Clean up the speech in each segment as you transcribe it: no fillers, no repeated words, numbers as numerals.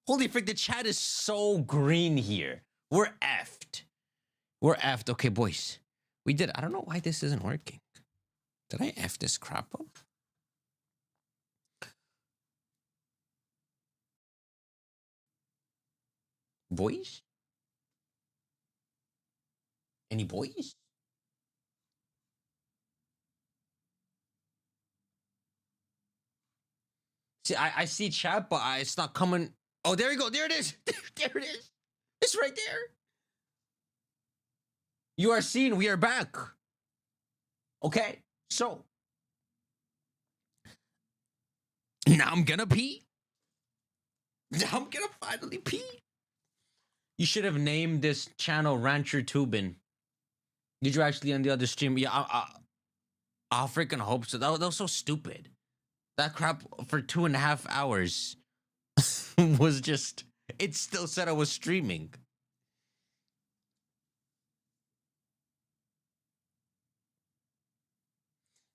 Holy frick, the chat is so green here. We're effed. We're effed. Okay, boys. We did. I don't know why this isn't working. Did I F this crap up? Boys? Any boys? See, I see chat, but it's not coming. Oh, there you go. There it is. There it is. It's right there. You are seen. We are back. Okay, so now I'm gonna pee. Now I'm gonna finally pee. You should have named this channel Rancher Tubin. Did you actually on the other stream? Yeah, I freaking hope so. That was so stupid. That crap for 2.5 hours was just. It still said I was streaming.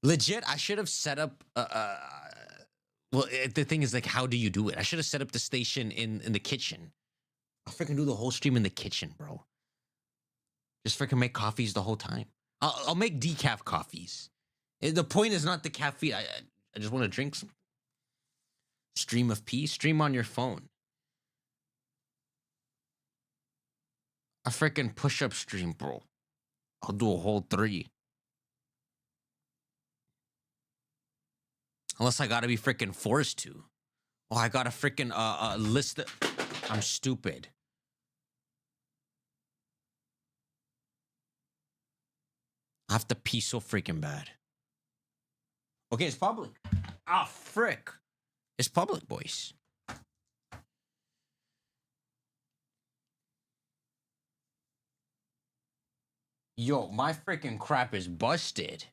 Legit, I should have set up. Well, the thing is, like, how do you do it? I should have set up the station in the kitchen. I'll freaking do the whole stream in the kitchen, bro. Just freaking make coffees the whole time. I'll make decaf coffees. The point is not the caffeine. I just want to drink some. Stream of peace. Stream on your phone. A freaking push-up stream, bro. I'll do a whole 3. Unless I gotta be freaking forced to. Oh, I gotta freaking list it. I'm stupid. I have to pee so freaking bad. Okay, it's public. Ah, frick. It's public, boys. Yo, my freaking crap is busted.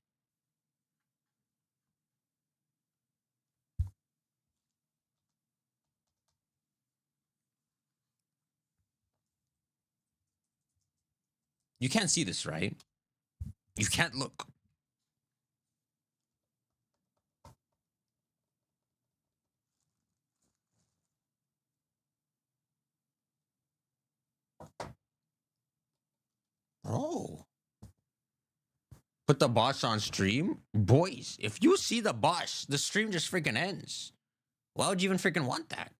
You can't see this, right? You can't look. Bro. Put the boss on stream? Boys, if you see the boss, the stream just freaking ends. Why would you even freaking want that?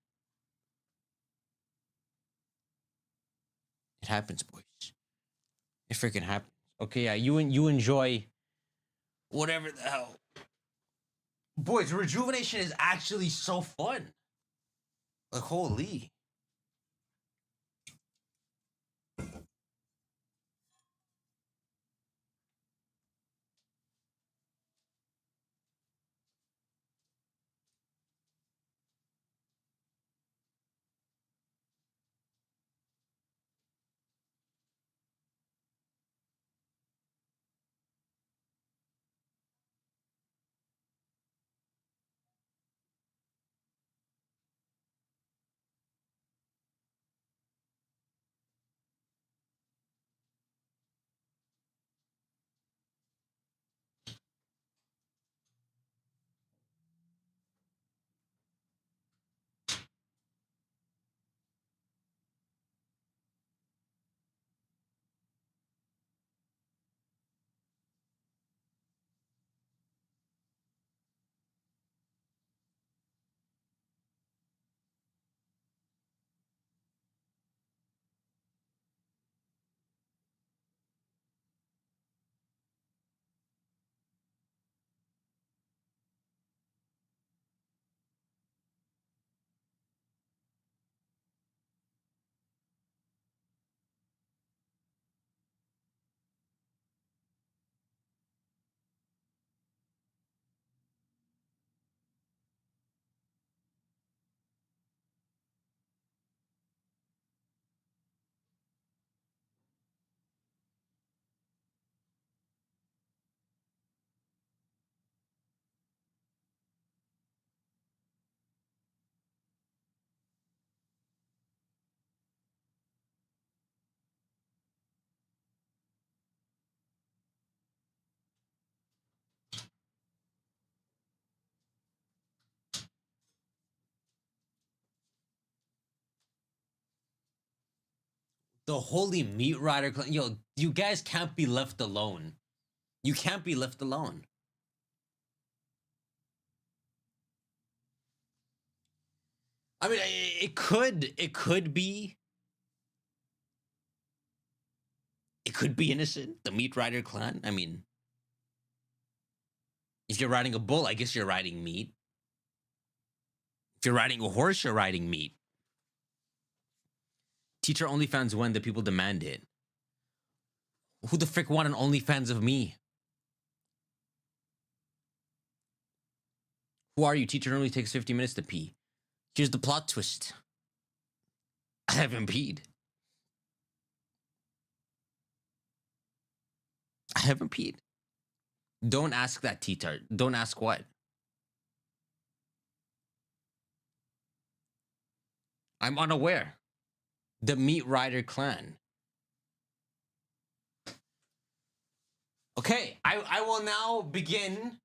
It happens, boys. It freaking happens. Okay, yeah, you enjoy whatever the hell. Boys, rejuvenation is actually so fun. Like, holy. The Holy Meat Rider clan. Yo, you guys can't be left alone. You can't be left alone. I mean, it could be innocent. The Meat Rider clan. I mean, if you're riding a bull, I guess you're riding meat. If you're riding a horse, you're riding meat. Teacher OnlyFans when the people demand it. Who the frick want an OnlyFans of me? Who are you? Teacher only takes 50 minutes to pee. Here's the plot twist. I haven't peed. I haven't peed. Don't ask that, teacher. Don't ask what. I'm unaware. The Meat Rider clan. Okay, I will now begin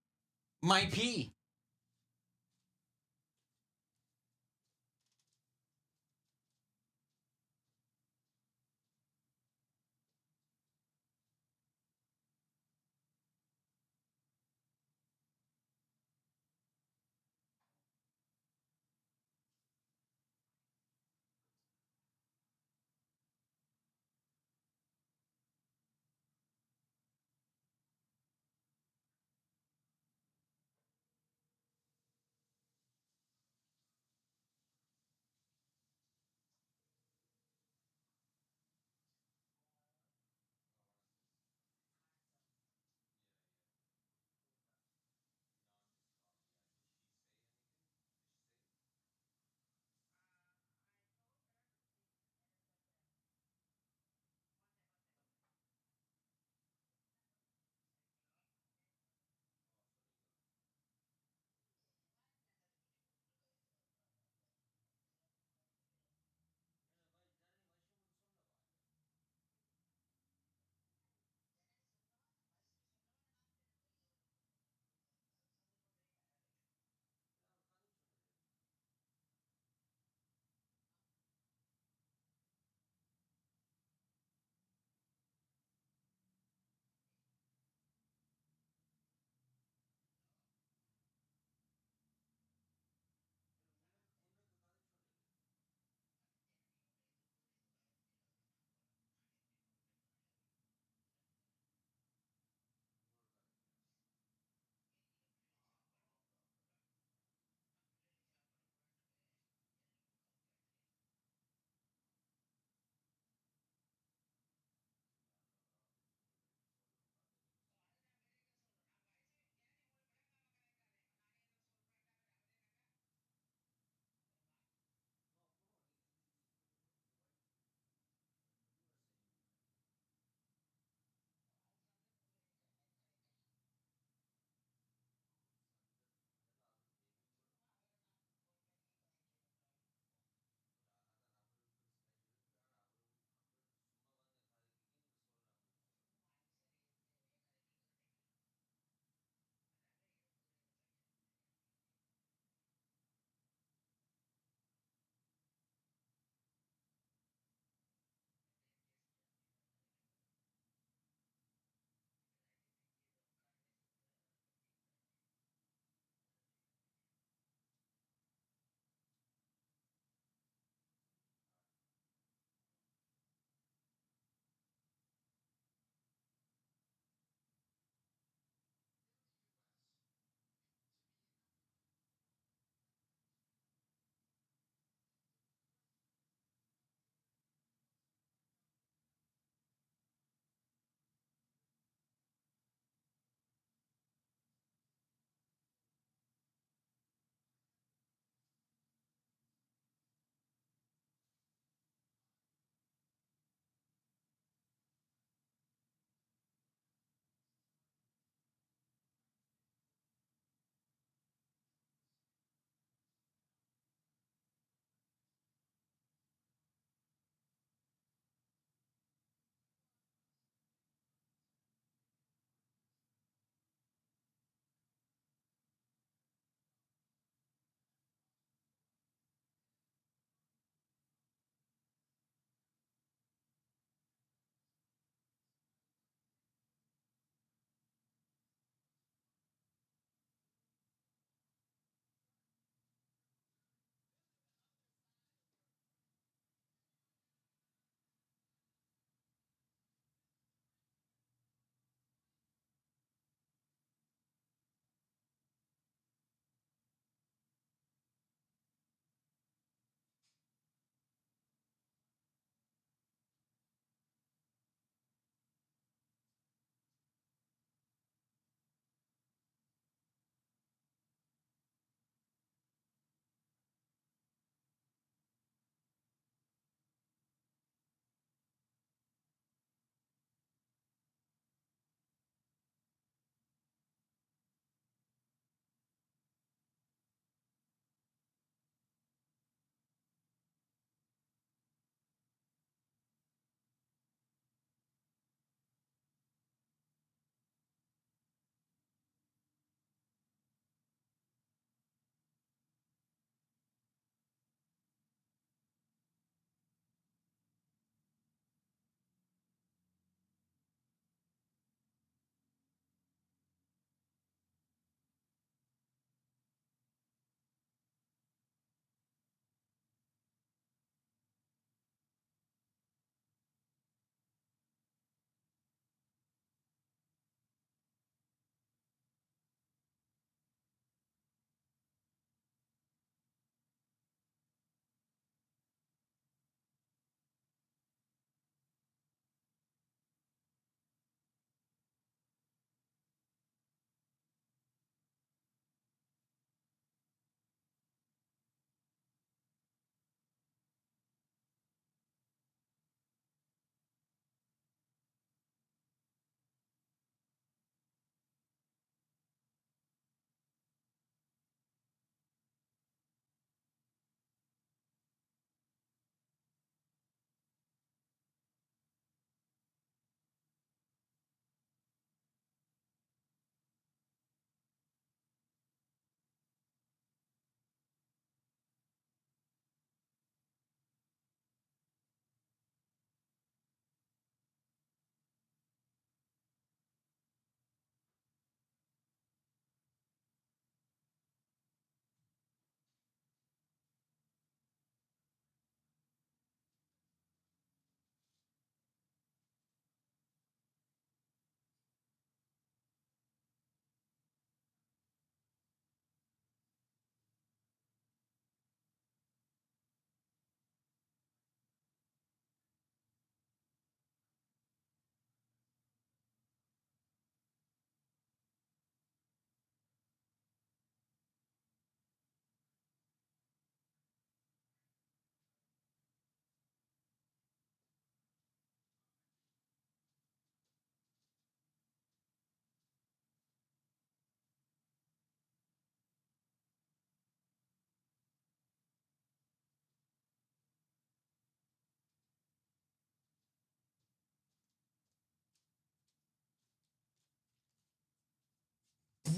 my pee.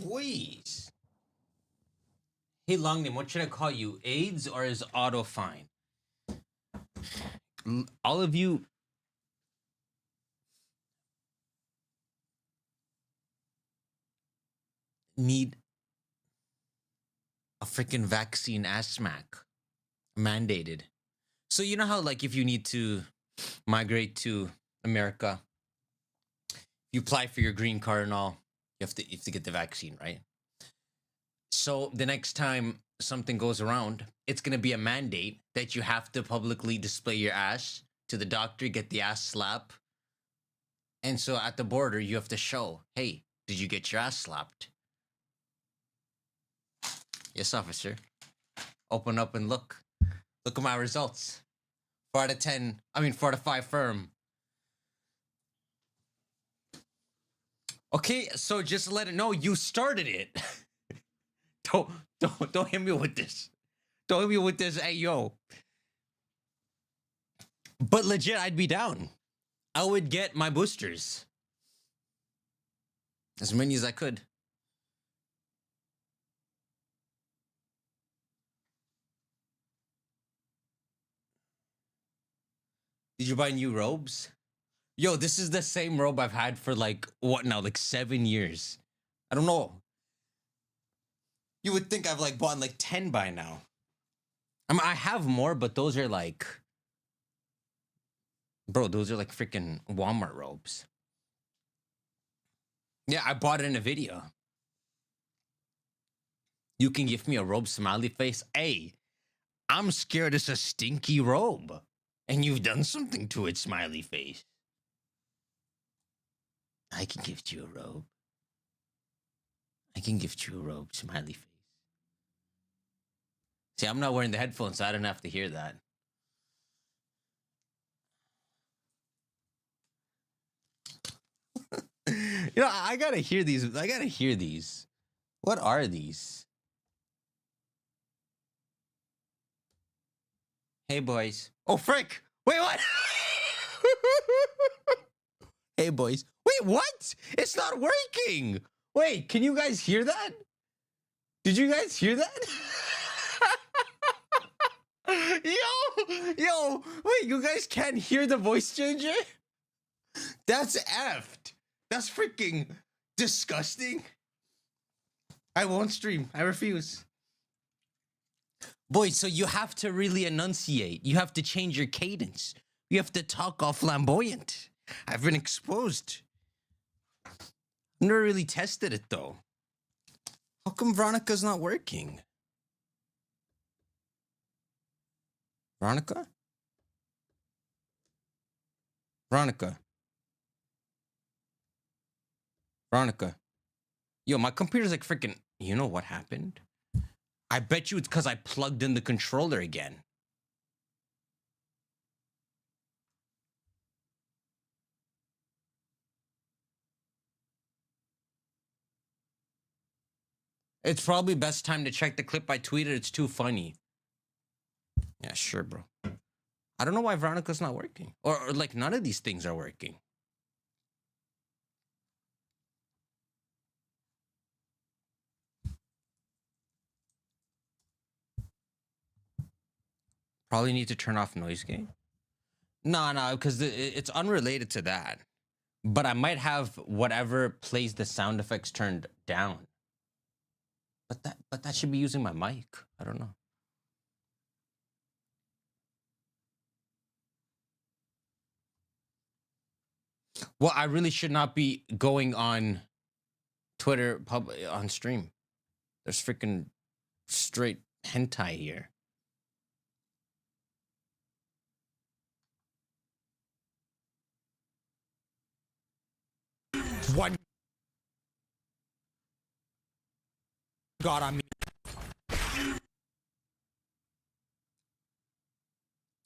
Boys. Hey, long name, what should I call you? AIDS or is Otto fine? All of you need a freaking vaccine ass smack mandated. So you know how like if you need to migrate to America, you apply for your green card and all, you have to get the vaccine, right? So the next time something goes around, it's gonna be a mandate that you have to publicly display your ass to the doctor, get the ass slap. And so at the border, you have to show, hey, did you get your ass slapped? Yes, officer. Open up and look. Look at my results. 4 out of 10. I mean, 4 out of 5 firm. Okay, so just let it know you started it. Don't hit me with this. Don't hit me with this. Hey, yo. But legit, I'd be down. I would get my boosters. As many as I could. Did you buy new robes? Yo, this is the same robe I've had for like, what now? Like 7 years. I don't know. You would think I've like bought like 10 by now. I mean, I have more, but those are like... Bro, those are like freaking Walmart robes. Yeah, I bought it in a video. You can give me a robe smiley face. Hey, I'm scared it's a stinky robe. And you've done something to it, smiley face. I can gift you a robe. I can gift you a robe, smiley face. See, I'm not wearing the headphones, so I don't have to hear that. You know, I gotta hear these. I gotta hear these. What are these? Hey, boys. Oh, frick. Wait, what? Hey, boys. Wait, what? It's not working. Wait, can you guys hear that? Did you guys hear that? Yo, wait, you guys can't hear the voice changer? That's effed. That's freaking disgusting. I won't stream. I refuse. Boy, so you have to really enunciate. You have to change your cadence. You have to talk all flamboyant. I've been exposed. I've never really tested it, though. How come Veronica's not working? Veronica? Veronica. Veronica. Yo, my computer's like freaking... You know what happened? I bet you it's because I plugged in the controller again. It's probably best time to check the clip I tweeted. It's too funny. Yeah, sure, bro. I don't know why Veronica's not working. Or like none of these things are working. Probably need to turn off noise gate. No, because it's unrelated to that. But I might have whatever plays the sound effects turned down. But that should be using my mic. I don't know. Well, I really should not be going on Twitter on stream. There's freaking straight hentai here. One God on me.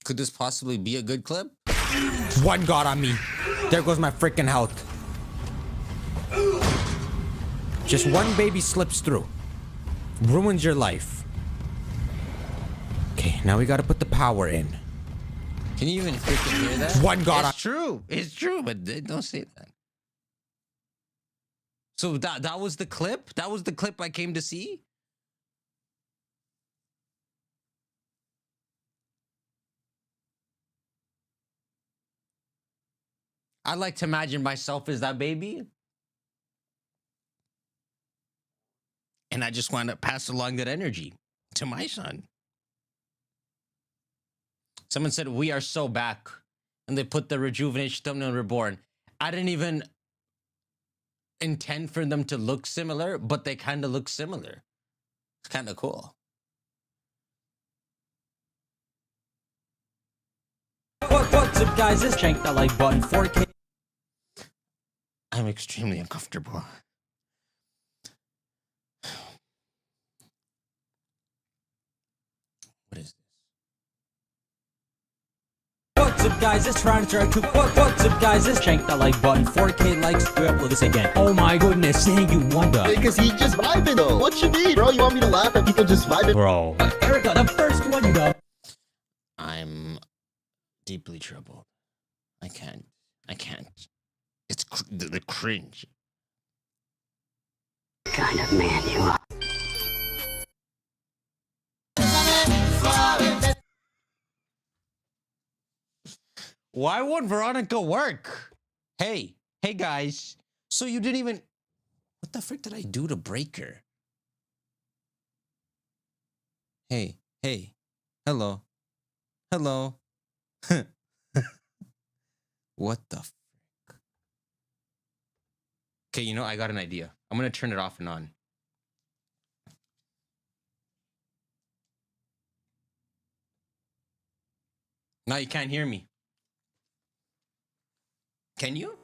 Could this possibly be a good clip? One God on me. There goes my freaking health. Just one baby slips through. Ruins your life. Okay, now we gotta put the power in. Can you even freaking hear that? One God on... It's true. It's true, but don't say that. So that was the clip? That was the clip I came to see? I like to imagine myself as that baby. And I just want to pass along that energy to my son. Someone said, we are so back. And they put the rejuvenation thumbnail reborn. I didn't even intend for them to look similar, but they kind of look similar. It's kind of cool. What's up, guys? Just shank that like button. 4K. I'm extremely uncomfortable. What is this? What's up, guys? Just trying to try to. What's up, guys? Just shank that like button. 4K likes. We upload this again. Oh my goodness, saying you wonder. Because he just vibing though. What you mean, bro? You want me to laugh at people just vibing? Bro. Erica, the first one you go. I'm deeply troubled. I can't. It's the cringe. Kind of man you are. Why won't Veronica work? Hey guys. So you didn't even... What the frick did I do to break her? Hey. Hello. What the frick? Okay, you know, I got an idea. I'm gonna turn it off and on. Now you can't hear me. Can you?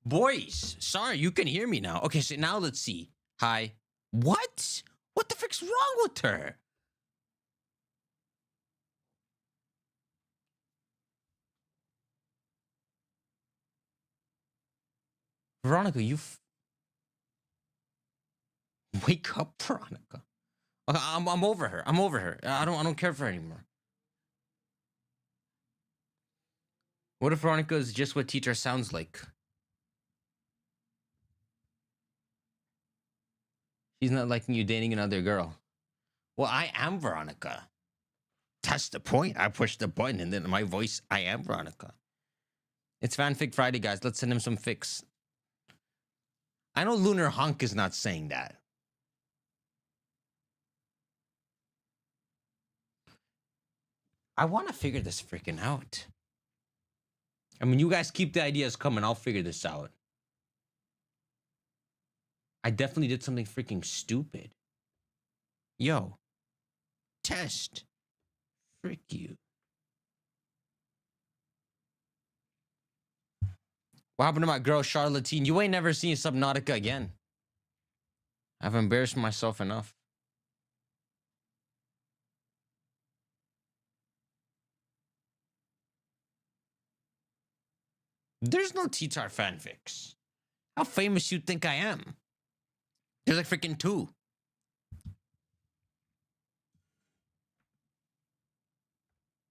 Boys, sorry, you can hear me now. Okay, so now let's see. Hi. What? What the frick's wrong with her? Veronica, wake up, Veronica. Okay, I'm over her. I'm over her. I don't care for her anymore. What if Veronica is just what teacher sounds like? She's not liking you dating another girl. Well, I am Veronica. That's the point. I pushed the button and then my voice, I am Veronica. It's Fanfic Friday, guys. Let's send him some fics. I know Lunar Hunk is not saying that. I want to figure this freaking out. I mean, you guys keep the ideas coming. I'll figure this out. I definitely did something freaking stupid. Yo. Test. Frick you. What happened to my girl, Charlottine? You ain't never seen Subnautica again. I've embarrassed myself enough. There's no T-Tar fanfics. How famous you think I am? There's like freaking 2.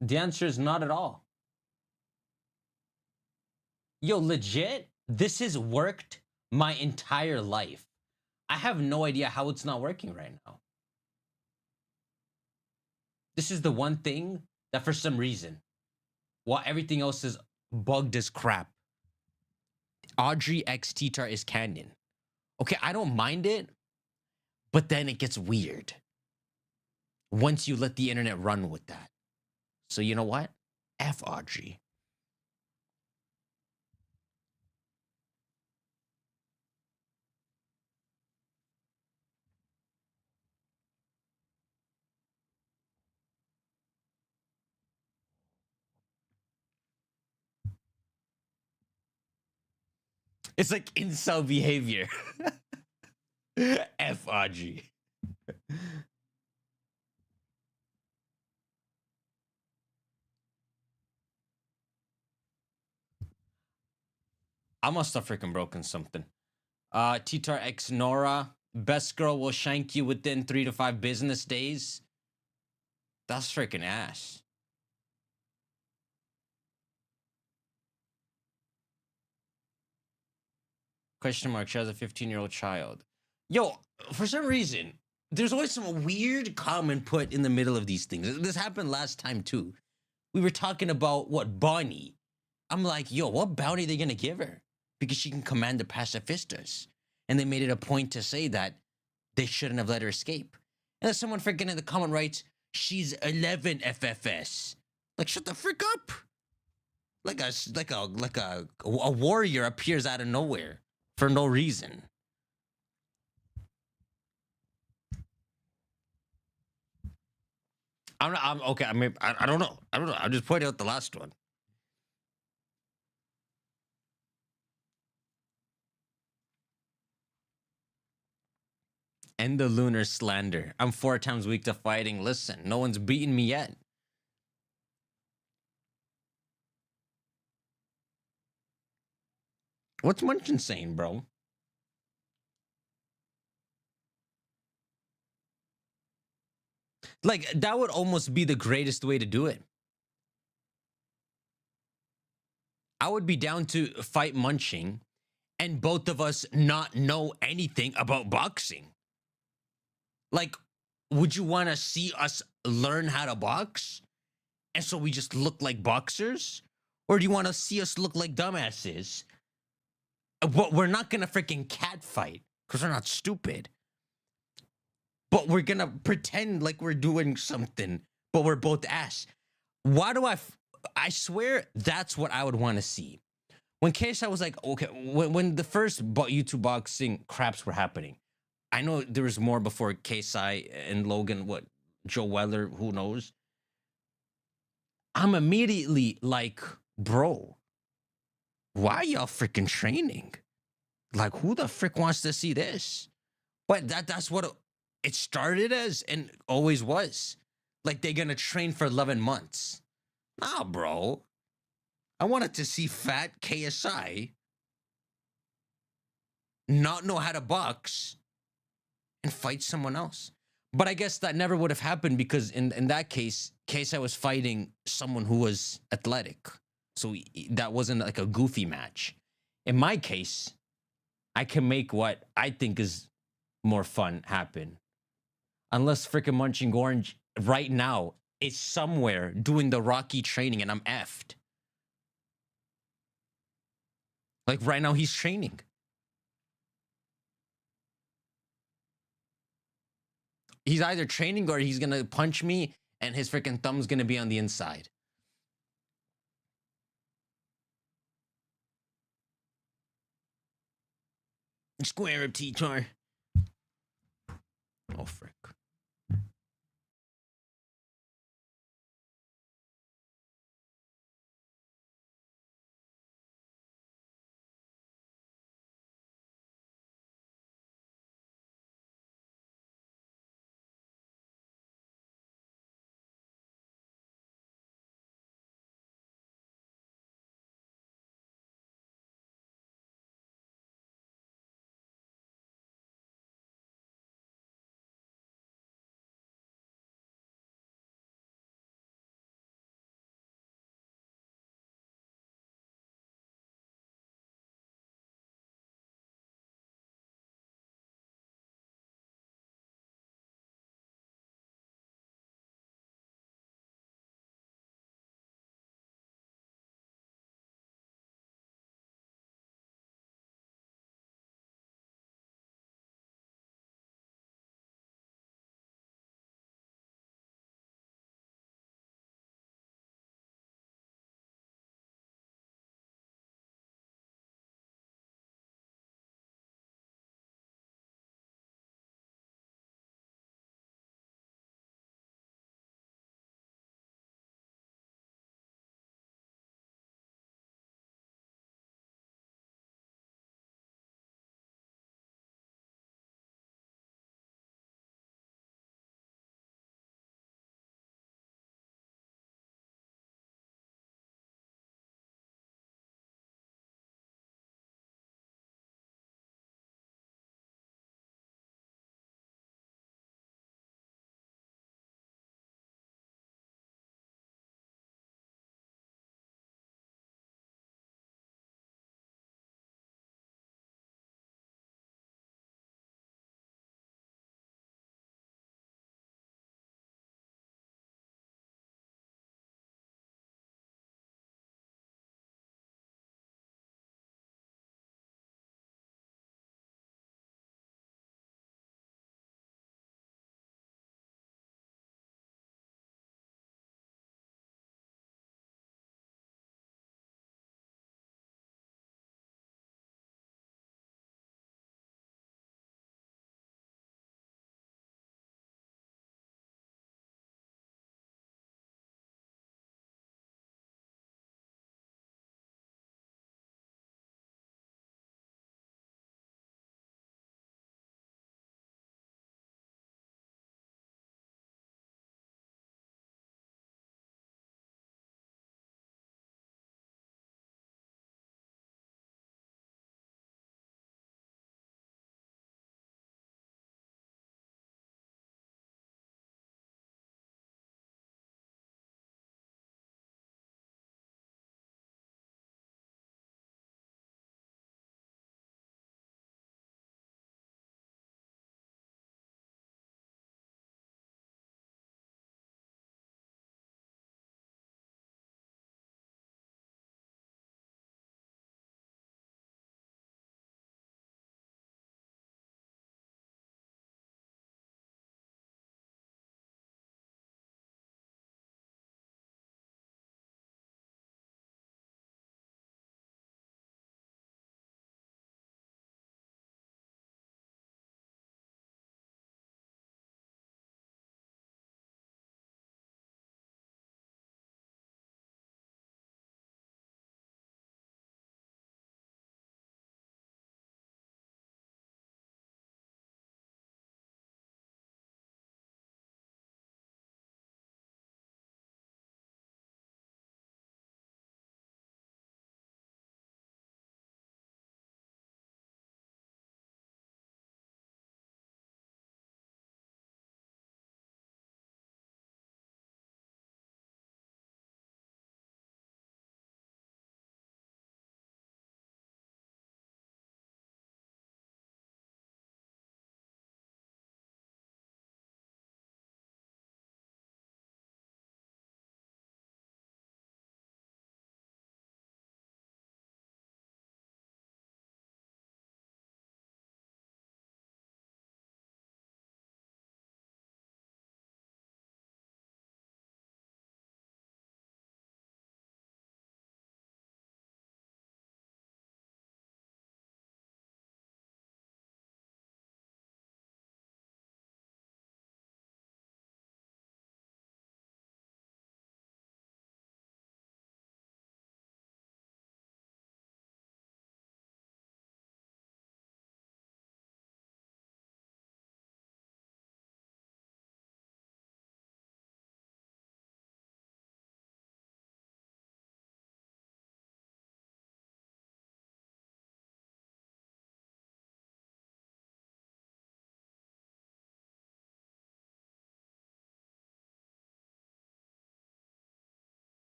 The answer is not at all. Yo, legit, this has worked my entire life. I have no idea how it's not working right now. This is the one thing that for some reason, while everything else is bugged as crap, Audrey X T-Tar is canon. Okay, I don't mind it, but then it gets weird once you let the internet run with that. So you know what? F Audrey. It's like incel behavior. FRG. I must have freaking broken something. Titar X Nora. Best girl will shank you within 3 to 5 business days. That's freaking ass. Question mark. She has a 15-year-old child. Yo, for some reason, there's always some weird comment put in the middle of these things. This happened last time too. We were talking about what Bonnie. I'm like, yo, what bounty are they gonna give her? Because she can command the pacifistas. And they made it a point to say that they shouldn't have let her escape. And then someone freaking in the comment writes, she's 11 FFS. Like, shut the frick up. Like a warrior appears out of nowhere for no reason. I'm okay. I mean, I don't know. I don't know. I'm just pointing out the last one. End the lunar slander. I'm 4 times weak to fighting. Listen, no one's beaten me yet. What's Munchin saying, bro? Like, that would almost be the greatest way to do it. I would be down to fight Munching and both of us not know anything about boxing. Like, would you want to see us learn how to box? And so we just look like boxers? Or do you want to see us look like dumbasses? But we're not going to freaking cat fight because we're not stupid. But we're going to pretend like we're doing something, but we're both ass. Why do I swear that's what I would want to see. When KSI was like, okay, when the first YouTube boxing craps were happening, I know there was more before KSI and Logan, what, Joe Weller, who knows? I'm immediately like, bro, why are y'all freaking training? Like, who the frick wants to see this? But that's what it started as and always was. Like, they're gonna train for 11 months. Nah, bro. I wanted to see fat KSI not know how to box and fight someone else. But I guess that never would have happened because in that case, KSI was fighting someone who was athletic. So that wasn't like a goofy match. In my case, I can make what I think is more fun happen. Unless freaking Munching Orange right now is somewhere doing the Rocky training and I'm effed. Like right now he's training. He's either training or he's gonna punch me and his freaking thumb's gonna be on the inside. Square up, T-Tar. Oh, frick.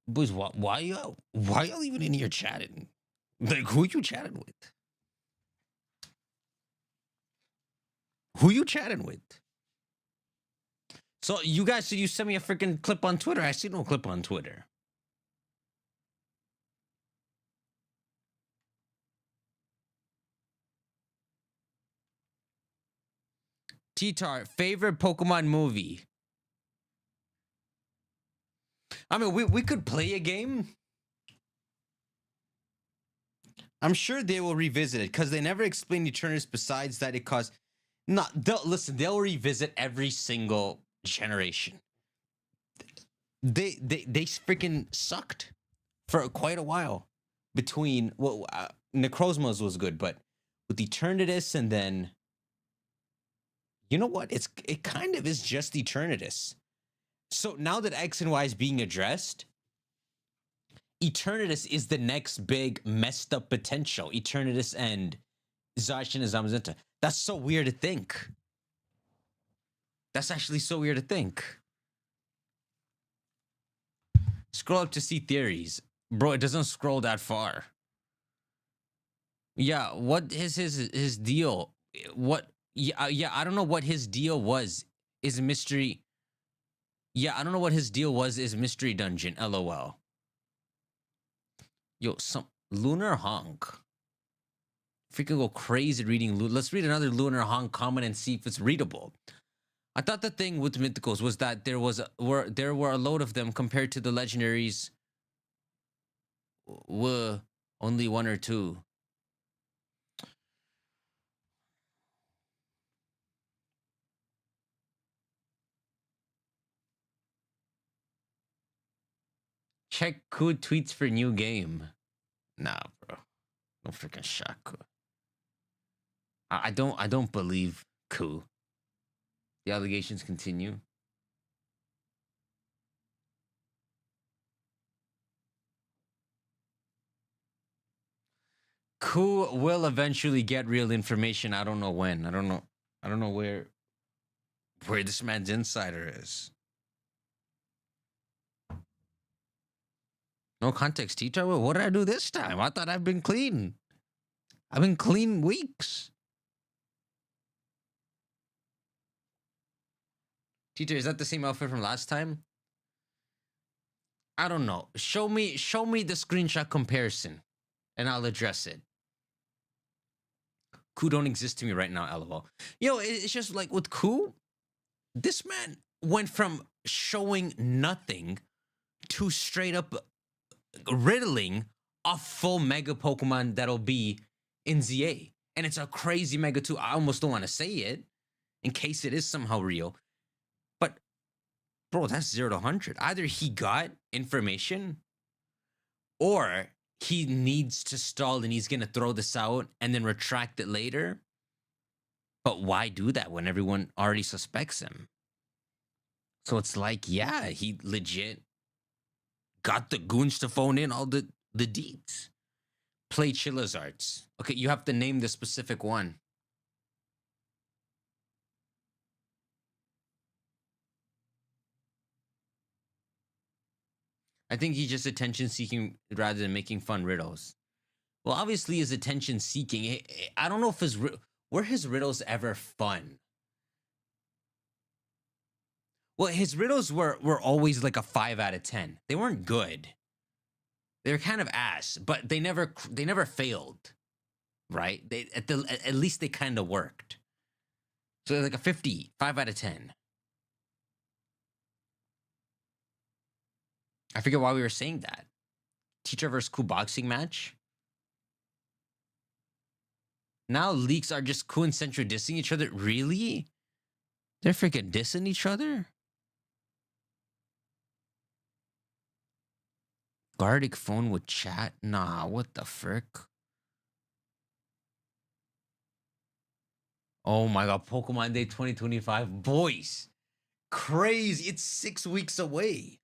Boys, why y'all even in here chatting? Like, who you chatting with? Who you chatting with? So you guys, so you sent me a freaking clip on Twitter. I see no clip on Twitter. T-Tar, favorite Pokemon movie? I mean, we could play a game. I'm sure they will revisit it because they never explained Eternus besides that it caused. Not they'll revisit every single generation. They freaking sucked for quite a while. Between Necrozma's was good, but with Eternatus and then you know what? It kind of is just Eternatus. So now that X and Y is being addressed, Eternatus is the next big messed up potential. Eternatus and Zacian and Zamazenta. That's so weird to think. That's actually so weird to think. Scroll up to see theories. Bro, it doesn't scroll that far. Yeah, what is his deal? What yeah, I don't know what his deal was. Is a mystery. Yeah, I don't know what his deal was. Is mystery dungeon. LOL. Yo, some Lunar Honk. Freaking go crazy reading. Let's read another Lunar Honk comment and see if it's readable. I thought the thing with mythicals was that there were a load of them compared to the legendaries. Were only one or two. Check Koo tweets for new game. Nah, bro. No freaking shot, Koo. I don't believe Koo. The allegations continue. Koo will eventually get real information. I don't know when. I don't know where this man's insider is. No context, teacher. What did I do this time? I thought I've been clean. I've been clean weeks. Teacher, is that the same outfit from last time? I don't know. Show me the screenshot comparison, and I'll address it. Koo don't exist to me right now, LOL. Yo, it's just like with Koo, this man went from showing nothing to straight up riddling a full mega Pokemon that'll be in ZA. And it's a crazy mega too. I almost don't want to say it in case it is somehow real. But bro, that's 0 to 100. Either he got information or he needs to stall and he's going to throw this out and then retract it later. But why do that when everyone already suspects him? So it's like, yeah, he legit got the goons to phone in all the deeds. Play Charizards. Okay, you have to name the specific one. I think he's just attention seeking rather than making fun riddles. Well, obviously, he's attention seeking. I don't know if were his riddles ever fun. Well, his riddles were always like a 5 out of 10. They weren't good. They were kind of ass, but they never failed, right? They at least they kind of worked. So like a 50, 5 out of 10. I forget why we were saying that. Teacher versus Koo boxing match. Now leaks are just Koo and Sentra dissing each other. Really? They're freaking dissing each other? Gardic phone with chat? Nah, what the frick? Oh my god, Pokemon Day 2025. Boys, crazy. It's 6 weeks away.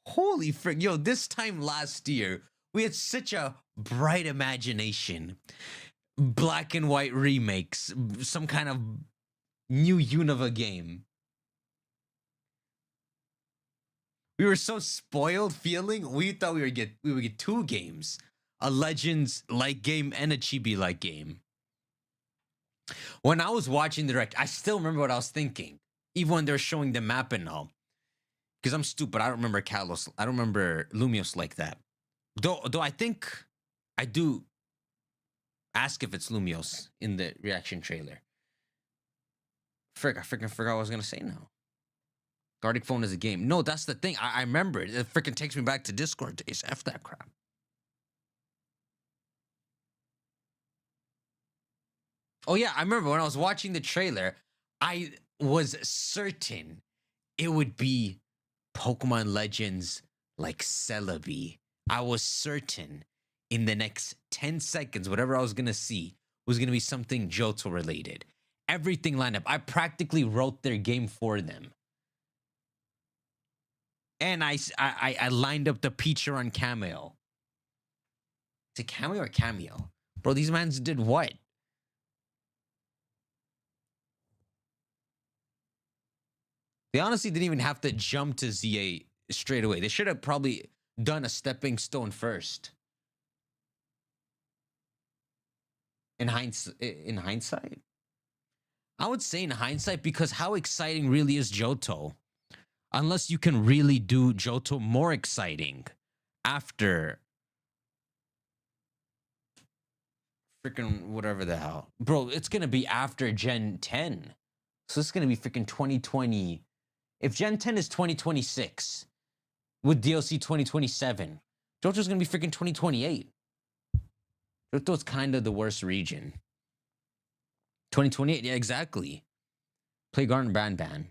Holy frick. Yo, this time last year, we had such a bright imagination. Black and white remakes, some kind of New Unova game. We were so spoiled feeling. We thought we would get 2 games. A Legends-like game and a Chibi-like game. When I was watching the direct, I still remember what I was thinking. Even when they're showing the map and all. Because I'm stupid. I don't remember Kalos. I don't remember Lumios like that. Though I think I do ask if it's Lumios in the reaction trailer. Frick, I freaking forgot what I was going to say now. Gardic Phone is a game. No, that's the thing. I remember it. It freaking takes me back to Discord days. F that crap. Oh, yeah. I remember when I was watching the trailer, I was certain it would be Pokemon Legends like Celebi. I was certain in the next 10 seconds, whatever I was going to see was going to be something Johto related. Everything lined up. I practically wrote their game for them. And I lined up the Picharon cameo. Is it cameo or cameo? Bro, these mans did what? They honestly didn't even have to jump to ZA straight away. They should have probably done a stepping stone first. In hindsight? I would say in hindsight, because how exciting really is Johto? Unless you can really do Johto more exciting after freaking whatever the hell. Bro, it's going to be after Gen 10. So it's going to be freaking 2020. If Gen 10 is 2026 with DLC 2027, Johto's going to be freaking 2028. Johto's kind of the worst region. 2028, yeah, exactly. Play Garden Ban.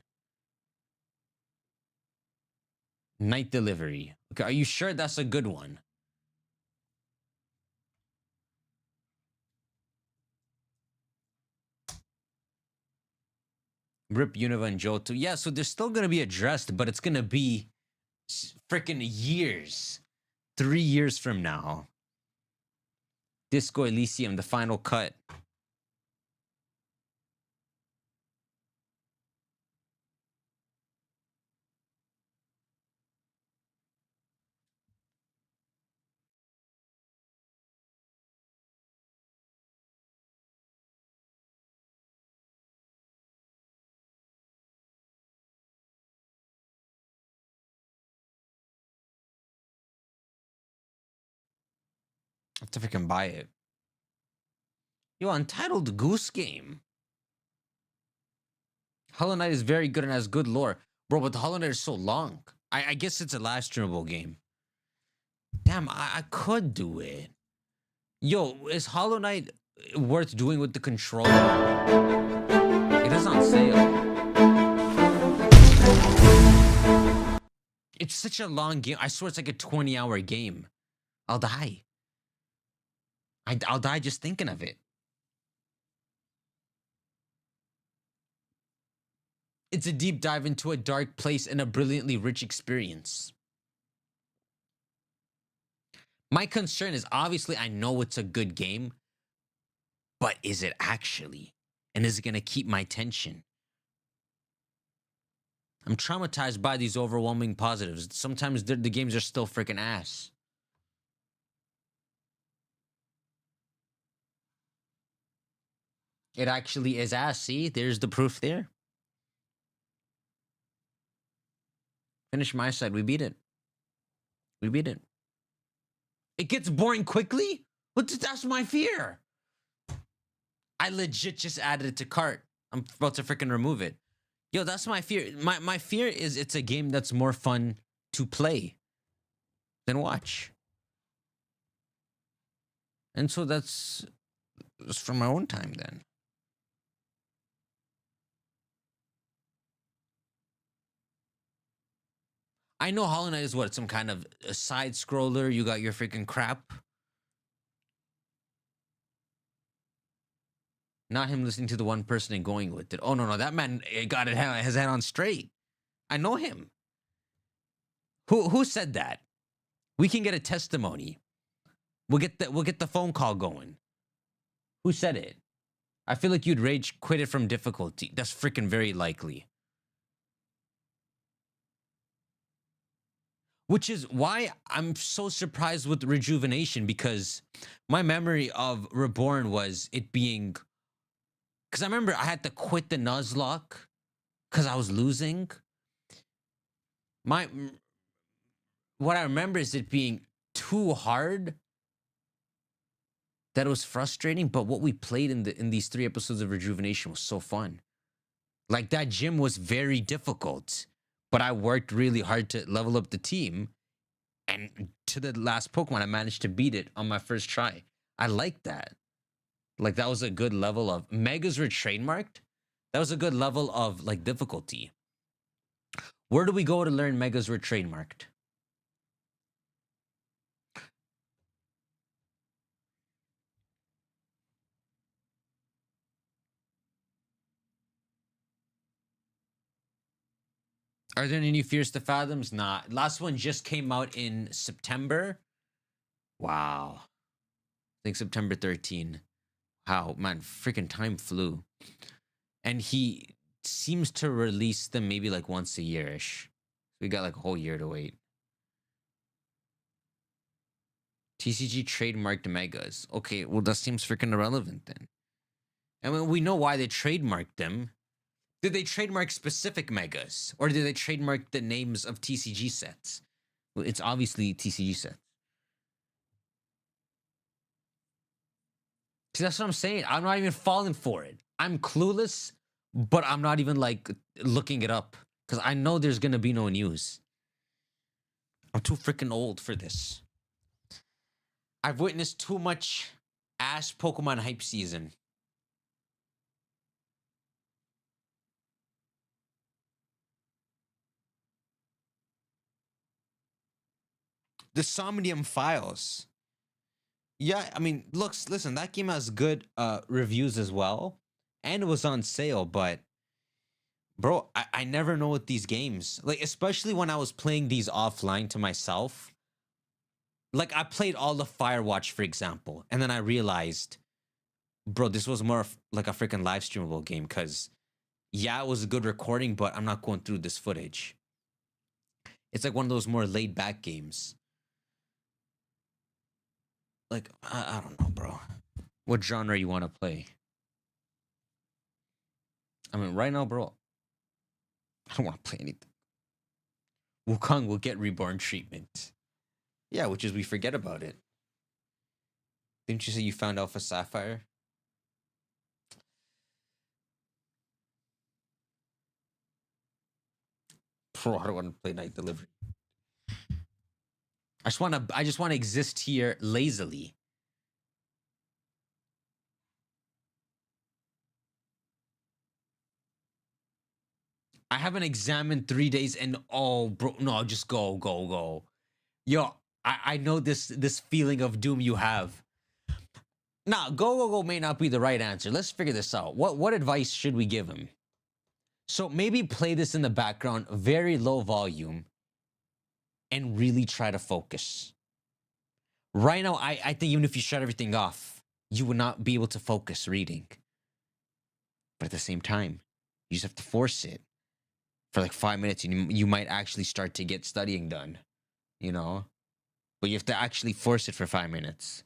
Night Delivery. Okay, are you sure that's a good one? Rip Unova and Johto. Yeah, so they're still going to be addressed, but it's going to be freaking years. 3 years from now. Disco Elysium, the final cut. I have to freaking buy it. Yo, Untitled Goose Game. Hollow Knight is very good and has good lore. Bro, but the Hollow Knight is so long. I guess it's a live streamable game. Damn, I could do it. Yo, is Hollow Knight worth doing with the controller? It is on sale. It's such a long game. I swear it's like a 20-hour game. I'll die. I'll die just thinking of it. It's a deep dive into a dark place and a brilliantly rich experience. My concern is, obviously, I know it's a good game, but is it actually? And is it going to keep my attention? I'm traumatized by these overwhelming positives. Sometimes the games are still freaking ass. It actually is ass. See, there's the proof there. Finish my side. We beat it. We beat it. It gets boring quickly? That's my fear. I legit just added it to cart. I'm about to freaking remove it. Yo, that's my fear. My fear is it's a game that's more fun to play than watch. And so that's for my own time then. I know Hollow Knight is what? Some kind of a side scroller. You got your freaking crap. Not him listening to the one person and going with it. Oh, no. That man got his head on straight. I know him. Who said that? We can get a testimony. We'll get the phone call going. Who said it? I feel like you'd rage quit it from difficulty. That's freaking very likely. Which is why I'm so surprised with Rejuvenation, because my memory of Reborn was it being, because I remember I had to quit the Nuzlocke because I was losing. My what I remember is it being too hard that it was frustrating, but what we played in these 3 episodes of Rejuvenation was so fun. Like that gym was very difficult, but I worked really hard to level up the team, and to the last Pokemon I managed to beat it on my first try. I like that. Like that was a good level of Megas were trademarked. That was a good level of like difficulty. Where do we go to learn Megas were trademarked? Are there any new Fears to Fathoms? Nah. Last one just came out in September. Wow. I think September 13. Wow, man, freaking time flew. And he seems to release them maybe like once a year-ish. We got like a whole year to wait. TCG trademarked Megas. Okay, well, that seems freaking irrelevant then. I mean, we know why they trademarked them. Did they trademark specific Megas? Or did they trademark the names of TCG sets? Well, it's obviously TCG sets. See, that's what I'm saying. I'm not even falling for it. I'm clueless, but I'm not even like looking it up because I know there's gonna be no news. I'm too freaking old for this. I've witnessed too much ass Pokemon hype season. The Somnium Files. Yeah, I mean, listen, that game has good reviews as well. And it was on sale, but bro, I never know with these games. Like, especially when I was playing these offline to myself. Like, I played all the Firewatch, for example, and then I realized, bro, this was more like a freaking live streamable game, because yeah, it was a good recording, but I'm not going through this footage. It's like one of those more laid back games. Like, I don't know, bro. What genre you want to play? I mean, right now, bro, I don't want to play anything. Wukong will get reborn treatment. Yeah, which is we forget about it. Didn't you say you found Alpha Sapphire? Bro, I don't want to play Night Delivery. I just want to exist here lazily. I haven't examined 3 days and oh, bro, no, just go. Yo, I know this feeling of doom you have. Nah, go may not be the right answer. Let's figure this out. What advice should we give him? So maybe play this in the background, very low volume, and really try to focus. Right now, I think even if you shut everything off, you would not be able to focus reading. But at the same time, you just have to force it for like 5 minutes, and you might actually start to get studying done, you know? But you have to actually force it for 5 minutes.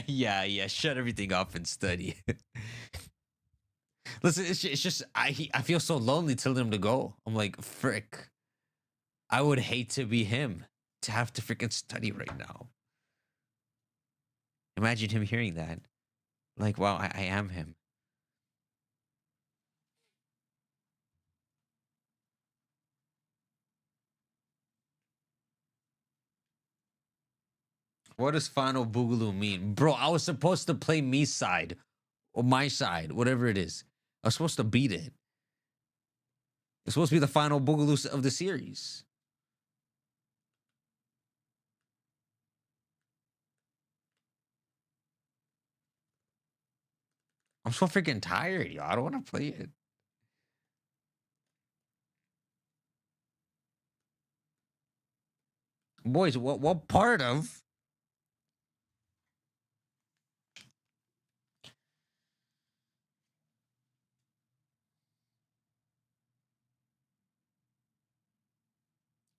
Yeah, shut everything off and study. Listen, it's just I feel so lonely telling him to go. I'm like, frick. I would hate to be him, to have to freaking study right now. Imagine him hearing that. Like, wow, I am him. What does final Boogaloo mean? Bro, I was supposed to play me side or my side, whatever it is. I was supposed to beat it. It's supposed to be the final Boogaloo of the series. I'm so freaking tired, yo. I don't want to play it. Boys, what part of?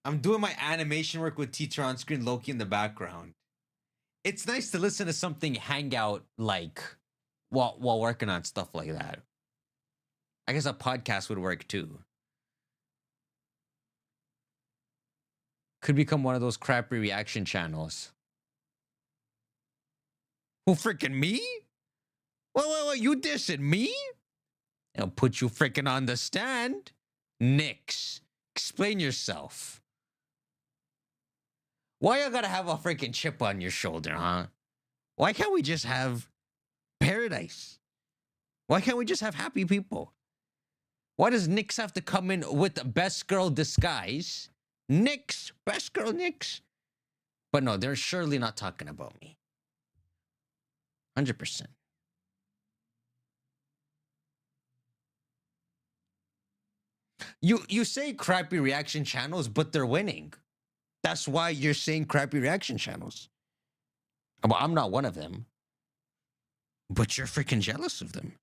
I'm doing my animation work with teacher on screen, Loki in the background. It's nice to listen to something hangout like while working on stuff like that. I guess a podcast would work too. Could become one of those crappy reaction channels. Who freaking me? What, you dissing me? I'll put you freaking on the stand. Nix. Explain yourself. Why you gotta have a freaking chip on your shoulder, huh? Why can't we just have paradise? Why can't we just have happy people? Why does Nix have to come in with the best girl disguise? Nix, best girl Nix. But no, they're surely not talking about me. 100%. You say crappy reaction channels, but they're winning. That's why you're saying crappy reaction channels. Well, I'm not one of them. But you're freaking jealous of them.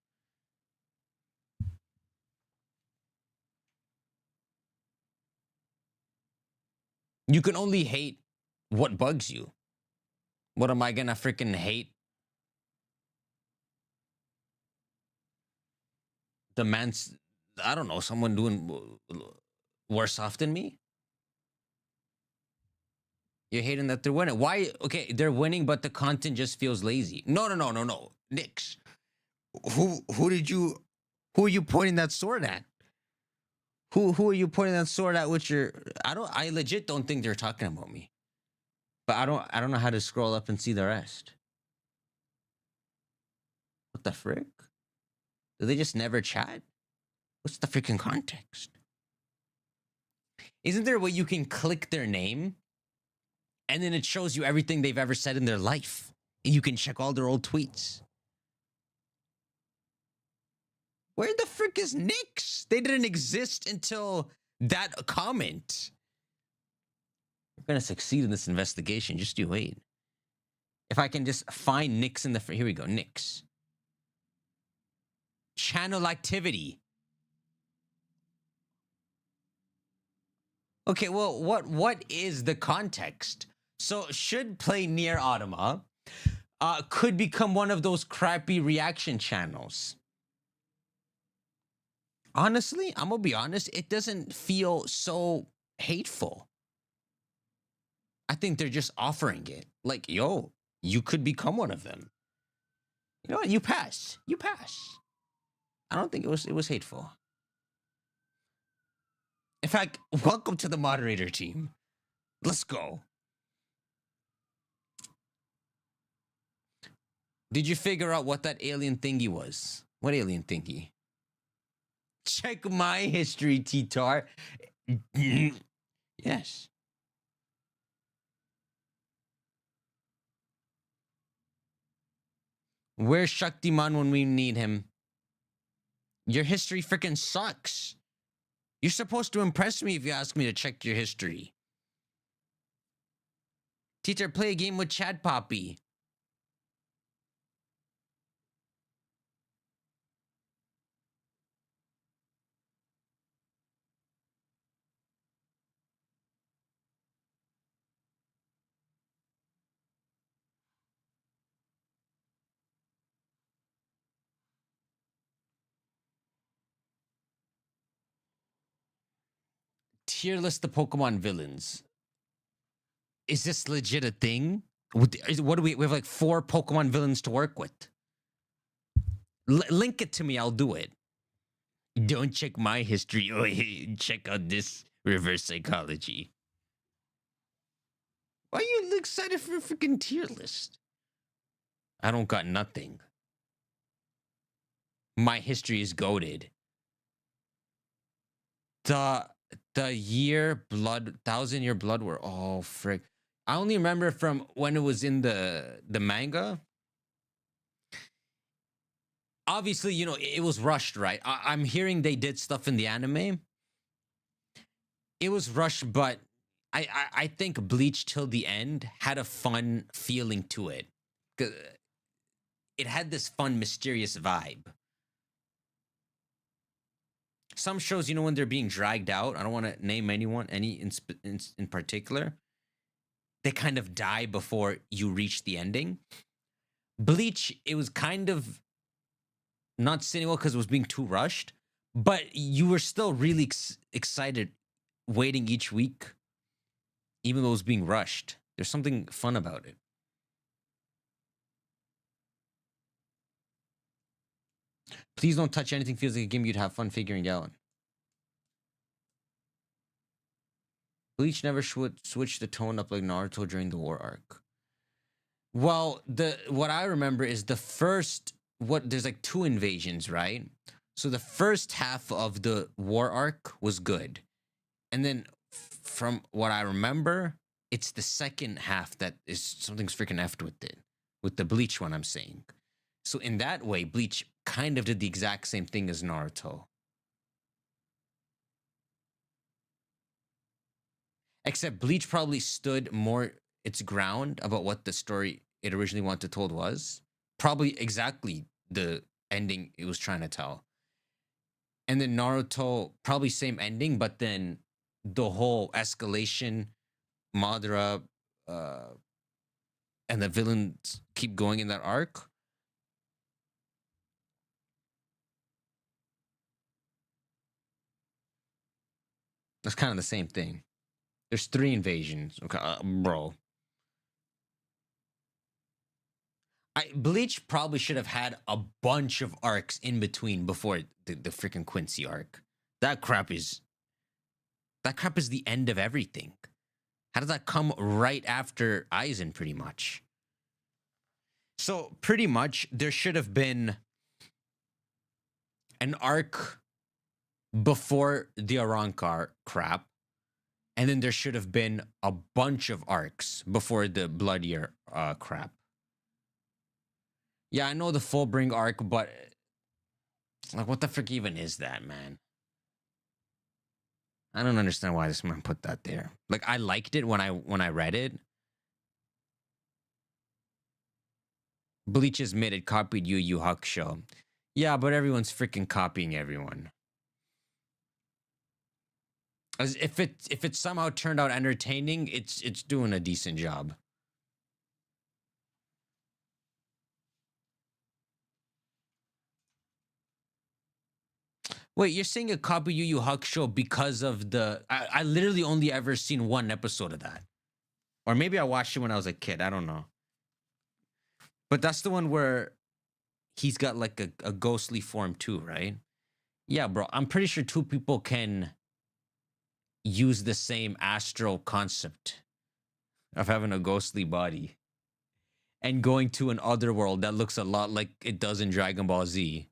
You can only hate what bugs you. What am I gonna freaking hate? The man's, I don't know, someone doing worse off than me? You're hating that they're winning. Why? Okay, they're winning, but the content just feels lazy. No. Nix. Who are you pointing that sword at? Who are you pointing that sword at with your I legit don't think they're talking about me. But I don't know how to scroll up and see the rest. What the frick? Do they just never chat? What's the freaking context? Isn't there a way you can click their name and then it shows you everything they've ever said in their life? And you can check all their old tweets. Where the frick is Nix? They didn't exist until that comment. We're gonna succeed in this investigation. Just you wait. If I can just find Nix in the here we go. Nix. Channel activity. Okay, well, what is the context? So should play near Automa could become one of those crappy reaction channels. Honestly, I'm gonna be honest, it doesn't feel so hateful. I think they're just offering it. Like, yo, you could become one of them. You know what? You pass. You pass. I don't think it was hateful. In fact, welcome to the moderator team. Let's go. Did you figure out what that alien thingy was? What alien thingy? Check my history, T-Tar. Yes. Where's Shaktiman when we need him? Your history freaking sucks. You're supposed to impress me if you ask me to check your history. Teacher, play a game with Chad Poppy. Tier list the Pokemon villains. Is this legit a thing? What do we have like 4 Pokemon villains to work with? Link it to me, I'll do it. Don't check my history. Oh, hey, check out this reverse psychology. Why are you excited for a freaking tier list? I don't got nothing. My history is goated. The year blood, 1,000-year blood war. Oh frick! I only remember from when it was in the manga. Obviously, you know, it was rushed, right? I'm hearing they did stuff in the anime. It was rushed, but I think Bleach till the end had a fun feeling to it. It had this fun, mysterious vibe. Some shows, you know, when they're being dragged out, I don't want to name anyone, any in particular, they kind of die before you reach the ending. Bleach, it was kind of not sitting well because it was being too rushed, but you were still really excited waiting each week, even though it was being rushed. There's something fun about it. Please don't touch anything feels like a game you'd have fun figuring out. Bleach never switched the tone up like Naruto during the war arc. Well, what I remember is the first there's like 2 invasions, right? So the first half of the war arc was good. And then from what I remember, it's the second half that is something's freaking effed with it. With the Bleach one, I'm saying. So in that way, Bleach kind of did the exact same thing as Naruto. Except Bleach probably stood more its ground about what the story it originally wanted told was. Probably exactly the ending it was trying to tell. And then Naruto, probably same ending, but then the whole escalation, Madara, and the villains keep going in that arc. That's kind of the same thing. There's 3 invasions. Okay, bro. Bleach probably should have had a bunch of arcs in between before the freaking Quincy arc. That crap is the end of everything. How does that come right after Aizen, pretty much? So, pretty much, there should have been an arc before the Arankar crap, and then there should have been a bunch of arcs before the Bloodier crap. Yeah, I know the Fullbring arc, but like, what the frick even is that, man? I don't understand why this man put that there. Like, I liked it when I read it. Bleach admitted it copied Yu Yu Hakusho. Yeah, but everyone's freaking copying everyone. As if it somehow turned out entertaining, it's doing a decent job. Wait, you're saying a copy Yu Yu Hakusho because of the... I literally only ever seen 1 episode of that. Or maybe I watched it when I was a kid. I don't know. But that's the one where he's got like a ghostly form too, right? Yeah, bro. I'm pretty sure 2 people can use the same astral concept of having a ghostly body and going to an other world that looks a lot like it does in Dragon Ball Z.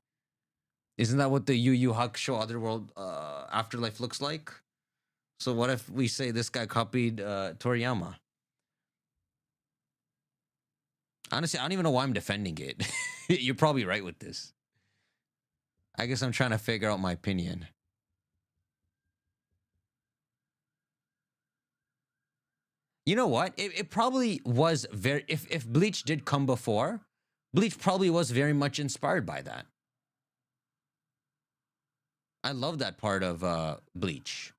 Isn't that what the Yu Yu Hakusho Otherworld afterlife looks like? So what if we say this guy copied Toriyama? Honestly, I don't even know why I'm defending it. You're probably right with this. I guess I'm trying to figure out my opinion. You know what? It probably was very... If Bleach did come before, Bleach probably was very much inspired by that. I love that part of Bleach.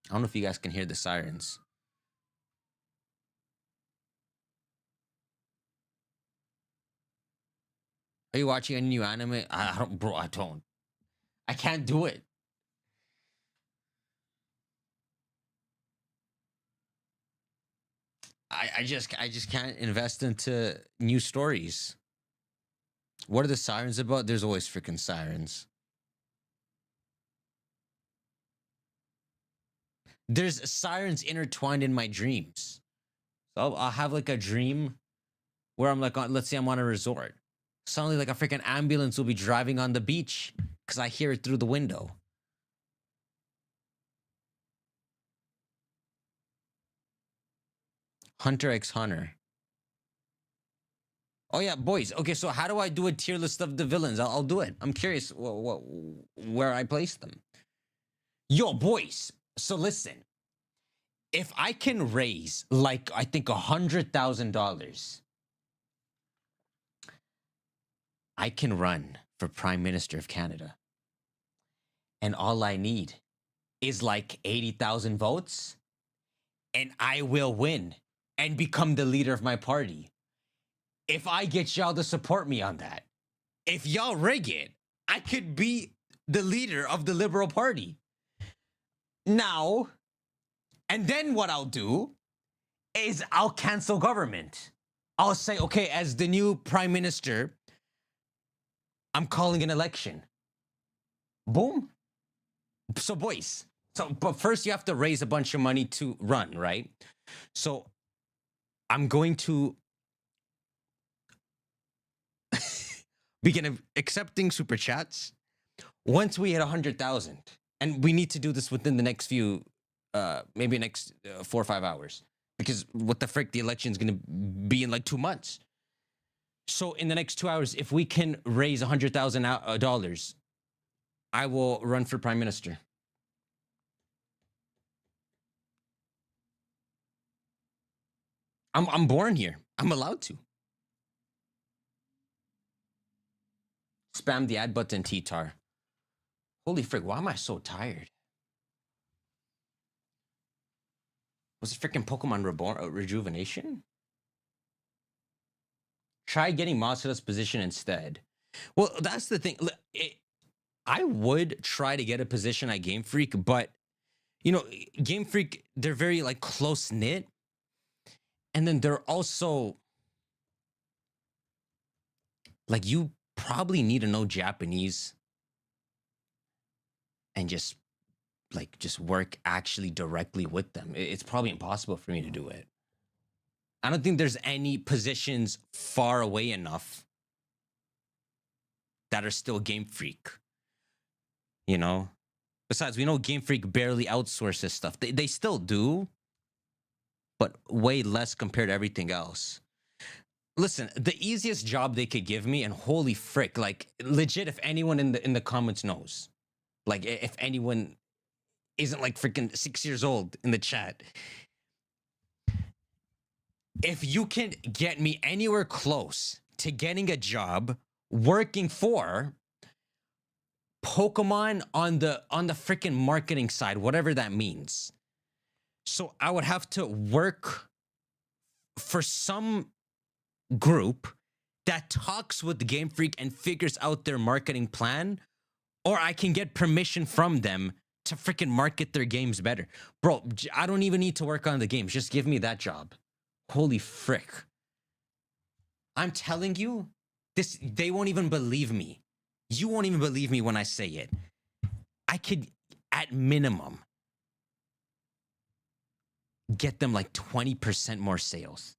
I don't know if you guys can hear the sirens. Are you watching any new anime? I don't, bro. I don't. I can't do it. I just can't invest into new stories. What are the sirens about? There's always freaking sirens. There's sirens intertwined in my dreams. So I'll have like a dream where I'm like, let's say I'm on a resort. Suddenly, like a freaking ambulance will be driving on the beach because I hear it through the window. Hunter x Hunter. Oh yeah, boys. Okay, so how do I do a tier list of the villains? I'll do it. I'm curious where I place them. Yo, boys. So listen, if I can raise like I think $100,000, I can run for Prime Minister of Canada. And all I need is like 80,000 votes, and I will win and become the leader of my party. If I get y'all to support me on that, if y'all rig it, I could be the leader of the Liberal Party. Now, and then what I'll do is I'll cancel government. I'll say, okay, as the new prime minister, I'm calling an election. Boom. So boys, but first you have to raise a bunch of money to run, right? So I'm going to begin accepting super chats once we hit 100,000, and we need to do this within the next few, maybe next 4 or 5 hours, because what the frick, the election is going to be in like 2 months. So in the next 2 hours, if we can raise $100,000, I will run for prime minister. I'm born here. I'm allowed to. Spam the ad button, T-Tar. Holy frick, why am I so tired? Was it freaking Pokemon Reborn Rejuvenation? Try getting Masuda's position instead. Well, that's the thing. I would try to get a position at Game Freak, but you know, Game Freak, they're very like close knit, and then they're also like, you probably need to know Japanese and just work actually directly with them. It's probably impossible for me to do it. I don't think there's any positions far away enough that are still Game Freak. You know? Besides, we know Game Freak barely outsources stuff. They still do, but way less compared to everything else. Listen, the easiest job they could give me, and holy frick, like legit, if anyone in the comments knows, like if anyone isn't like freaking 6 years old in the chat, if you can get me anywhere close to getting a job working for Pokemon on the freaking marketing side, whatever that means. So I would have to work for some group that talks with Game Freak and figures out their marketing plan, or I can get permission from them to freaking market their games better. Bro, I don't even need to work on the games. Just give me that job. Holy frick. I'm telling you, they won't even believe me. You won't even believe me when I say it. I could, at minimum, get them like 20% more sales,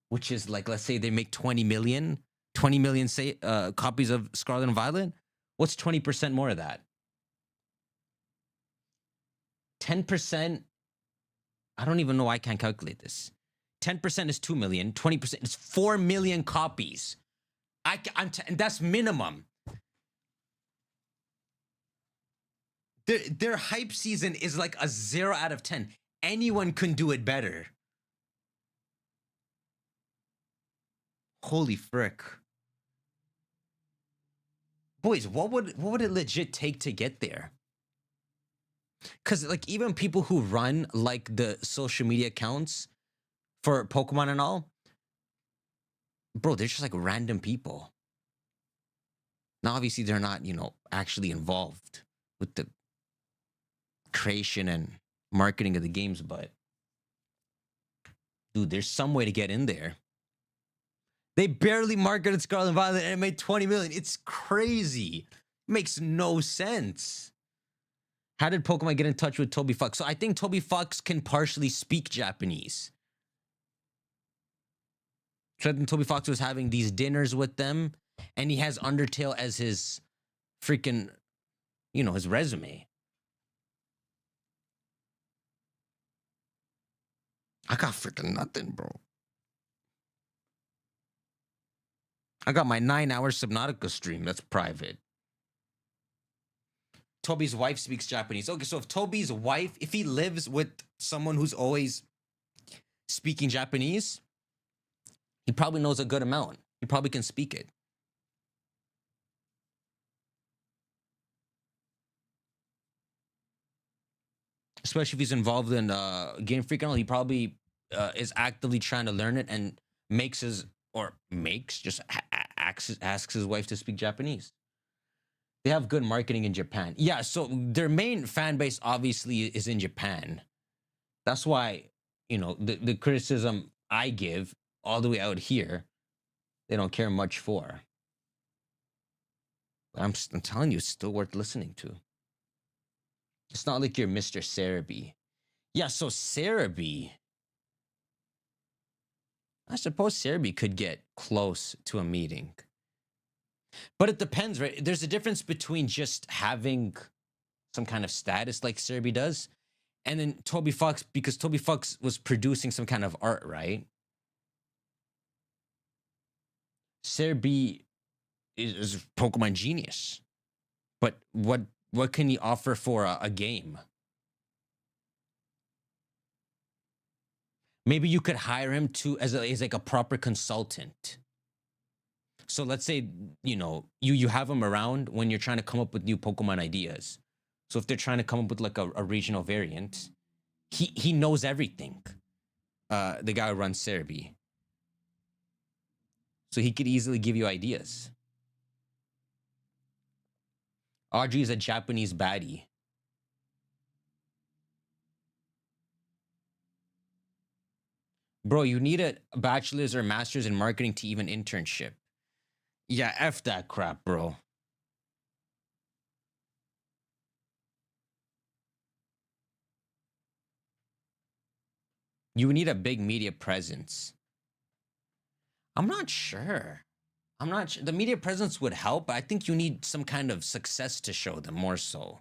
which is like, let's say they make 20 million copies of Scarlet and Violet. What's 20% more of that? 10%, I don't even know why I can't calculate this. 10% is 2 million, 20% is 4 million copies. And that's minimum. Their hype season is like a 0 out of 10. Anyone can do it better. Holy frick. Boys, what would it legit take to get there? Because like even people who run like the social media accounts for Pokemon and all, bro, they're just like random people. Now, obviously, they're not, you know, actually involved with the creation and marketing of the games, but dude, there's some way to get in there. They barely marketed Scarlet and Violet and it made 20 million. It's crazy. It makes no sense. How did Pokemon get in touch with Toby Fox? So I think Toby Fox can partially speak Japanese. So I think Toby Fox was having these dinners with them, and he has Undertale as his freaking, you know, his resume. I got freaking nothing, bro. I got my 9-hour Subnautica stream that's private. Toby's wife speaks Japanese. Okay, so if Toby's wife, if he lives with someone who's always speaking Japanese, he probably knows a good amount. He probably can speak it. Especially if he's involved in Game Freak and all, he probably is actively trying to learn it and asks his wife to speak Japanese. They have good marketing in Japan. Yeah, so their main fan base obviously is in Japan. That's why, the criticism I give all the way out here, they don't care much for. But I'm telling you, it's still worth listening to. It's not like you're Mr. Cerebi. Yeah, so Cerebi, I suppose Cerebi could get close to a meeting. But it depends, right? There's a difference between just having some kind of status like Cerebi does, and then Toby Fox, because Toby Fox was producing some kind of art, right? Cerebi is a Pokemon genius. But what can he offer for a game? Maybe you could hire him as like a proper consultant. So let's say, you have him around when you're trying to come up with new Pokemon ideas. So if they're trying to come up with like a regional variant, he knows everything. The guy who runs Cerebi. So he could easily give you ideas. Audrey is a Japanese baddie. Bro, you need a bachelor's or master's in marketing to even internship. Yeah, F that crap, bro. You need a big media presence. I'm not sure. The media presence would help, but I think you need some kind of success to show them more so.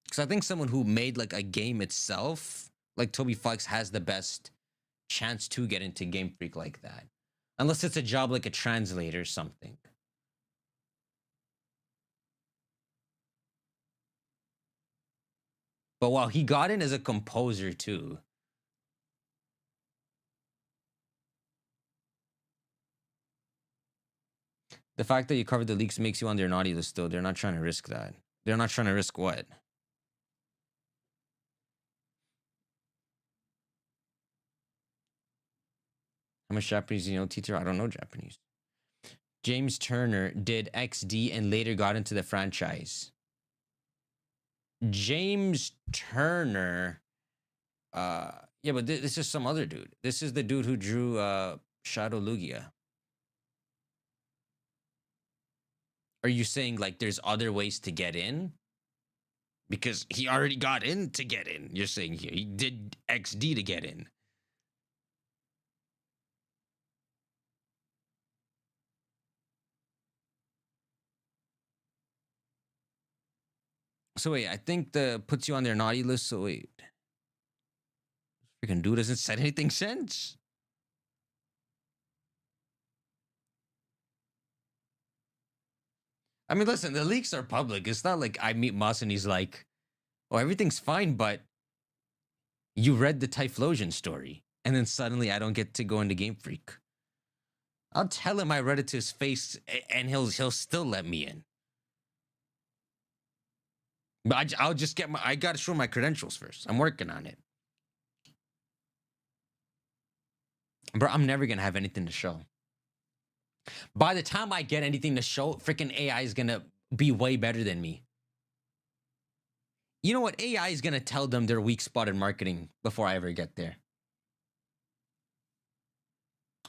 Because I think someone who made like a game itself, like Toby Fox, has the best chance to get into Game Freak like that. Unless it's a job like a translator or something. But wow, he got in as a composer too. The fact that you covered the leaks makes you on their naughty list, though. They're not trying to risk that. They're not trying to risk what? How much Japanese do you know, teacher? I don't know Japanese. James Turner did XD and later got into the franchise. James Turner. Yeah, but this is some other dude. This is the dude who drew Shadow Lugia. Are you saying like there's other ways to get in? Because he already got in to get in. You're saying he did XD to get in. So wait, I think the puts you on their naughty list. So wait, freaking dude hasn't said anything since. I mean, listen, the leaks are public. It's not like I meet Moss and he's like, "Oh, everything's fine," but you read the Typhlosion story, and then suddenly I don't get to go into Game Freak. I'll tell him I read it to his face, and he'll still let me in. But I'll just get I gotta show my credentials first. I'm working on it. Bro, I'm never gonna have anything to show. By the time I get anything to show, freaking AI is gonna be way better than me. You know what? AI is gonna tell them their weak spot in marketing before I ever get there.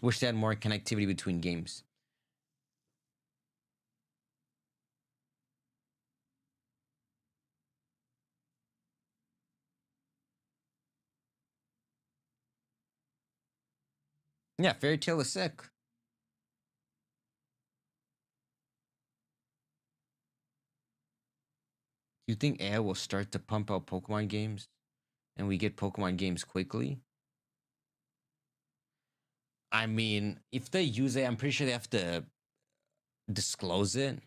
Wish they had more connectivity between games. Yeah, Fairy Tail is sick. Do you think AI will start to pump out Pokemon games and we get Pokemon games quickly? I mean, if they use it, I'm pretty sure they have to disclose it,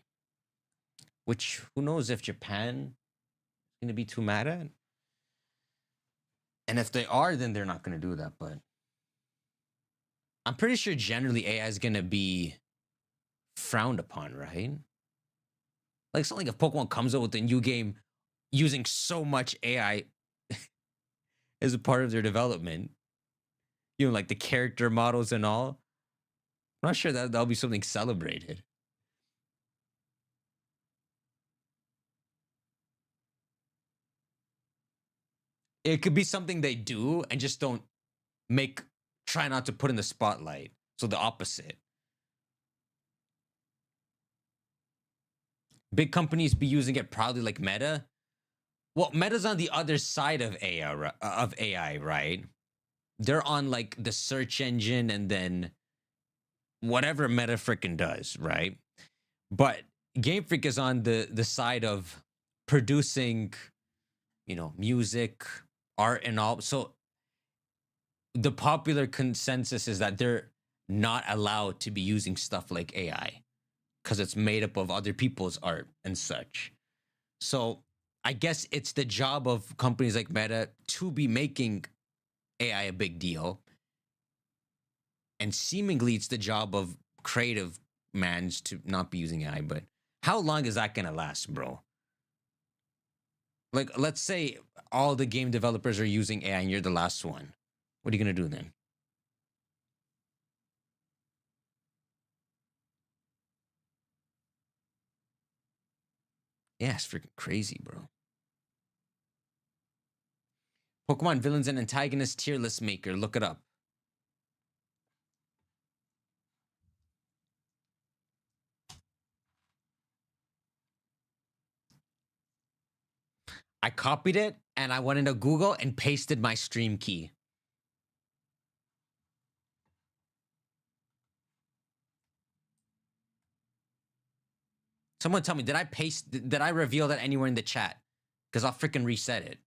which who knows if Japan is going to be too mad at. And if they are, then they're not going to do that. But I'm pretty sure generally AI is going to be frowned upon, right? Like, it's not like if Pokemon comes out with a new game using so much AI as a part of their development, you know, like the character models and all. I'm not sure that that'll be something celebrated. It could be something they do and just don't try not to put in the spotlight. So the opposite. Big companies be using it proudly, like Meta. Well, Meta's on the other side of AI, right? They're on like the search engine and then whatever Meta frickin' does, right? But Game Freak is on the side of producing, you know, music, art, and all. So the popular consensus is that they're not allowed to be using stuff like AI because it's made up of other people's art and such. So I guess it's the job of companies like Meta to be making AI a big deal. And seemingly it's the job of creative mans to not be using AI. But how long is that going to last, bro? Like, let's say all the game developers are using AI and you're the last one. What are you going to do then? Yeah, it's freaking crazy, bro. Pokemon villains and antagonists tier list maker. Look it up. I copied it and I went into Google and pasted my stream key. Someone tell me, did I reveal that anywhere in the chat? Because I'll freaking reset it.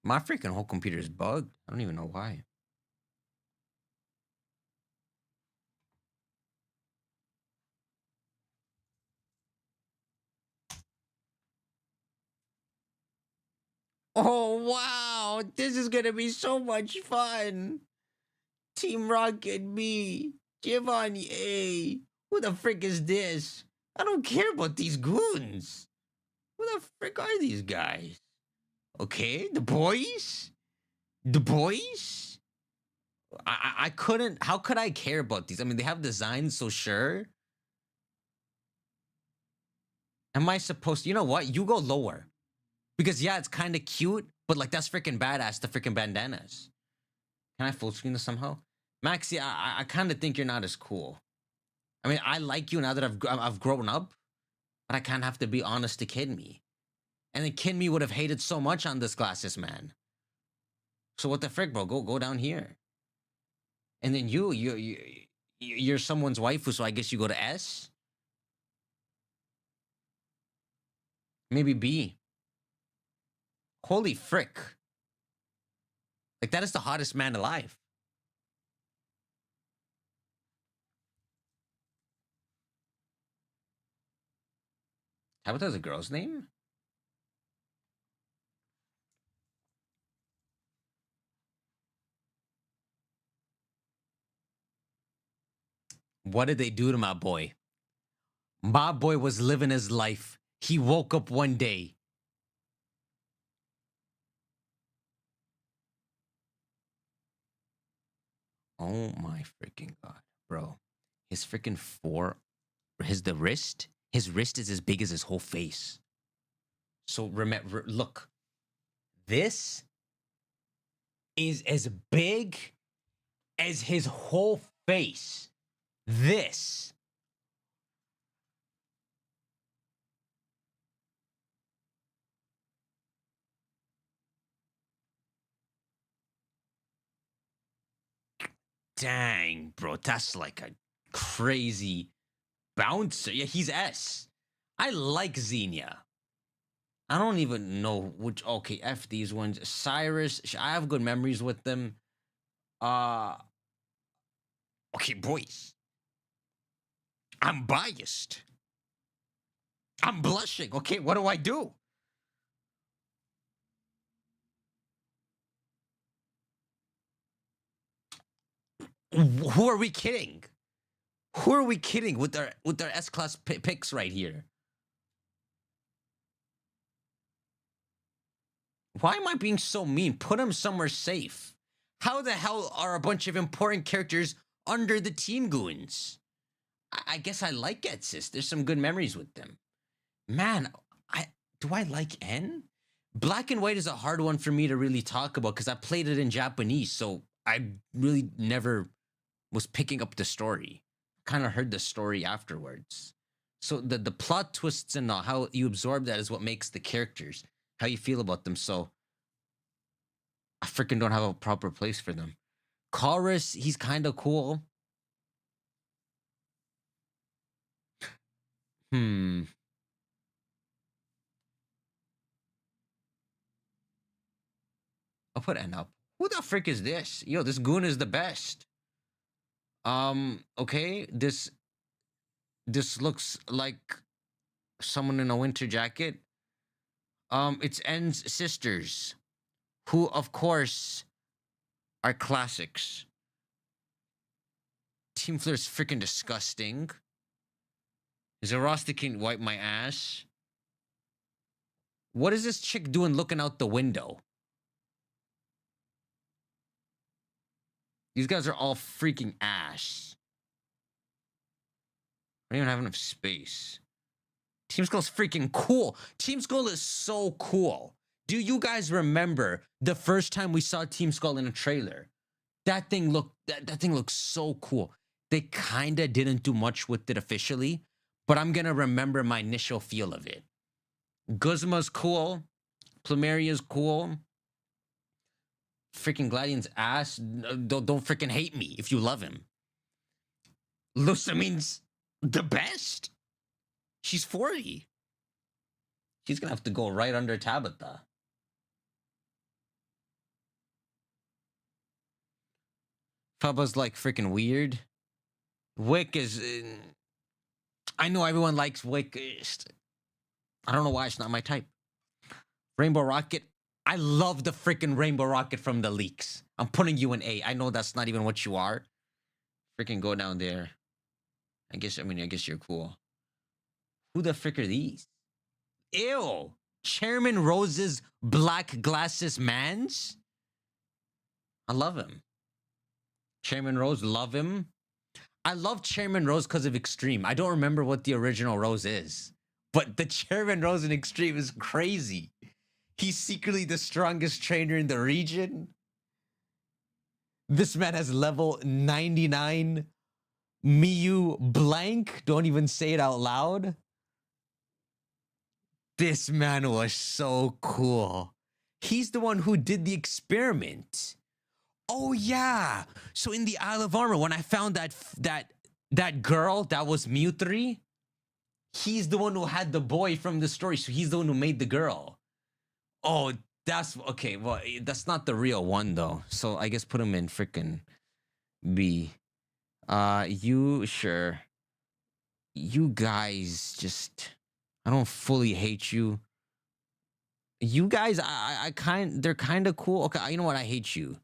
My freaking whole computer is bugged. I don't even know why. Oh, wow. This is going to be so much fun. Team Rocket B. Giovanni A. Who the frick is this? I don't care about these goons. Who the frick are these guys? Okay, the boys? The boys? I couldn't. How could I care about these? I mean, they have designs, so sure. Am I supposed to? You know what? You go lower. Because, yeah, it's kind of cute, but, like, that's freaking badass, the freaking bandanas. Can I full screen this somehow? Maxi, I kind of think you're not as cool. I mean, I like you now that I've grown up, but I kind of have to be honest to Kid Me. And then Kid Me would have hated so much on this glasses, man. So what the frick, bro? Go down here. And then you're someone's waifu, so I guess you go to S? Maybe B. Holy frick. Like, that is the hottest man alive. Tabitha is a girl's name? What did they do to my boy? My boy was living his life. He woke up one day. Oh my freaking God, bro. His freaking the wrist, his wrist is as big as his whole face. So remember, look, this is as big as his whole face. This. Dang, bro, that's like a crazy bouncer. Yeah, he's S. I like Xenia. I don't even know which. Okay, F these ones. Cyrus, I have good memories with them. Uh, okay, boys. I'm biased. I'm blushing. Okay, what do I do? Who are we kidding? Who are we kidding with their S-class picks right here? Why am I being so mean? Put them somewhere safe. How the hell are a bunch of important characters under the Team Goons? I guess I like Getsis. There's some good memories with them. Man, do I like N? Black and White is a hard one for me to really talk about because I played it in Japanese, so I really never was picking up the story. Kind of heard the story afterwards. So the plot twists and how you absorb that is what makes the characters, how you feel about them. So I freaking don't have a proper place for them. Chorus, he's kind of cool. I'll put N up. Who the frick is this? Yo, this goon is the best. Okay, this looks like someone in a winter jacket. It's N's sisters, who of course are classics. Team Flair's freaking disgusting. Zoroaster can wipe my ass. What is this chick doing looking out the window? These guys are all freaking ass. I don't even have enough space. Team Skull's freaking cool. Team Skull is so cool. Do you guys remember the first time we saw Team Skull in a trailer? That thing looked so cool. They kinda didn't do much with it officially, but I'm gonna remember my initial feel of it. Guzma's cool. Plumeria's cool. Freaking Gladian's ass. Don't freaking hate me if you love him. Lusamine's the best. She's 40. She's gonna have to go right under Tabitha. Faba's like freaking weird. Wick is. I know everyone likes Wick. I don't know why it's not my type. Rainbow Rocket. I love the freaking Rainbow Rocket from the leaks. I'm putting you in A. I know that's not even what you are. Freaking go down there. I guess you're cool. Who the frick are these? Ew. Chairman Rose's black glasses mans? I love him. Chairman Rose, love him. I love Chairman Rose because of Extreme. I don't remember what the original Rose is. But the Chairman Rose in Extreme is crazy. He's secretly the strongest trainer in the region. This man has level 99 Miyu blank. Don't even say it out loud. This man was so cool. He's the one who did the experiment. Oh yeah. So in the Isle of Armor, when I found that girl that was Mutri, he's the one who had the boy from the story. So he's the one who made the girl. Oh, that's okay. Well, that's not the real one though. So I guess put him in freaking B. You sure? You guys just, I don't fully hate you. You guys, they're kind of cool. Okay, you know what? I hate you.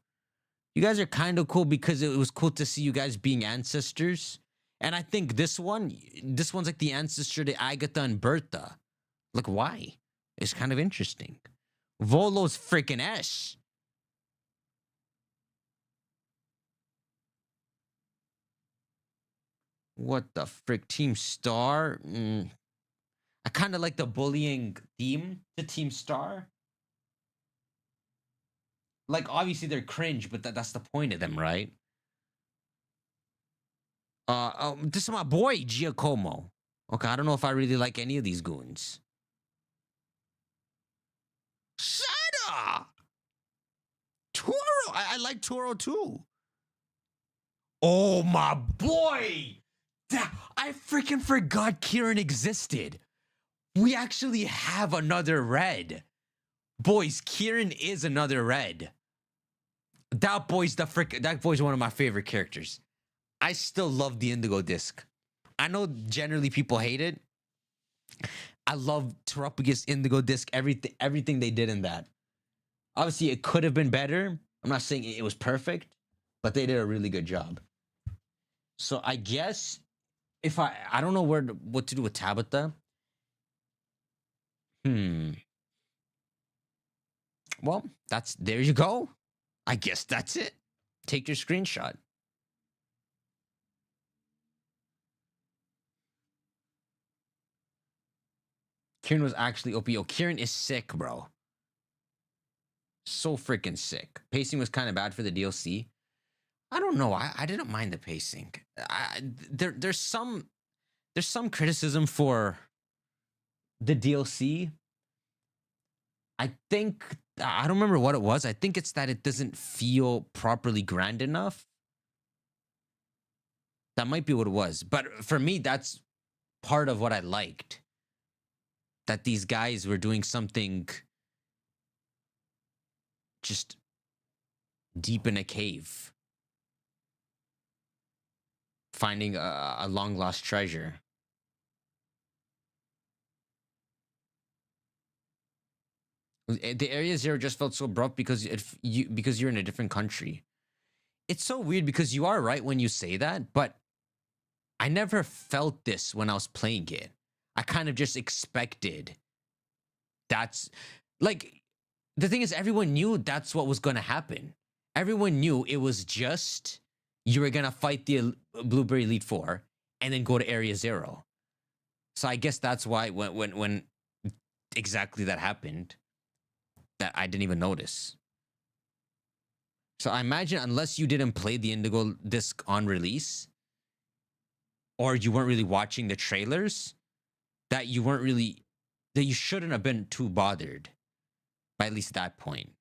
You guys are kind of cool because it was cool to see you guys being ancestors. And I think this one's like the ancestor to Agatha and Bertha. Like, why? It's kind of interesting. Volo's freaking S. What the frick? Team Star? I kind of like the bullying theme to Team Star. Like, obviously they're cringe, but that's the point of them, right? This is my boy, Giacomo. Okay, I don't know if I really like any of these goons. Sada! Toro! I like Toro too. Oh, my boy! I freaking forgot Kieran existed. We actually have another red. Boys, Kieran is another red. That boy's one of my favorite characters. I still love the Indigo Disc. I know generally people hate it. I love Terupigus Indigo Disc, everything they did in that. Obviously, it could have been better. I'm not saying it was perfect, but they did a really good job. So I guess if I don't know what to do with Tabitha. Well, there you go. I guess that's it. Take your screenshot. Kieran was actually OP. Yo, Kieran is sick, bro. So freaking sick. Pacing was kind of bad for the DLC. I don't know. I didn't mind the pacing. There's some criticism for the DLC. I think I don't remember what it was. I think it's that it doesn't feel properly grand enough. That might be what it was. But for me, that's part of what I liked. That these guys were doing something just deep in a cave, finding a long lost treasure. The Area Zero just felt so abrupt because you're in a different country. It's so weird because you are right when you say that, but I never felt this when I was playing it. I kind of just expected. That's like, the thing is, everyone knew that's what was going to happen. Everyone knew it was just you were going to fight the Blueberry Elite Four and then go to Area Zero. So I guess that's why when exactly that happened, that I didn't even notice. So I imagine unless you didn't play the Indigo Disc on release, or you weren't really watching the trailers, that you shouldn't have been too bothered by at least that point.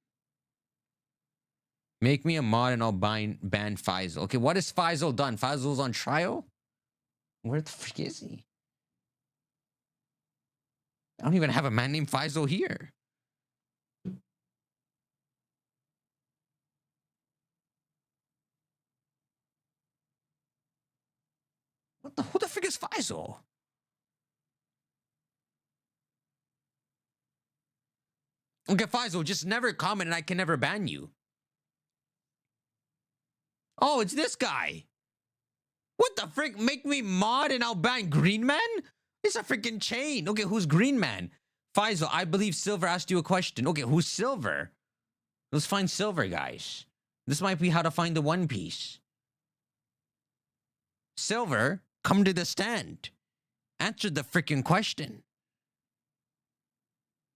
Make me a mod and I'll ban Faisal. Okay, what has Faisal done? Faisal's on trial? Where the frick is he? I don't even have a man named Faisal here. Who the frick is Faisal? Okay, Faisal, just never comment and I can never ban you. Oh, it's this guy. What the frick? Make me mod and I'll ban Green Man? It's a freaking chain. Okay, who's Green Man? Faisal, I believe Silver asked you a question. Okay, who's Silver? Let's find Silver, guys. This might be how to find the One Piece. Silver, come to the stand. Answer the freaking question.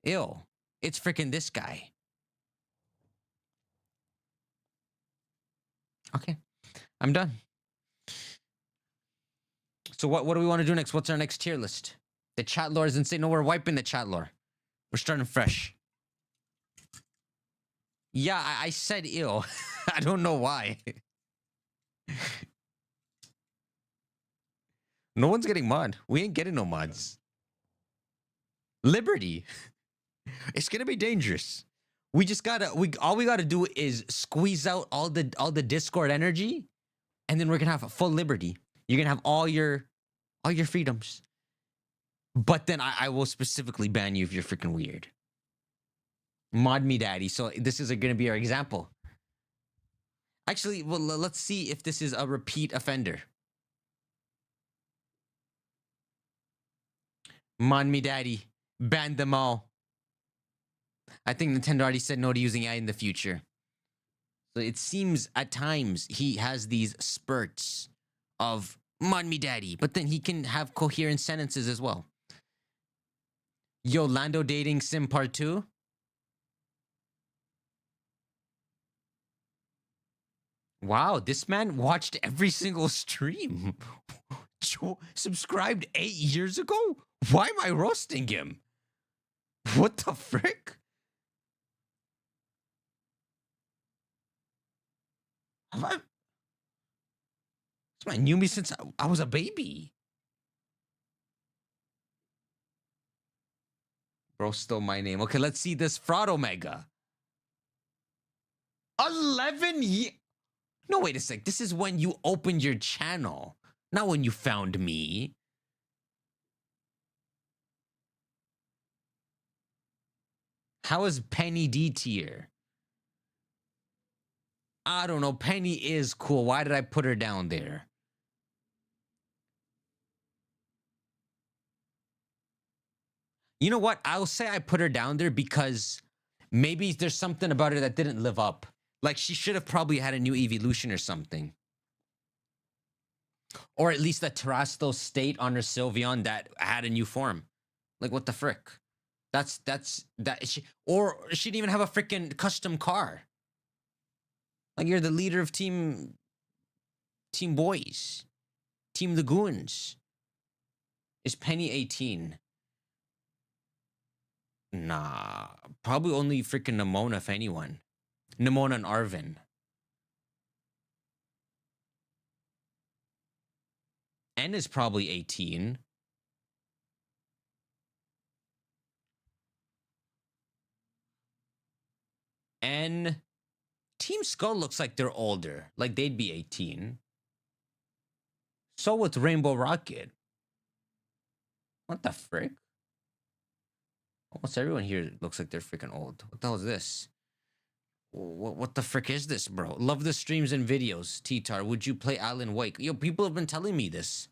Ew. It's freaking this guy. Okay. I'm done. So what do we want to do next? What's our next tier list? The chat lore is insane. No, we're wiping the chat lore. We're starting fresh. Yeah, I said ill. I don't know why. No one's getting mod. We ain't getting no mods. Liberty. It's gonna be dangerous. We just gotta all we gotta do is squeeze out all the Discord energy, and then we're gonna have a full liberty. You're gonna have all your freedoms. But then I will specifically ban you if you're freaking weird. Mod me daddy. So this is gonna be our example. Actually, well, let's see if this is a repeat offender. Mod me daddy. Ban them all. I think Nintendo already said no to using AI in the future. So it seems at times he has these spurts of mod me daddy, but then he can have coherent sentences as well. Yo, Lando dating sim part 2. Wow, this man watched every single stream. Subscribed 8 years ago? Why am I roasting him? What the frick? This man knew me since I was a baby. Bro stole my name. Okay, let's see this fraud Omega. 11 years. No, wait a sec. This is when you opened your channel, not when you found me. How is Penny D tier? I don't know. Penny is cool. Why did I put her down there? You know what? I'll say I put her down there because maybe there's something about her that didn't live up. Like, she should have probably had a new evolution or something. Or at least a Terrasto state on her Sylveon that had a new form. Like, what the frick? Or she didn't even have a freaking custom car. Like, you're the leader of Team Boys. Team the Goons. Is Penny 18? Nah. Probably only freaking Nimona, if anyone. Nimona and Arvin. N is probably 18. And Team Skull looks like they're older. Like they'd be 18. So with Rainbow Rocket. What the frick? Almost everyone here looks like they're freaking old. What the hell is this? What the frick is this, bro? Love the streams and videos. T-Tar, would you play Alan Wake? Yo, people have been telling me this.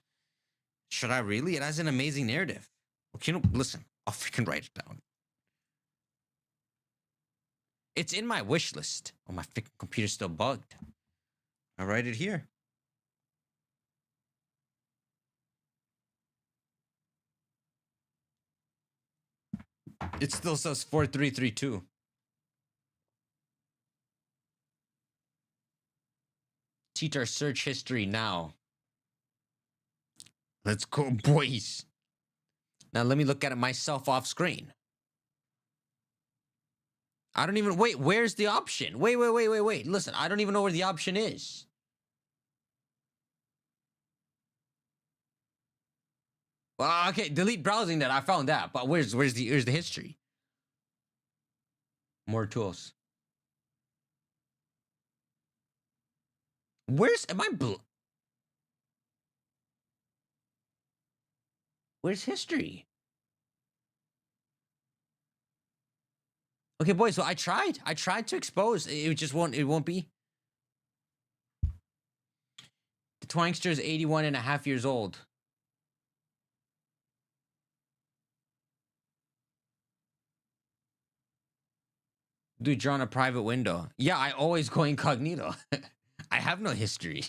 Should I really? It has an amazing narrative. Okay, no, listen. I'll freaking write it down. It's in my wish list. Oh, my freaking computer's still bugged. I'll write it here. It still says 4332. Cheat our search history now. Let's go, boys. Now let me look at it myself off screen. I don't even... Wait, where's the option? Wait. Listen, I don't even know where the option is. Well, okay, delete browsing that. I found that. But where's the history? More tools. Where's history? Okay, boys, so I tried to expose. It just won't be. The Twangster is 81 and a half years old. Dude, you're on a private window. Yeah, I always go incognito. I have no history.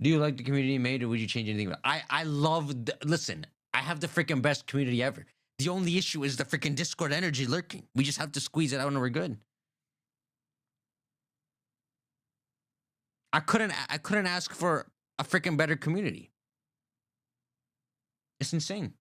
Do you like the community made, or would you change anything? I love listen, I have the freaking best community ever. The only issue is the freaking Discord energy lurking. We just have to squeeze it out and we're good. I couldn't ask for a freaking better community. It's insane.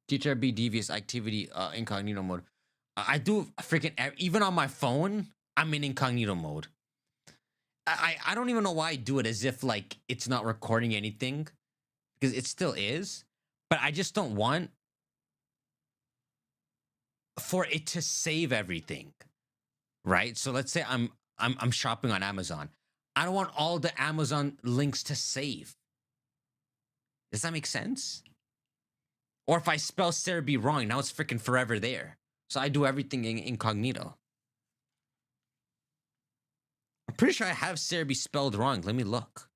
TTRB devious activity incognito mode. I do freaking even on my phone, I'm in incognito mode. I don't even know why I do it as if like it's not recording anything, because it still is, but I just don't want for it to save everything, right? So let's say I'm shopping on Amazon. I don't want all the Amazon links to save. Does that make sense? Or if I spell Cerebi wrong, now it's freaking forever there. So I do everything in incognito. I'm pretty sure I have Cerebi spelled wrong. Let me look.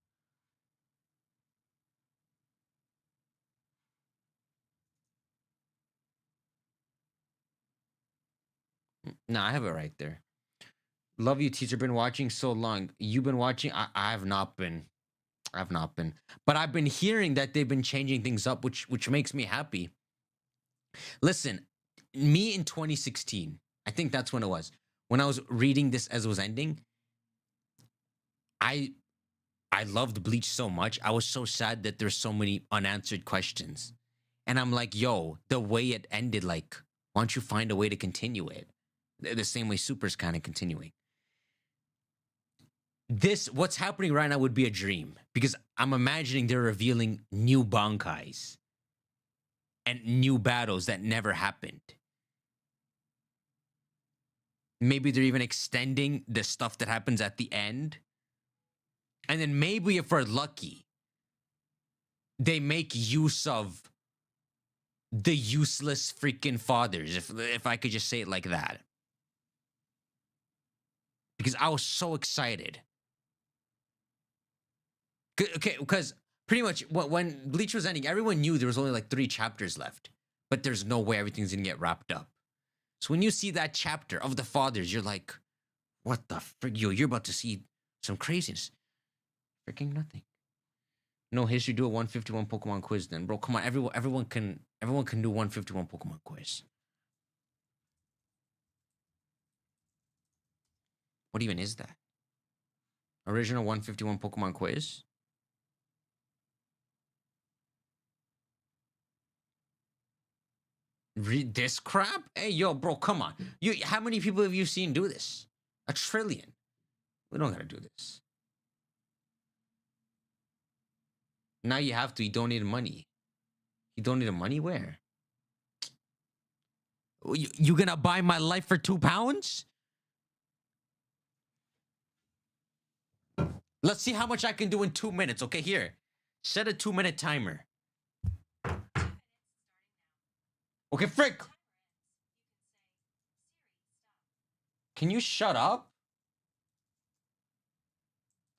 No, I have it right there. Love you, teacher. Been watching so long. You've been watching? I have not been. I've not been. But I've been hearing that they've been changing things up, which makes me happy. Listen, me in 2016, I think that's when it was. When I was reading this as it was ending, I I loved Bleach so much. I was so sad that there's so many unanswered questions. And I'm like, yo, the way it ended, like, why don't you find a way to continue it? The same way Super's kind of continuing. This, what's happening right now would be a dream because I'm imagining they're revealing new Bankais and new battles that never happened. Maybe they're even extending the stuff that happens at the end. And then maybe if we're lucky, they make use of the useless freaking fathers, if I could just say it like that. Because I was so excited. Okay, because pretty much when Bleach was ending, everyone knew there was only like 3 chapters left. But there's no way everything's gonna get wrapped up. So when you see that chapter of the fathers, you're like, what the frick? Yo, you're about to see some craziness. Freaking nothing. No history, do a 151 Pokemon quiz then. Bro, come on, everyone can do 151 Pokemon quiz. What even is that? Original 151 Pokemon quiz? Read this crap? Hey, yo, bro, come on. How many people have you seen do this? 1 trillion. We don't gotta do this. Now you have to. You donated money. You donated money where? You gonna buy my life for £2? Let's see how much I can do in 2 minutes. Okay, here. Set a 2-minute timer. Okay, frick. Can you shut up?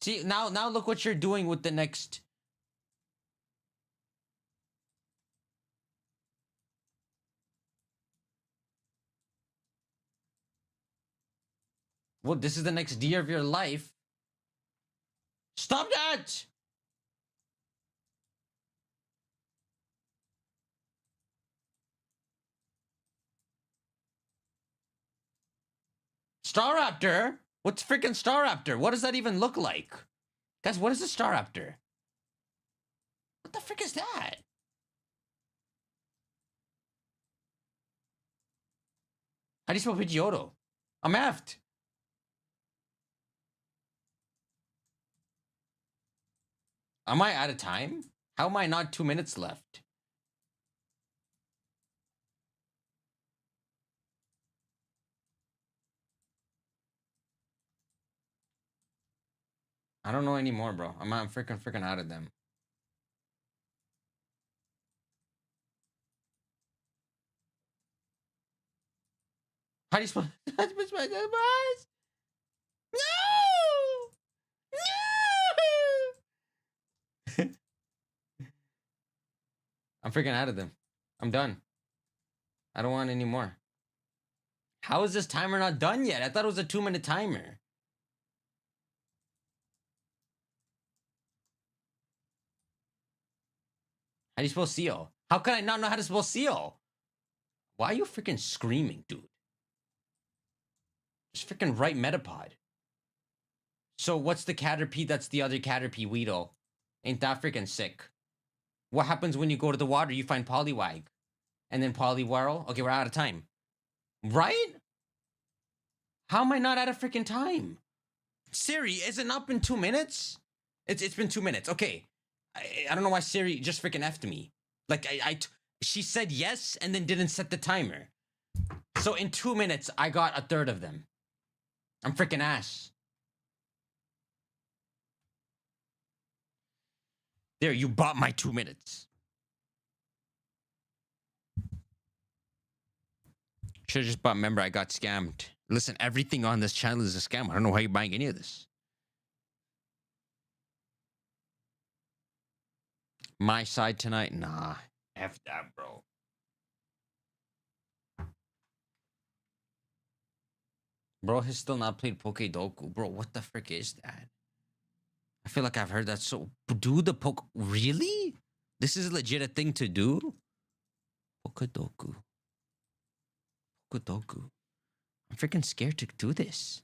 See, now look what you're doing with the next. Well, this is the next year of your life. Stop that! Staraptor? What's freaking Staraptor? What does that even look like? Guys, what is a Staraptor? What the frick is that? How do you spell Pidgeotto? I'm effed. Am I out of time? How am I not 2 minutes left? I don't know anymore, bro. I'm freaking out of them. How do you spell? No! No! I'm freaking out of them. I'm done. I don't want any more. How is this timer not done yet? I thought it was a 2-minute timer. How do you spell seal? How can I not know how to spell seal? Why are you freaking screaming, dude? Just freaking write Metapod. So what's the Caterpie that's the other Caterpie, Weedle? Ain't that freaking sick? What happens when you go to the water? You find Poliwag. And then Poliwhirl? Okay, we're out of time. Right? How am I not out of freaking time? Siri, is it not been 2 minutes? It's been 2 minutes. Okay. I don't know why Siri just freaking effed me. Like, she said yes and then didn't set the timer. So in 2 minutes, I got 1/3 of them. I'm freaking ass. There, you bought my 2 minutes. Should have just bought member. I got scammed. Listen, everything on this channel is a scam. I don't know why you're buying any of this. My side tonight? Nah. F that, bro. Bro has still not played Pokedoku. Bro, what the frick is that? I feel like I've heard that. So, do the Really? This is legit a thing to do? Pokedoku. Pokedoku. I'm freaking scared to do this.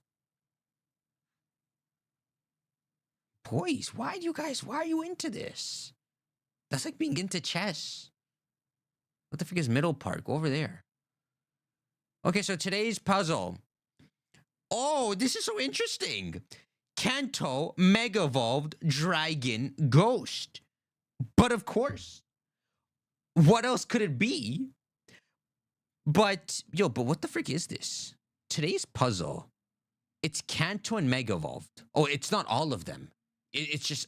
Boys, why are you into this? That's like being into chess. What the frick is middle part? Go over there. Okay, so today's puzzle. Oh, this is so interesting. Kanto, Mega Evolved, Dragon, Ghost. But of course, what else could it be? But, but what the frick is this? Today's puzzle, it's Kanto and Mega Evolved. Oh, it's not all of them. It's just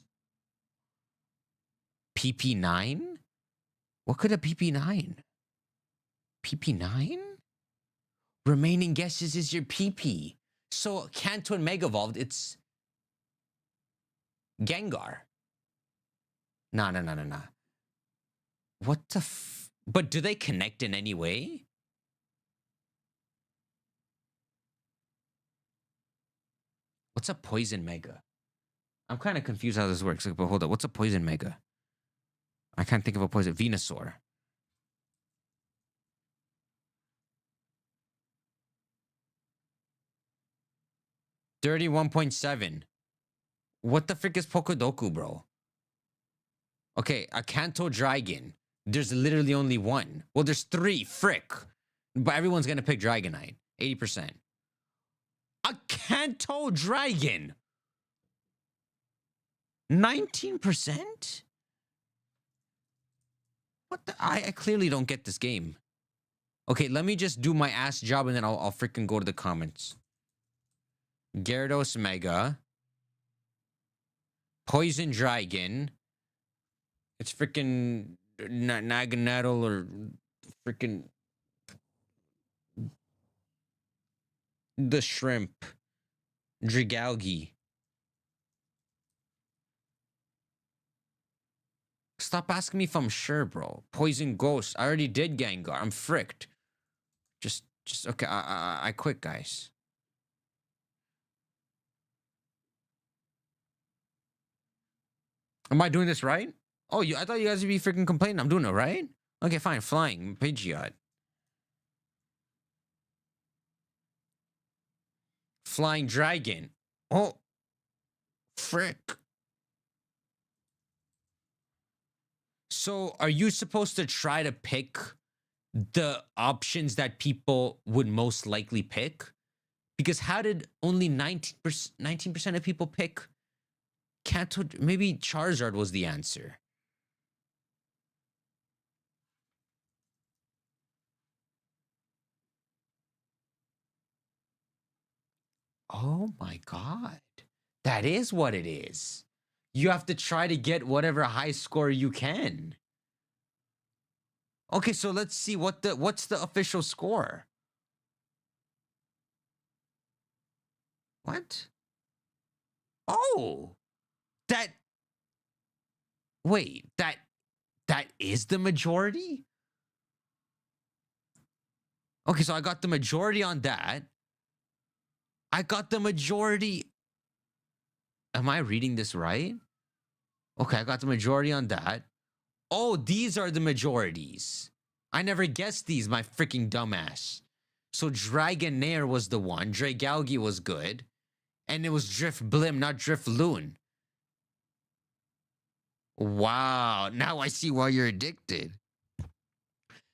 PP9? What could a PP9? PP9? Remaining guesses is your PP. So Kanto and Mega Evolved, it's Gengar. No. What the But do they connect in any way? What's a Poison Mega? I'm kind of confused how this works. But hold up. What's a Poison Mega? I can't think of a poison. Venusaur. $31.7. What the frick is Pokodoku, bro? Okay, a Kanto Dragon. There's literally only one. Well, there's three. Frick. But everyone's going to pick Dragonite. 80%. A Kanto Dragon. 19%? What the? I clearly don't get this game. Okay, let me just do my ass job and then I'll freaking go to the comments. Gyarados Mega. Poison Dragon. It's freaking Naganadel or freaking the shrimp. Drigalgi. Stop asking me if I'm sure, bro. Poison Ghost. I already did Gengar. I'm fricked. Just okay. I quit, guys. Am I doing this right? Oh, I thought you guys would be freaking complaining. I'm doing it right. Okay, fine. Flying Pidgeot. Flying Dragon. Oh, frick. So, are you supposed to try to pick the options that people would most likely pick? Because how did only 19% of people pick Kanto? Maybe Charizard was the answer. Oh my God. That is what it is. You have to try to get whatever high score you can. Okay, so let's see what's the official score. What? Oh, wait, that is the majority? Okay, so I got the majority on that. I got the majority. Am I reading this right? Okay, I got the majority on that. Oh, these are the majorities. I never guessed these, my freaking dumbass. So Dragonair was the one. Dragalge was good. And it was Drifblim, not Drifloon. Wow, now I see why you're addicted.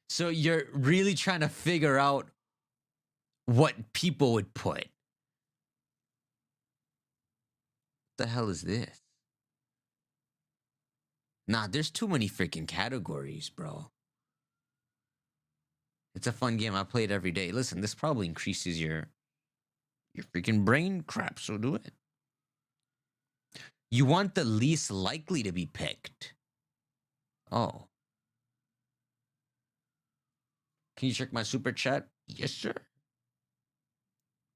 So you're really trying to figure out what people would put. What the hell is this? Nah, there's too many freaking categories, bro. It's a fun game. I play it every day. Listen, this probably increases your freaking brain crap, so do it. You want the least likely to be picked. Oh. Can you check my super chat? Yes, sir.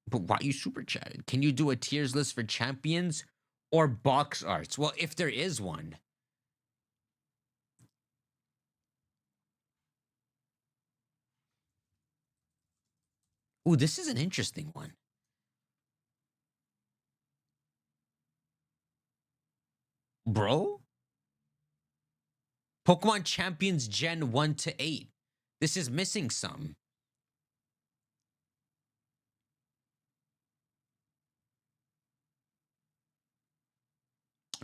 But why you super chatted? Can you do a tiers list for champions or box arts? Well, if there is one. Ooh, this is an interesting one. Bro? Pokemon Champions Gen 1 to 8. This is missing some.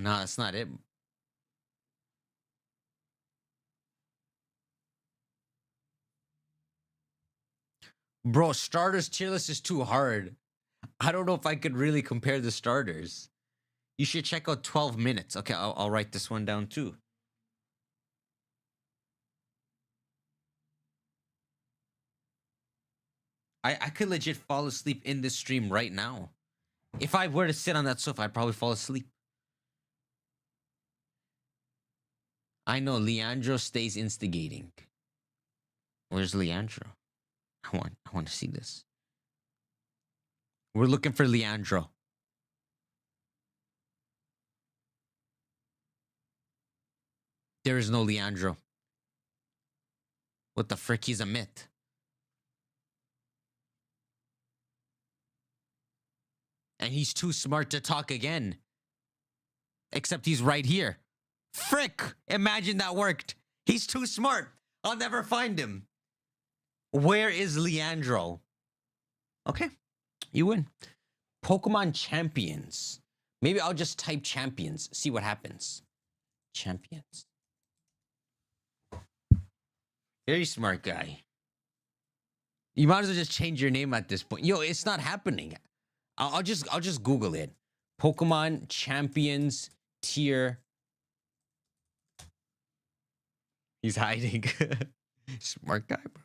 No, that's not it. Bro, starters tier list is too hard. I don't know if I could really compare the starters. You should check out 12 minutes. Okay, I'll write this one down too. I could legit fall asleep in this stream right now. If I were to sit on that sofa, I'd probably fall asleep. I know Leandro stays instigating. Where's Leandro? I want to see this. We're looking for Leandro. There is no Leandro. What the frick? He's a myth. And he's too smart to talk again. Except he's right here. Frick! Imagine that worked. He's too smart. I'll never find him. Where is Leandro? Okay, you win. Pokemon champions. Maybe I'll just type champions. See what happens. Champions. Very smart guy. You might as well just change your name at this point. Yo, it's not happening. I'll just Google it. Pokemon champions tier. He's hiding. Smart guy, bro.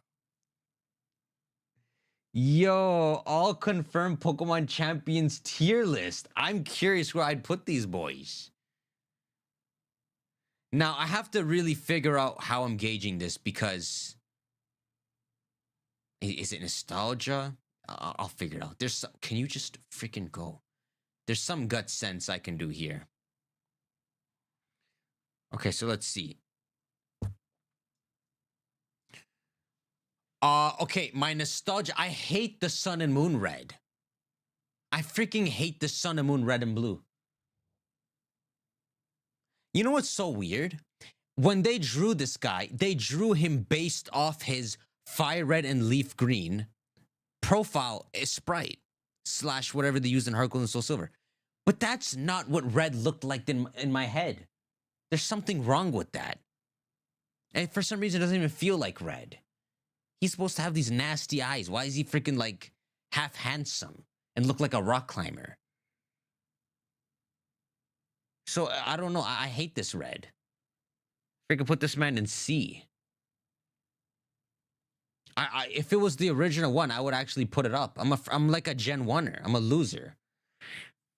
Yo, all confirmed Pokemon champions tier list. I'm curious where I'd put these boys. Now, I have to really figure out how I'm gauging this because... Is it nostalgia? I'll figure it out. There's some, can you just freaking go? There's some gut sense I can do here. Okay, so let's see. Okay, my nostalgia. I hate the Sun and Moon Red. I freaking hate the Sun and Moon Red and Blue. You know what's so weird? When they drew this guy, they drew him based off his Fire Red and Leaf Green profile sprite / whatever they used in Heart Gold and Soul Silver. But that's not what Red looked like in my head. There's something wrong with that. And for some reason, it doesn't even feel like Red. He's supposed to have these nasty eyes. Why is he freaking like half handsome and look like a rock climber? So I don't know. I hate this Red. Freaking put this man in C. If it was the original one, I would actually put it up. I'm like a Gen 1er. I'm a loser.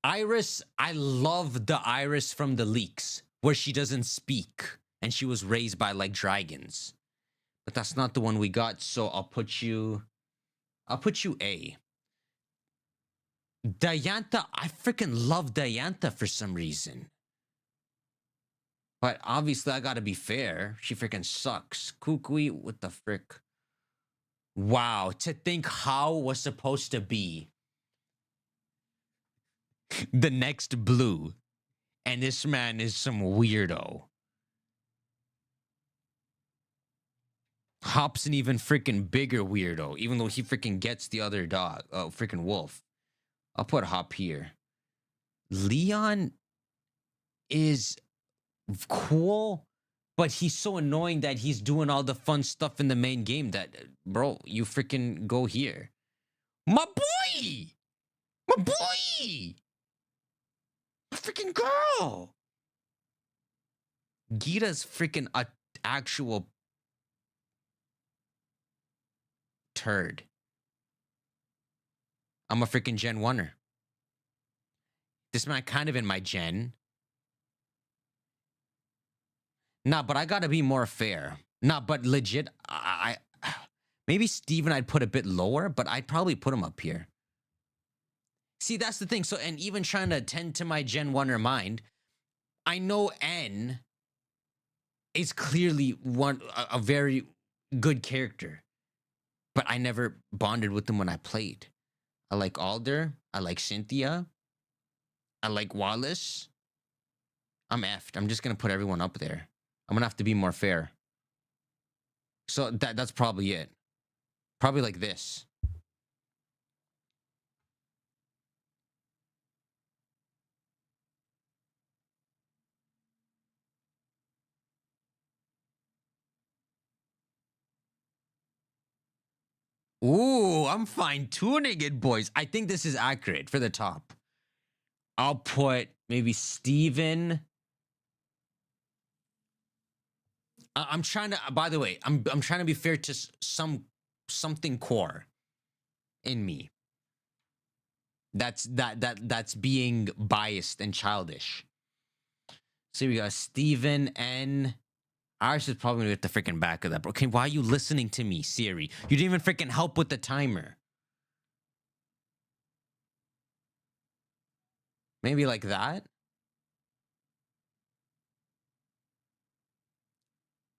Iris, I love the Iris from the leaks where she doesn't speak and she was raised by like dragons. But that's not the one we got, so I'll put you A. Diantha, I freaking love Diantha for some reason. But obviously I gotta be fair. She freaking sucks. Kukui, what the frick? Wow, to think how was supposed to be the next blue. And this man is some weirdo. Hop's an even freaking bigger weirdo, even though he freaking gets the other dog. Oh, freaking wolf. I'll put Hop here. Leon is cool, but he's so annoying that he's doing all the fun stuff in the main game that, bro, you freaking go here. My boy! My boy! My freaking girl! Gita's freaking a actual turd. I'm a freaking Gen 1er. This man kind of in my gen. Nah, but I gotta be more fair. Nah, but legit, I maybe Steven I'd put a bit lower, but I'd probably put him up here. See, that's the thing. So, and even trying to tend to my Gen 1er mind, I know N is clearly a very good character, but I never bonded with them when I played. I like Alder. I like Cynthia. I like Wallace. I'm effed. I'm just gonna put everyone up there. I'm gonna have to be more fair. So that's probably it. Probably like this. Ooh, I'm fine tuning it, boys. I think this is accurate for the top. I'll put maybe Steven. I'm trying to. By the way, I'm trying to be fair to something core in me. That's being biased and childish. So we got Steven N. Ours is probably gonna get the freaking back of that, bro. Okay, why are you listening to me, Siri? You didn't even freaking help with the timer. Maybe like that.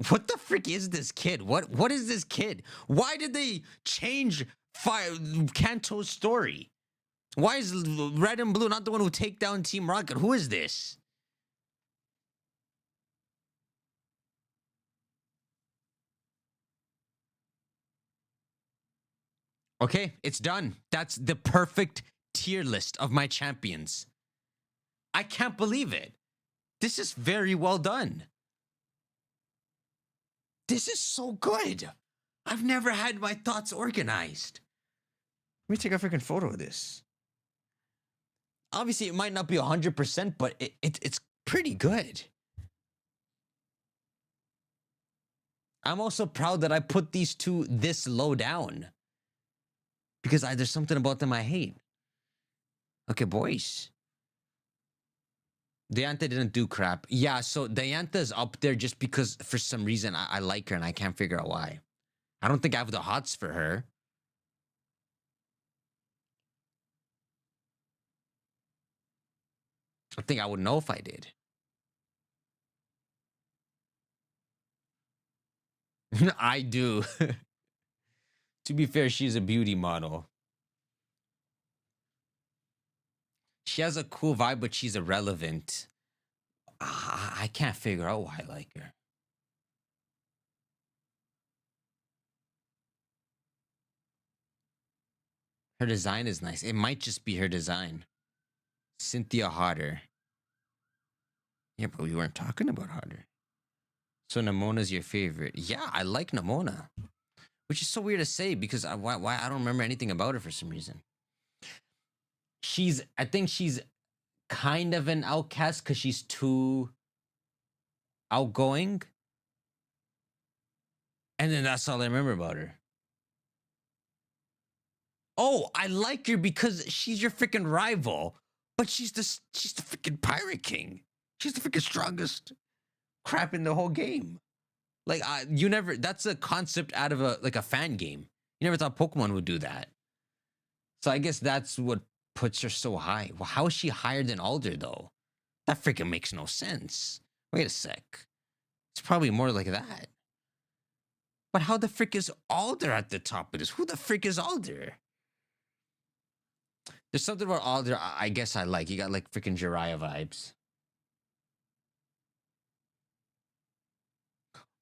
What the frick is this kid? What is this kid? Why did they change Kanto's story? Why is Red and Blue not the one who take down Team Rocket? Who is this? Okay, it's done. That's the perfect tier list of my champions. I can't believe it. This is very well done. This is so good. I've never had my thoughts organized. Let me take a freaking photo of this. Obviously, it might not be 100%, but it's pretty good. I'm also proud that I put these two this low down. Because there's something about them I hate. Okay, boys. Diantha didn't do crap. Yeah, so Diantha's up there just because for some reason I like her and I can't figure out why. I don't think I have the hots for her. I think I would know if I did. I do. To be fair, she's a beauty model. She has a cool vibe, but she's irrelevant. I can't figure out why I like her. Her design is nice. It might just be her design. Cynthia Hodder. Yeah, but we weren't talking about Hodder. So Namona's your favorite. Yeah, I like Namona. Which is so weird to say because why I don't remember anything about her for some reason. I think she's kind of an outcast because she's too outgoing. And then that's all I remember about her. Oh, I like her because she's your freaking rival. But she's the freaking Pirate King. She's the freaking strongest crap in the whole game. Like you never. That's a concept out of a fan game. You never thought Pokemon would do that. So I guess that's what puts her so high. Well, how is she higher than Alder though? That freaking makes no sense. Wait a sec. It's probably more like that. But how the frick is Alder at the top of this? Who the frick is Alder? There's something about Alder I guess I like. You got like freaking Jiraiya vibes.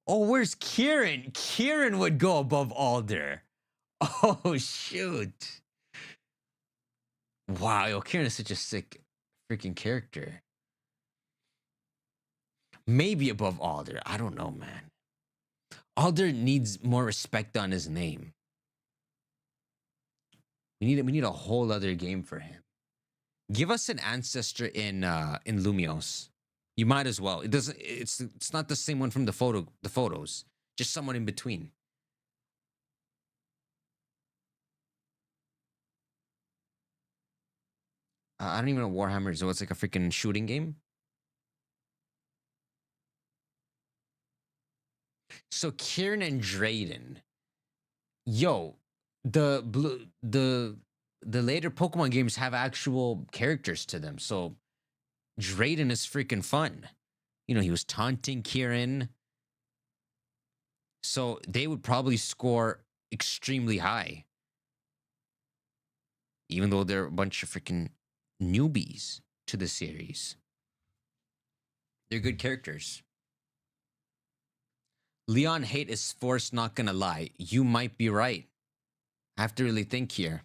Oh, where's Kieran? Kieran would go above Alder. Oh, shoot. Wow, yo, Kieran is such a sick freaking character. Maybe above Alder. I don't know, man. Alder needs more respect on his name. We need a whole other game for him. Give us an ancestor in Lumios. You might as well. It's not the same one from the photos. Just someone in between. I don't even know what Warhammer is. So it's like a freaking shooting game. So Kieran and Drayden. Yo, the later Pokemon games have actual characters to them. So Drayden is freaking fun. You know, he was taunting Kieran. So they would probably score extremely high. Even though they're a bunch of freaking newbies to the series. They're good characters. Leon hate is forced, not gonna lie. You might be right. I have to really think here.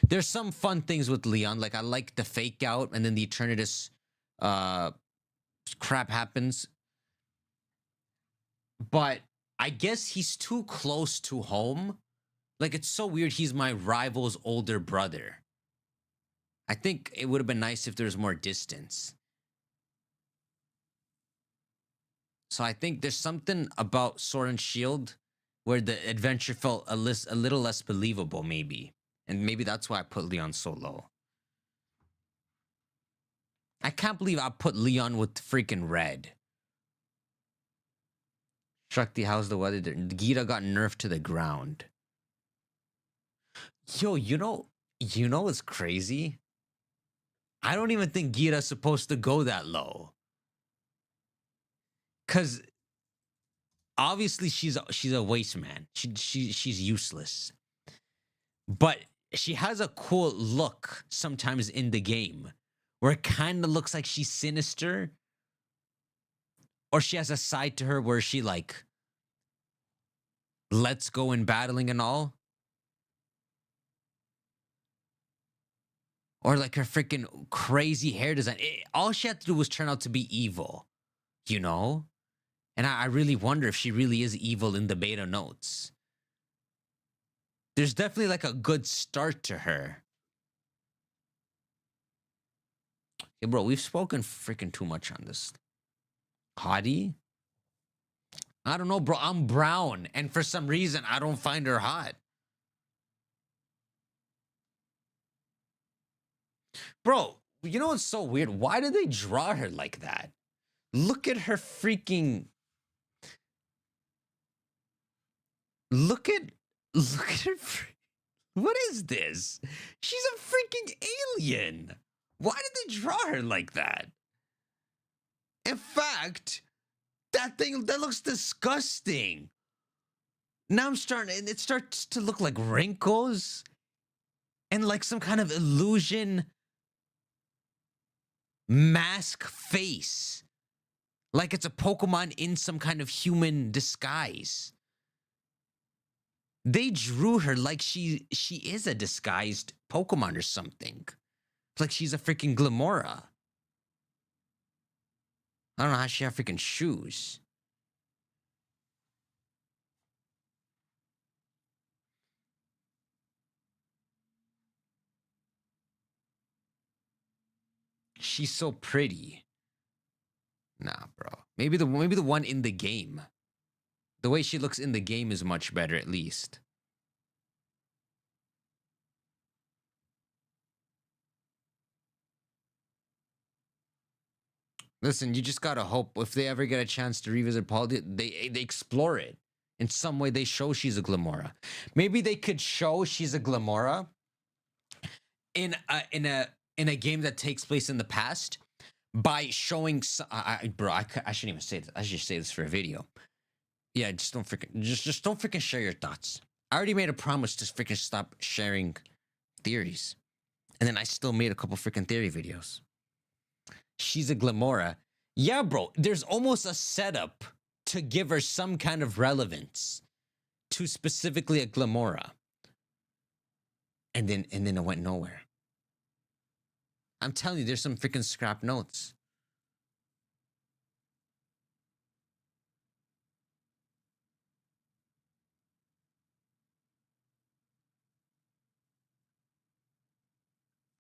There's some fun things with Leon. Like I like the fake out and then the Eternatus crap happens. But I guess he's too close to home. Like, it's so weird. He's my rival's older brother. I think it would have been nice if there was more distance. So I think there's something about Sword and Shield where the adventure felt a little less believable, maybe. And maybe that's why I put Leon so low. I can't believe I put Leon with freaking red. Shakti, how's the weather there? Gita got nerfed to the ground. Yo, you know what's crazy? I don't even think Gita's supposed to go that low. Cause obviously she's a waste man. She's useless. But she has a cool look sometimes in the game where it kind of looks like she's sinister. Or she has a side to her where she like lets go in battling and all. Or like her freaking crazy hair design. All she had to do was turn out to be evil, you know? And I really wonder if she really is evil in the beta notes. There's definitely like a good start to her. Hey, bro, we've spoken freaking too much on this. Hottie? I don't know, bro. I'm brown. And for some reason, I don't find her hot. Bro, you know what's so weird? Why did they draw her like that? Look at her freaking... Look at her... What is this? She's a freaking alien. Why did they draw her like that? In fact, that looks disgusting. Now it starts to look like wrinkles and like some kind of illusion mask face. Like it's a Pokemon in some kind of human disguise. They drew her like she is a disguised Pokemon or something. It's like she's a freaking Glamora. I don't know how she has freaking shoes. She's so pretty. Nah, bro. Maybe the one in the game. The way she looks in the game is much better, at least. Listen, you just gotta hope if they ever get a chance to revisit Paul, they explore it. In some way, they show she's a Glamora. Maybe they could show she's a Glamora in a game that takes place in the past by showing. Bro, I shouldn't even say this. I should just say this for a video. Yeah, just don't freaking share your thoughts. I already made a promise to freaking stop sharing theories, and then I still made a couple freaking theory videos. She's a Glamora. Yeah, bro, there's almost a setup to give her some kind of relevance to specifically a Glamora. And then it went nowhere. I'm telling you, there's some freaking scrap notes.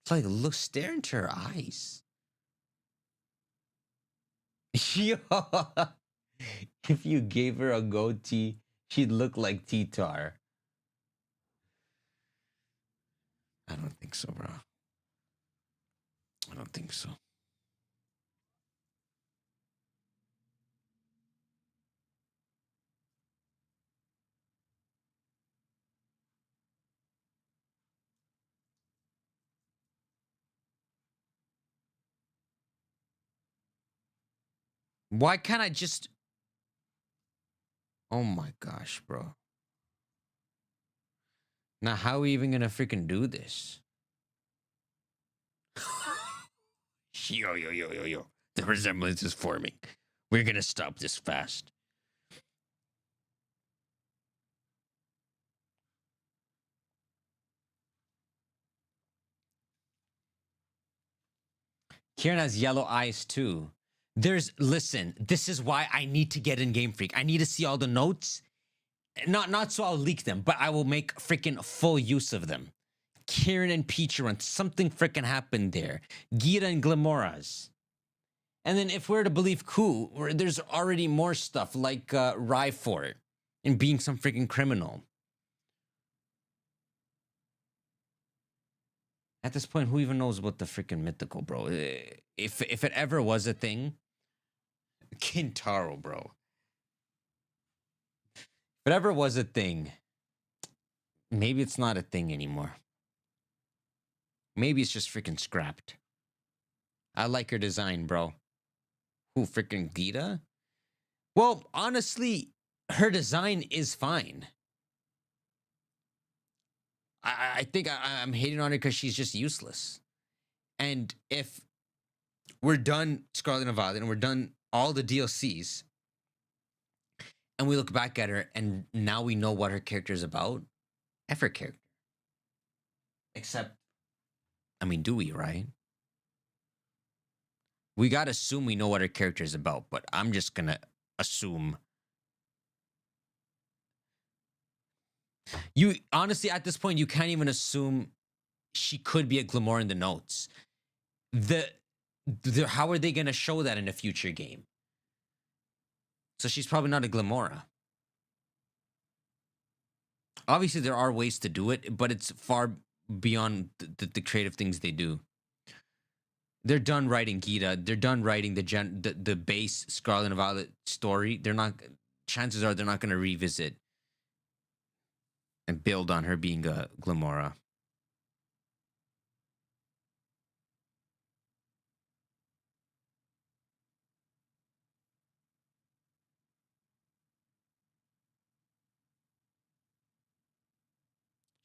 It's like, look, stare into her eyes. Yo, if you gave her a goatee, she'd look like T-Tar. I don't think so, bro. I don't think so. Why can't I just... Oh my gosh, bro. Now, how are we even gonna freaking do this? Yo. The resemblance is forming. We're gonna stop this fast. Kieran has yellow eyes too. Listen, this is why I need to get in Game Freak. I need to see all the notes Not so I'll leak them, but I will make freaking full use of them. Kieran and Peach run, something freaking happened there. Gira and Glamoras. And then if we're to believe Koo, there's already more stuff like Ryford and being some freaking criminal. At this point, who even knows what the freaking mythical, bro? If it ever was a thing, Kintaro, bro. If it ever was a thing, maybe it's not a thing anymore. Maybe it's just freaking scrapped. I like her design, bro. Who, freaking Gita? Well, honestly, her design is fine. I think I'm hating on her because she's just useless. And if we're done Scarlet and Violet and we're done all the DLCs, and we look back at her and now we know what her character is about, F her character. Except, I mean, do we, right? We gotta assume we know what her character is about, but I'm just gonna assume. You honestly, at this point, you can't even assume she could be a Glamour in the notes. How are they gonna show that in a future game? So she's probably not a Glamora. Obviously, there are ways to do it, but it's far beyond the creative things they do. They're done writing Gita. They're done writing the base Scarlet and Violet story. They're not. Chances are they're not going to revisit and build on her being a Glamora.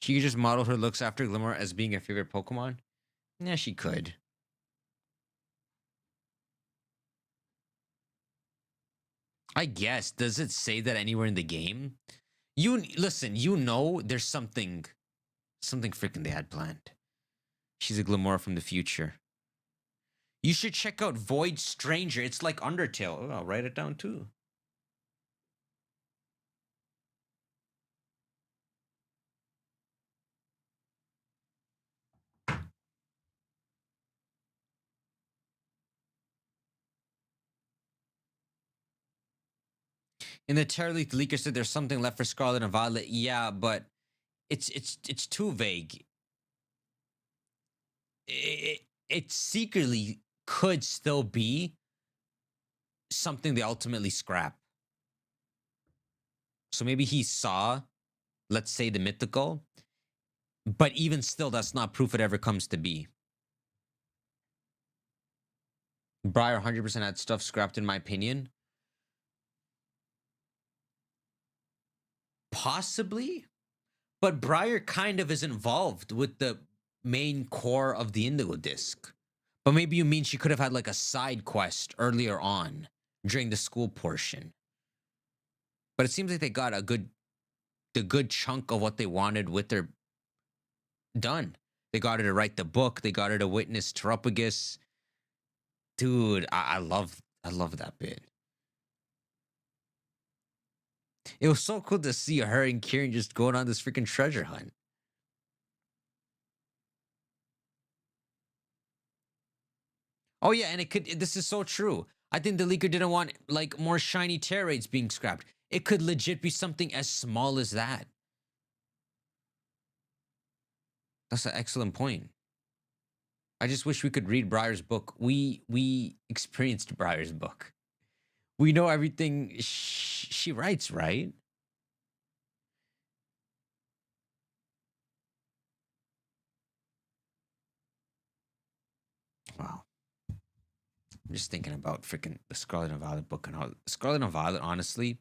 She could just model her looks after Glimmer as being her favorite Pokemon? Yeah, she could. I guess. Does it say that anywhere in the game? Listen, you know there's something freaking they had planned. She's a Glimmer from the future. You should check out Void Stranger. It's like Undertale. Oh, I'll write it down too. In the Terror Leak, the leaker said there's something left for Scarlet and Violet. Yeah, but it's too vague. It secretly could still be something they ultimately scrap. So maybe he saw, let's say, the mythical, but even still, that's not proof it ever comes to be. Briar 100% had stuff scrapped, in my opinion. Possibly, but Briar kind of is involved with the main core of the Indigo Disc. But maybe you mean she could have had like a side quest earlier on during the school portion. But it seems like they got the good chunk of what they wanted with their done. They got her to write the book. They got her to witness Teropagus. Dude, I love that bit. It was so cool to see her and Kieran just going on this freaking treasure hunt. Oh yeah, and this is so true. I think the leaker didn't want like more shiny Terraids being scrapped. It could legit be something as small as that. That's an excellent point. I just wish we could read Briar's book. We experienced Briar's book. We know everything she writes, right? Wow. I'm just thinking about freaking the Scarlet and Violet book and how Scarlet and Violet, honestly,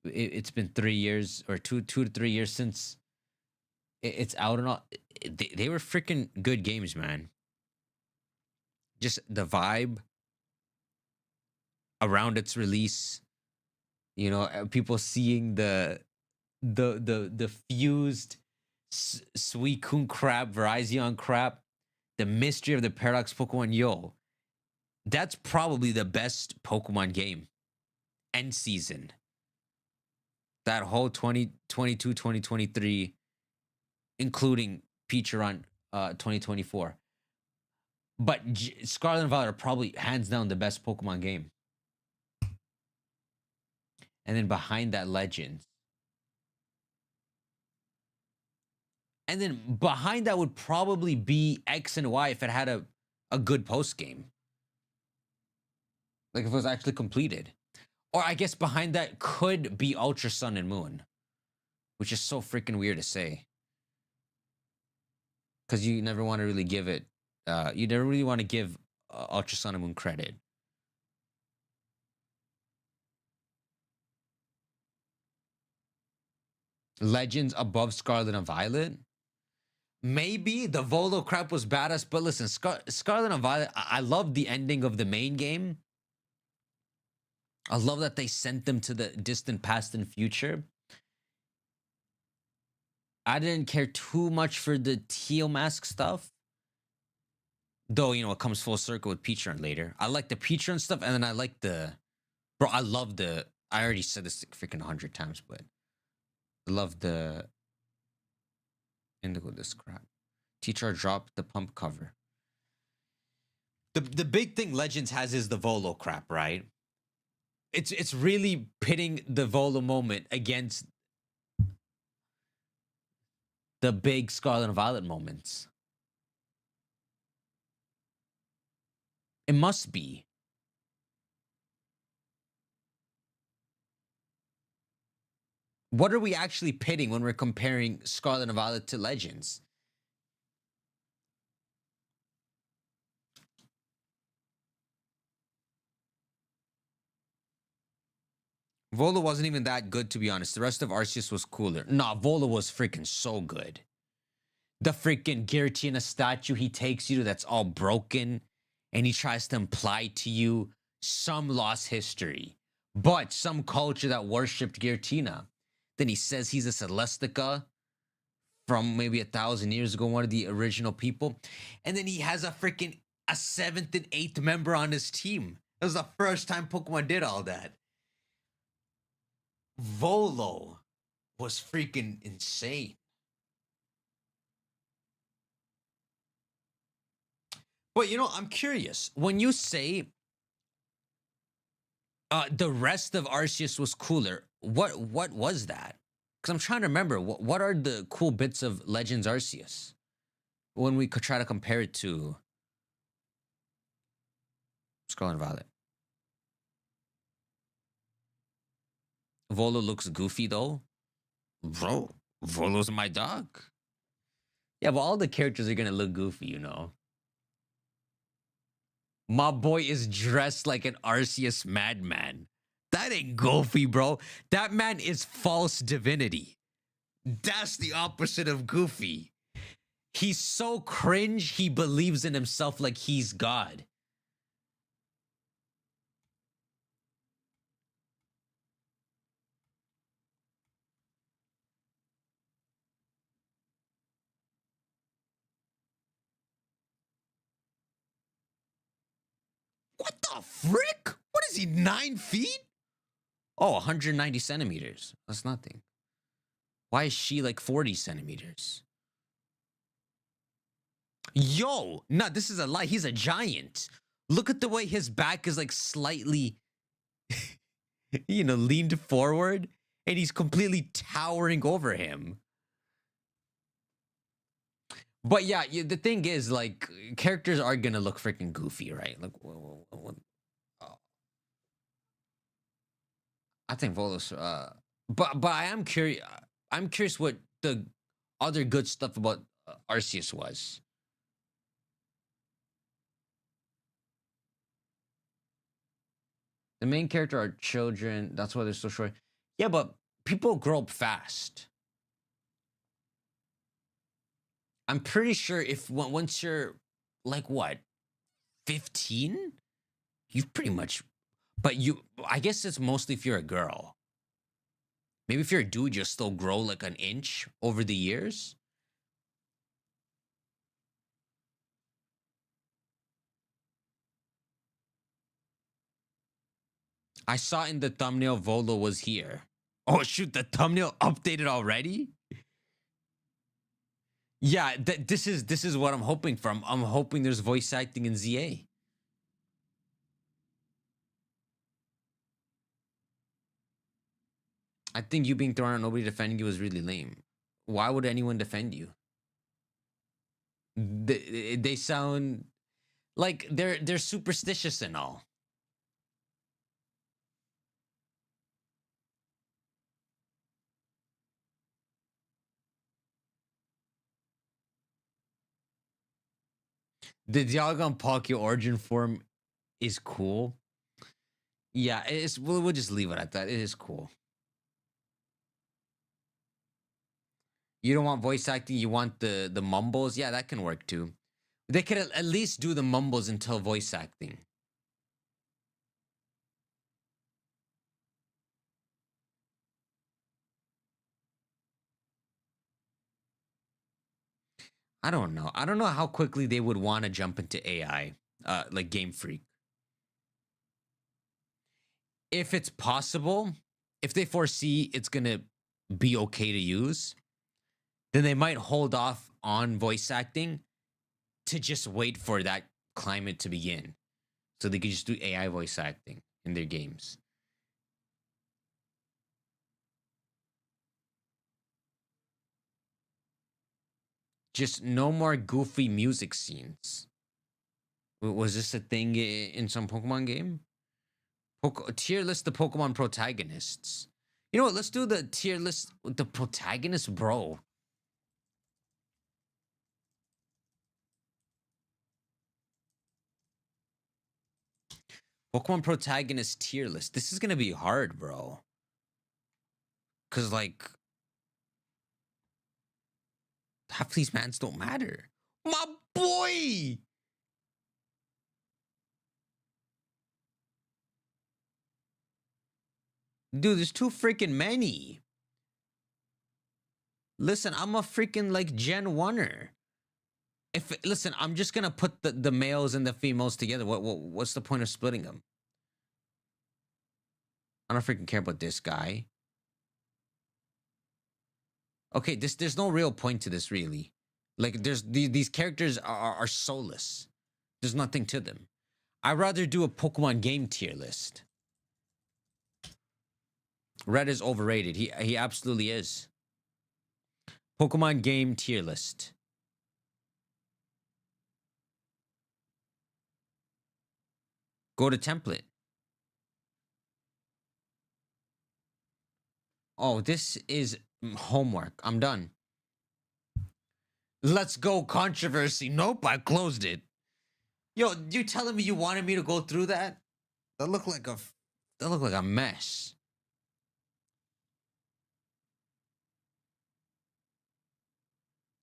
it's been 3 years or 2 to 3 years since it's out and all. They were freaking good games, man. Just the vibe around its release, you know, people seeing the fused Suicune crap, Virizion crap, the mystery of the Paradox Pokemon. Yo, that's probably the best Pokemon game end season. That whole 2022, 2023, including feature on 2024. But Scarlet and Violet are probably hands down the best Pokemon game. And then behind that, Legends. And then behind that would probably be X and Y if it had a good post game. Like if it was actually completed. Or I guess behind that could be Ultra Sun and Moon. Which is so freaking weird to say. Because you never want to really give it, you never really want to give Ultra Sun and Moon credit. Legends above Scarlet and Violet? Maybe the Volo crap was badass, but listen, Scarlet and Violet, I love the ending of the main game. I love that they sent them to the distant past and future. I didn't care too much for the Teal Mask stuff. Though, you know, it comes full circle with Peachern later. I like the Peachern stuff, and then I like the... Bro, I love the... I already said this like freaking 100 times, but... I love the... Indigo, this crap. Teacher dropped the pump cover. The big thing Legends has is the Volo crap, right? It's really pitting the Volo moment against the big Scarlet and Violet moments. It must be. What are we actually pitting when we're comparing Scarlet and Violet to Legends? Volo wasn't even that good, to be honest. The rest of Arceus was cooler. Nah, Volo was freaking so good. The freaking Giratina statue he takes you to that's all broken, and he tries to imply to you some lost history, but some culture that worshipped Giratina. Then he says he's a Celestica from maybe 1,000 years ago, one of the original people. And then he has a 7th and 8th member on his team. That was the first time Pokemon did all that. Volo was freaking insane. But, you know, I'm curious. When you say the rest of Arceus was cooler, what was that? Because I'm trying to remember, what are the cool bits of Legends Arceus? When we could try to compare it to Scarlet and Violet. Volo looks goofy, though. Bro, Volo's my dog. Yeah, but all the characters are going to look goofy, you know. My boy is dressed like an Arceus madman. That ain't goofy, bro. That man is false divinity. That's the opposite of goofy. He's so cringe, he believes in himself like he's God. What the frick? What is he, 9 feet? Oh, 190 centimeters. That's nothing. Why is she like 40 centimeters? Yo, no, this is a lie. He's a giant. Look at the way his back is like slightly, you know, leaned forward, and he's completely towering over him. But yeah, the thing is, like, characters are gonna look freaking goofy, right? Like, I think Volos. But I am curious. I'm curious what the other good stuff about Arceus was. The main character are children. That's why they're so short. Yeah, but people grow up fast. I'm pretty sure if once you're like what, 15, you've pretty much. But I guess it's mostly if you're a girl. Maybe if you're a dude, you'll still grow like an inch over the years. I saw in the thumbnail Volo was here. Oh shoot, the thumbnail updated already? Yeah, this is what I'm hoping for. I'm hoping there's voice acting in ZA. I think you being thrown out, nobody defending you is really lame. Why would anyone defend you? They sound like they're superstitious and all. The dialogue on Pocky origin form is cool. Yeah, it's we'll just leave it at that. It is cool. You don't want voice acting, you want the mumbles. Yeah, that can work too. They could at least do the mumbles until voice acting. I don't know. I don't know how quickly they would want to jump into AI, like Game Freak. If it's possible, if they foresee it's gonna be okay to use, then they might hold off on voice acting to just wait for that climate to begin, so they could just do AI voice acting in their games. Just no more goofy music scenes. Was this a thing in some Pokemon game? Tier list the Pokemon protagonists. You know what? Let's do the tier list with the protagonists, bro. Pokemon protagonist tier list. This is gonna be hard, bro. Cause like half these mans don't matter. My boy. Dude, there's too freaking many. Listen, I'm a freaking like Gen 1er. Listen, I'm just gonna put the males and the females together. What's the point of splitting them? I don't freaking care about this guy. Okay, there's no real point to this really. Like these characters are soulless. There's nothing to them. I'd rather do a Pokemon game tier list. Red is overrated. He absolutely is. Pokemon game tier list. Go to template. Oh, this is homework. I'm done. Let's go controversy. Nope, I closed it. Yo, you telling me you wanted me to go through that? That looked like a mess.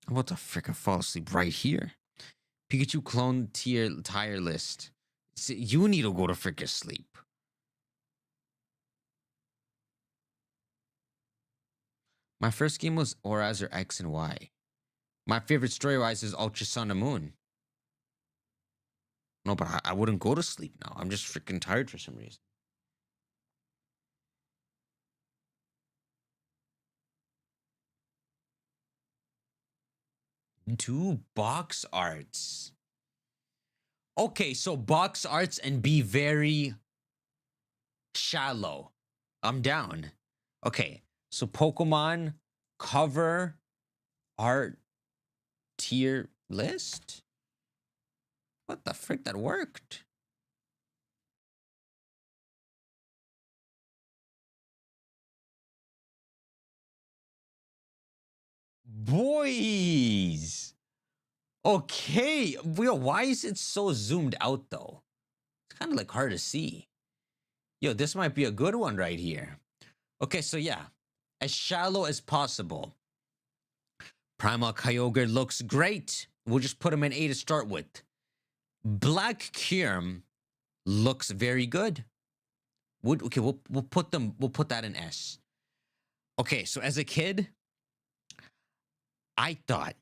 I'm about to freaking fall asleep right here. Pikachu clone tier list. See, you need to go to freaking sleep. My first game was Orazer X and Y. My favorite story-wise is Ultra Sun and Moon. No, but I wouldn't go to sleep now. I'm just freaking tired for some reason. Do box arts. Okay, so box arts and be very shallow. I'm down. Okay, so Pokemon cover art tier list? What the frick? That worked. Boys. Okay. Why is it so zoomed out though? It's kind of like hard to see. Yo, this might be a good one right here. Okay, so yeah. As shallow as possible. Primal Kyogre looks great. We'll just put him in A to start with. Black Kyurem looks very good. We'll put that in S. Okay, so as a kid, I thought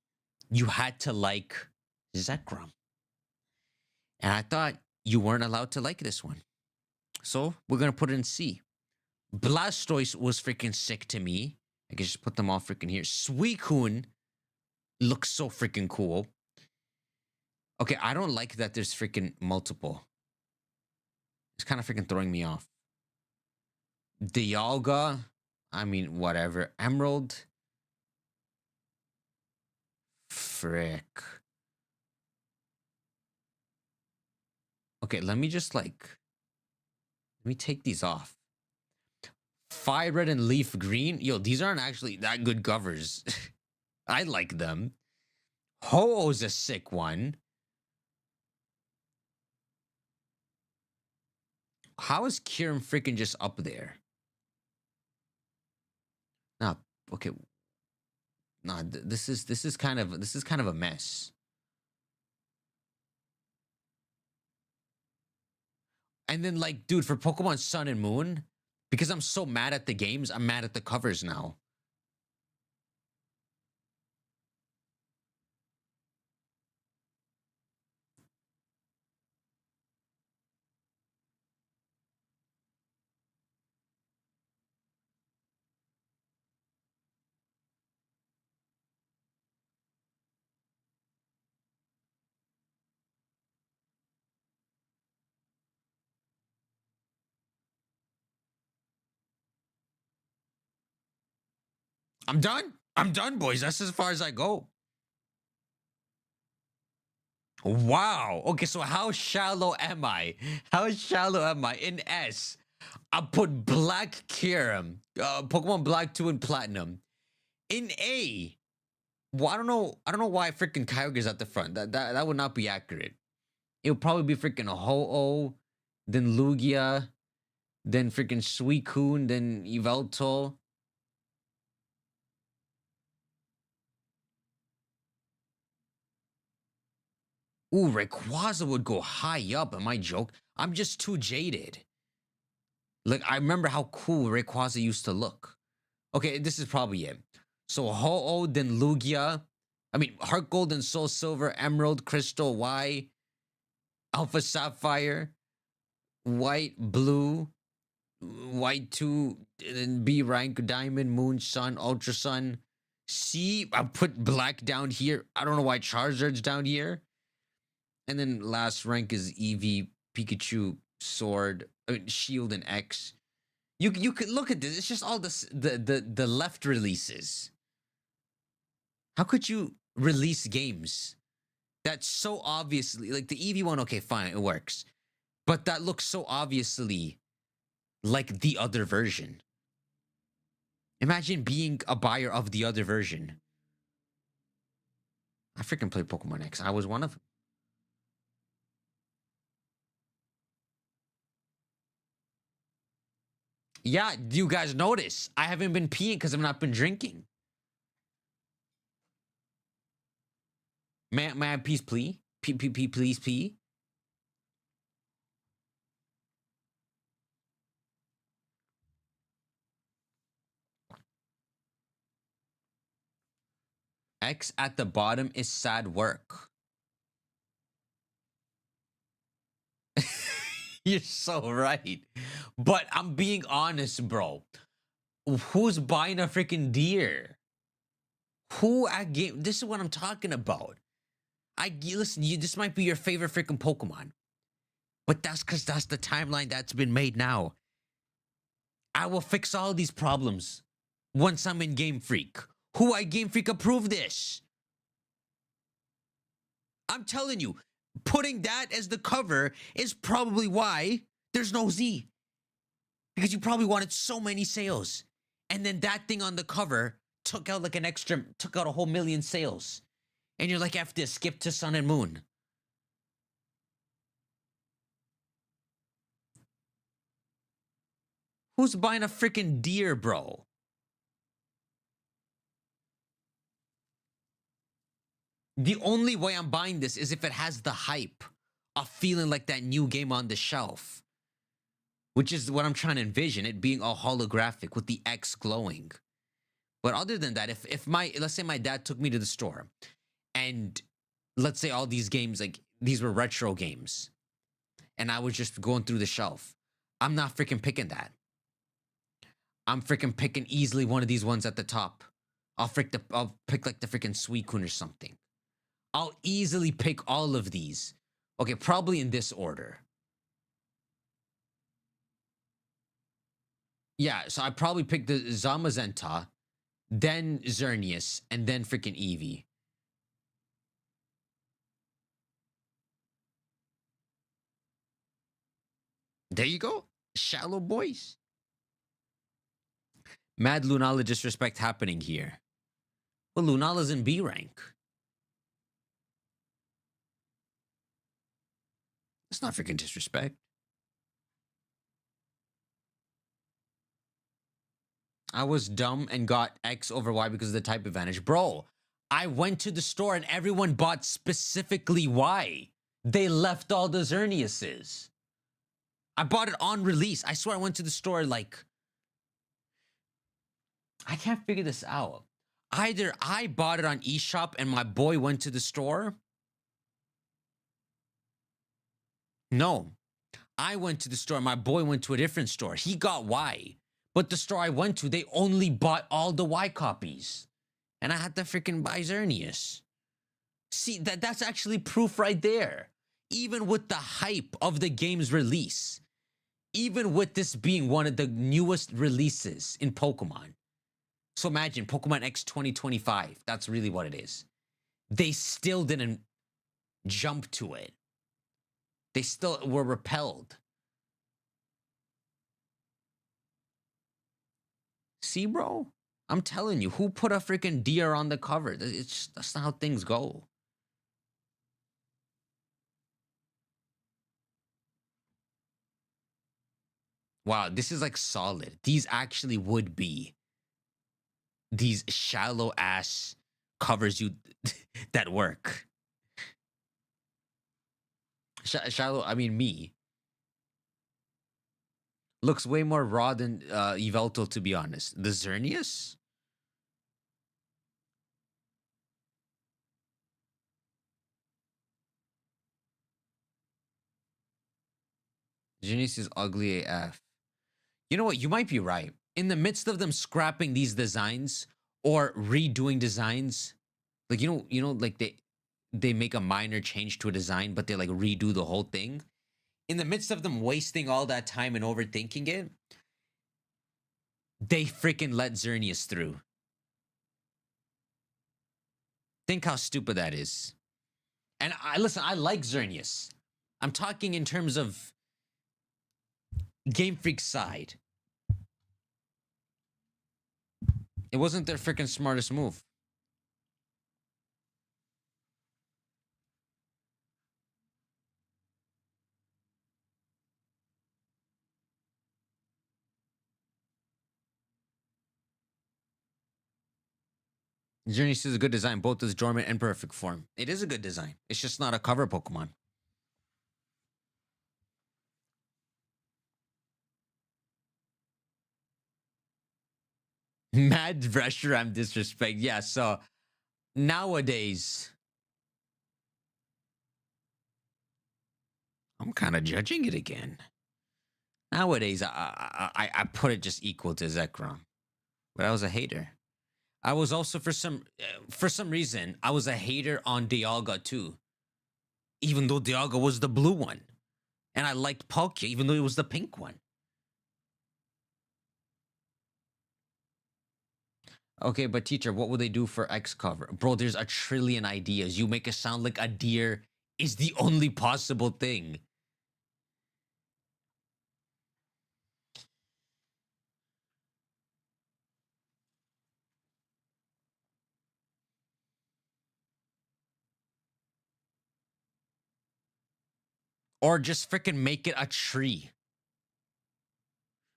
you had to like Zekrom. And I thought you weren't allowed to like this one. So we're gonna put it in C. Blastoise was freaking sick to me. I can just put them all freaking here. Suicune looks so freaking cool. Okay, I don't like that there's freaking multiple. It's kind of freaking throwing me off. Dialga, I mean, whatever. Emerald. Frick. Okay, let me just like, let me take these off. Fire Red and Leaf Green. Yo, these aren't actually that good covers. I like them. Ho-Oh's a sick one. How is Kieran freaking just up there? Nah, okay. Nah, this is kind of a mess. And then like, dude, for Pokemon Sun and Moon, because I'm so mad at the games, I'm mad at the covers now. I'm done. I'm done, boys. That's as far as I go. Wow. Okay, so how shallow am I? How shallow am I? In S, I put Black Kyurem, Pokemon Black 2 and Platinum. In A, well, I don't know why freaking Kyogre's at the front. That would not be accurate. It would probably be freaking Ho-Oh, then Lugia, then freaking Suicune, then Yveltal. Ooh, Rayquaza would go high up. Am I joking? I'm just too jaded. Like, I remember how cool Rayquaza used to look. Okay, this is probably it. So Ho-Oh, then Lugia. I mean, Heart Gold and Soul Silver, Emerald, Crystal, Y, Alpha Sapphire, White, Blue, White 2, then B rank, Diamond, Moon, Sun, Ultra Sun. C, I put Black down here. I don't know why Charizard's down here. And then last rank is Eevee, Pikachu, Sword, I mean, Shield, and X. You could look at this. It's just all the left releases. How could you release games that so obviously, like the Eevee one? Okay, fine, it works, but that looks so obviously like the other version. Imagine being a buyer of the other version. I freaking played Pokemon X. I was one of them. Yeah, do you guys notice? I haven't been peeing because I've not been drinking. May I please pee? Please pee? X at the bottom is sad work. You're so right. But I'm being honest, bro. Who's buying a freaking deer? Who at game? This is what I'm talking about. Listen, this might be your favorite freaking Pokemon. But that's because that's the timeline that's been made now. I will fix all these problems once I'm in Game Freak. Who at Game Freak approve this? I'm telling you, putting that as the cover is probably why there's no Z. Because you probably wanted so many sales. And then that thing on the cover took out like took out a whole million sales. And you're like, F this, skip to Sun and Moon. Who's buying a freaking deer, bro? The only way I'm buying this is if it has the hype of feeling like that new game on the shelf. Which is what I'm trying to envision, it being all holographic with the X glowing. But other than that, let's say my dad took me to the store and let's say all these games, like these were retro games, and I was just going through the shelf, I'm not freaking picking that. I'm freaking picking easily one of these ones at the top. I'll pick like the freaking Suicune or something. I'll easily pick all of these. Okay, probably in this order. Yeah, so I probably picked the Zamazenta, then Xerneas, and then freaking Eevee. There you go. Shallow boys. Mad Lunala disrespect happening here. Well, Lunala's in B rank. It's not freaking disrespect. I was dumb and got X over Y because of the type advantage. Bro, I went to the store and everyone bought specifically Y. They left all the Xerneases. I bought it on release. I swear I went to the store like... I can't figure this out. Either I bought it on eShop and my boy went to the store. No. I went to the store. My boy went to a different store. He got Y. But the store I went to, they only bought all the Y copies. And I had to freaking buy Xerneas. See, that's actually proof right there. Even with the hype of the game's release. Even with this being one of the newest releases in Pokemon. So imagine Pokemon X 2025. That's really what it is. They still didn't jump to it. They still were repelled. See, bro? I'm telling you, who put a freaking deer on the cover? That's not how things go. Wow, this is like solid. These actually would be these shallow ass covers you that work. Shallow, I mean me. Looks way more raw than Yveltal, to be honest. The Xerneas? Xerneas is ugly AF. You know what? You might be right. In the midst of them scrapping these designs or redoing designs, like like they make a minor change to a design, but they like redo the whole thing. In the midst of them wasting all that time and overthinking it, they freaking let Xerneas through. Think how stupid that is. And listen, I like Xerneas. I'm talking in terms of Game Freak's side. It wasn't their freaking smartest move. Xerneas is a good design, both as dormant and perfect form. It is a good design. It's just not a cover Pokemon. Mad Reshiram disrespect. Yeah, so nowadays, I'm kind of judging it again. Nowadays, I put it just equal to Zekrom. But I was a hater. I was also, for some reason, I was a hater on Dialga too. Even though Dialga was the blue one. And I liked Palkia, even though it was the pink one. Okay, but teacher, what would they do for X cover? Bro, there's a trillion ideas. You make it sound like a deer is the only possible thing. Or just freaking make it a tree.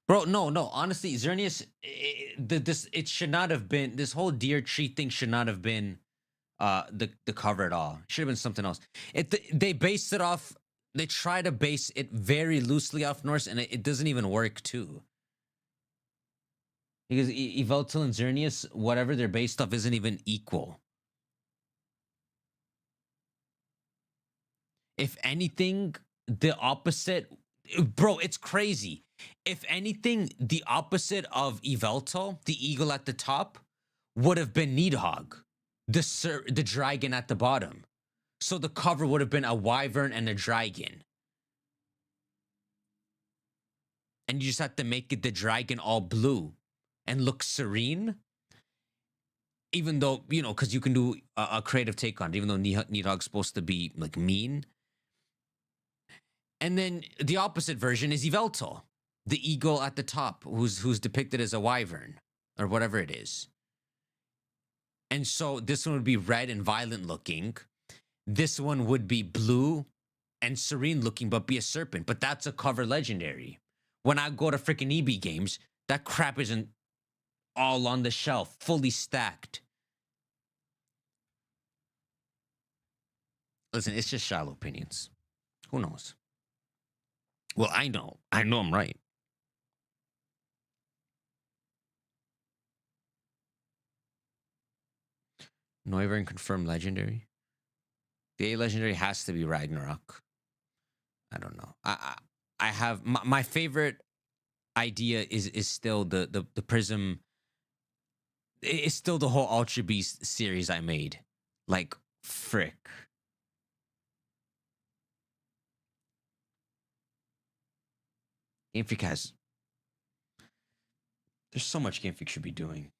Bro, no, honestly, Xerneas, it should not have been, this whole deer tree thing should not have been the cover at all. Should have been something else. They based it off, they try to base it very loosely off Norse, and it doesn't even work too. Because Yveltal and Xerneas, whatever they're based off, isn't even equal. If anything, the opposite bro, it's crazy. If anything, the opposite of Yveltal, the eagle at the top, would have been Nidhogg, the dragon at the bottom. So the cover would have been a wyvern and a dragon. And you just have to make it the dragon all blue and look serene. Even though, you know, because you can do a creative take on it, even though Nidhogg's supposed to be like mean. And then the opposite version is Yveltal, the eagle at the top, who's depicted as a wyvern or whatever it is. And so this one would be red and violent looking. This one would be blue and serene looking, but be a serpent. But that's a cover legendary. When I go to freaking EB games, that crap isn't all on the shelf, fully stacked. Listen, it's just shallow opinions. Who knows? Well, I know. I know I'm right. Noivern confirmed legendary. The A legendary has to be Ragnarok. I don't know. I have my favorite idea is still the Prism. It's still the whole Ultra Beast series I made. Like frick. Game Freak has. There's so much Game Freak should be doing.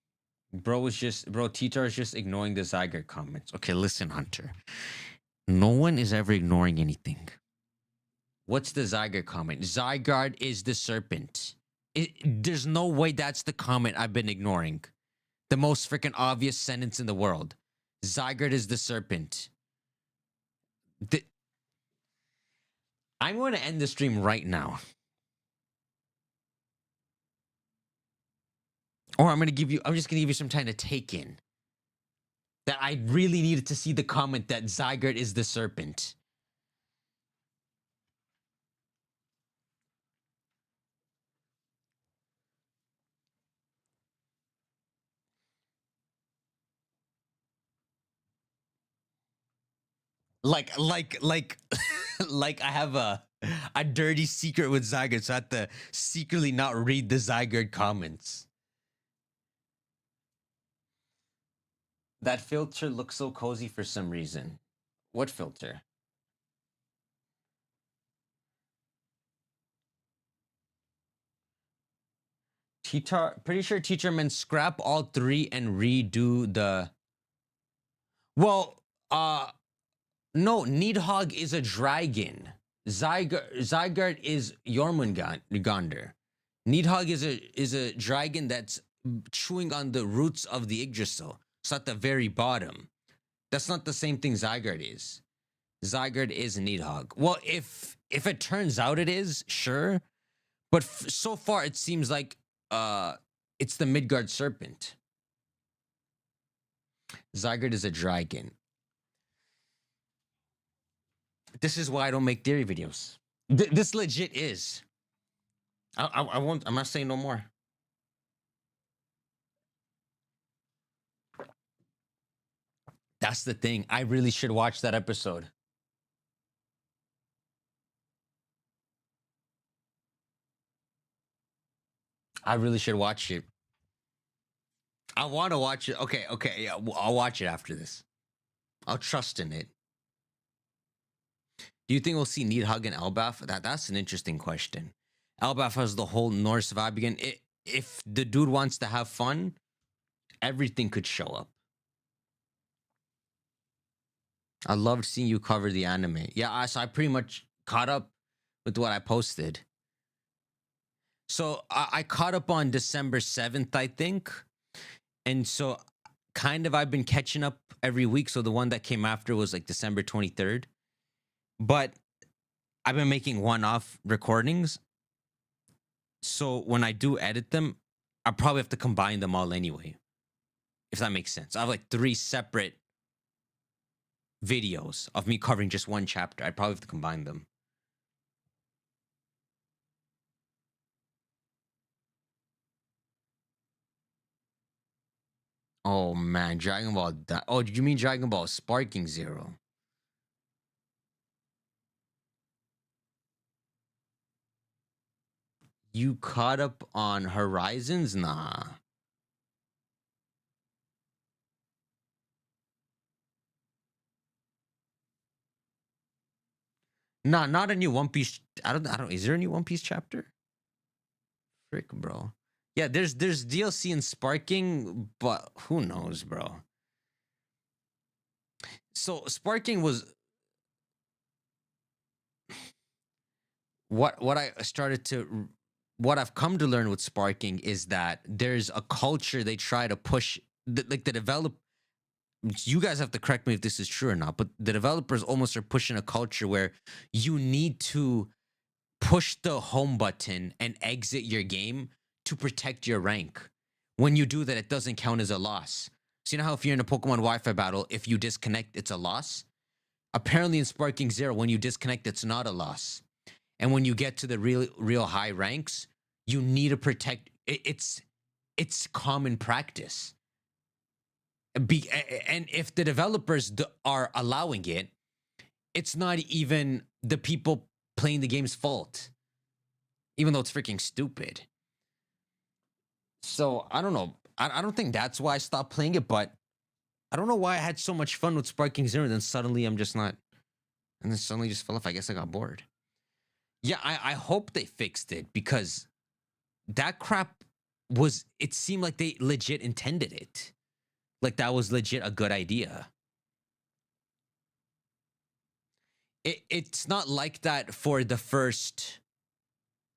Titar is just ignoring the Zygarde comments. Okay, listen, Hunter. No one is ever ignoring anything. What's the Zygarde comment? Zygarde is the serpent. There's no way that's the comment I've been ignoring. The most freaking obvious sentence in the world. Zygarde is the serpent. I'm going to end the stream right now. Or I'm just gonna give you some time to take in that I really needed to see the comment that Zygarde is the serpent. Like like I have a dirty secret with Zygarde, so I have to secretly not read the Zygarde comments. That filter looks so cozy for some reason. What filter? Pretty sure teacher meant scrap all three and redo the. Well, no, Nidhogg is a dragon. Zygarde is Jormungandr. Nidhogg is a dragon that's chewing on the roots of the Yggdrasil. So at the very bottom. That's not the same thing Zygarde is. Zygarde is Nidhogg. Well, if it turns out it is, sure. But so far it seems like it's the Midgard serpent. Zygarde is a dragon. This is why I don't make theory videos. This legit is. I won't. I'm not saying no more. That's the thing. I really should watch that episode. I really should watch it. I want to watch it. Okay, yeah, I'll watch it after this. I'll trust in it. Do you think we'll see Nidhogg and Elbaf? That's an interesting question. Elbaf has the whole Norse vibe again. If the dude wants to have fun, everything could show up. I loved seeing you cover the anime. Yeah, so I pretty much caught up with what I posted. So I caught up on December 7th, I think. And so kind of I've been catching up every week. So the one that came after was like December 23rd. But I've been making one-off recordings. So when I do edit them, I probably have to combine them all anyway. If that makes sense. I have like 3 separate videos of me covering just one chapter. I'd probably have to combine them. Oh man, Dragon Ball. Oh, did you mean Dragon Ball Sparking Zero? You caught up on Horizons? Nah. Nah, not a new One Piece. I don't. Is there a new One Piece chapter? Frick, bro. Yeah, there's DLC in Sparking, but who knows, bro. So Sparking was what I started to what I've come to learn with Sparking is that there's a culture they try to push, like the develop. You guys have to correct me if this is true or not, but the developers almost are pushing a culture where you need to push the home button and exit your game to protect your rank. When you do that, it doesn't count as a loss. So you know how if you're in a Pokemon Wi-Fi battle, if you disconnect, it's a loss? Apparently in Sparking Zero, when you disconnect, it's not a loss. And when you get to the real high ranks, you need to protect. It's common practice. And if the developers are allowing it, it's not even the people playing the game's fault, even though it's freaking stupid. So I don't know. I don't think that's why I stopped playing it, but I don't know why I had so much fun with Sparking Zero, and then suddenly I'm just not, and then suddenly just fell off. I guess I got bored. Yeah, I hope they fixed it, because that crap was, it seemed like they legit intended it. Like that was legit a good idea. It's not like that for the first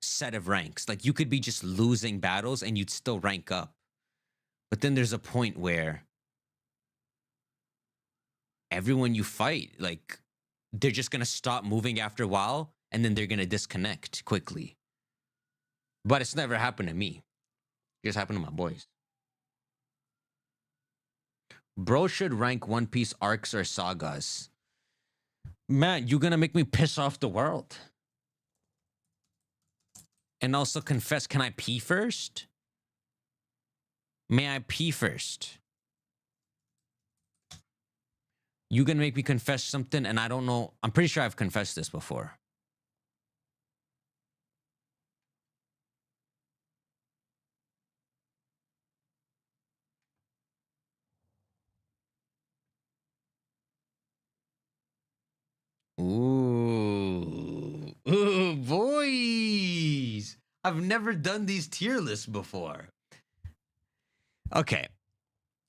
set of ranks. Like you could be just losing battles and you'd still rank up. But then there's a point where everyone you fight, like they're just going to stop moving after a while, and then they're going to disconnect quickly. But it's never happened to me. It just happened to my boys. Bro should rank One Piece arcs or sagas. Man, you're gonna make me piss off the world. And also confess, can I pee first? May I pee first? You gonna make me confess something, and I don't know. I'm pretty sure I've confessed this before. Ooh, boys! I've never done these tier lists before. Okay,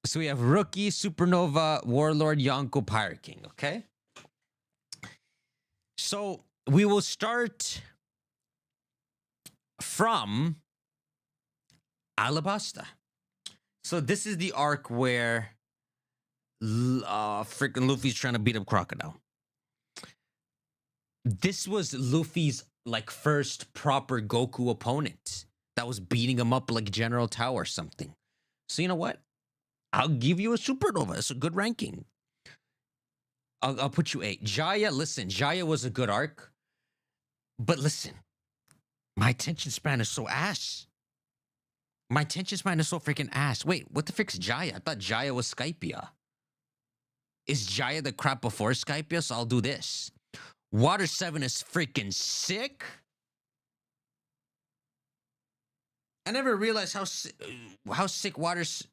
so we have Rookie, Supernova, Warlord, Yonko, Pirate King. Okay, so we will start from Alabasta. So this is the arc where freaking Luffy's trying to beat up Crocodile. This was Luffy's like first proper Goku opponent that was beating him up like General Tao or something. So you know what? I'll give you a Supernova. It's a good ranking. I'll put you 8. Jaya, listen, Jaya was a good arc. But listen, my attention span is so ass. My attention span is so freaking ass. Wait, what the frick's Jaya? I thought Jaya was Skypia. Is Jaya the crap before Skypia? So I'll do this. Water 7 is freaking sick. I never realized how sick Water's...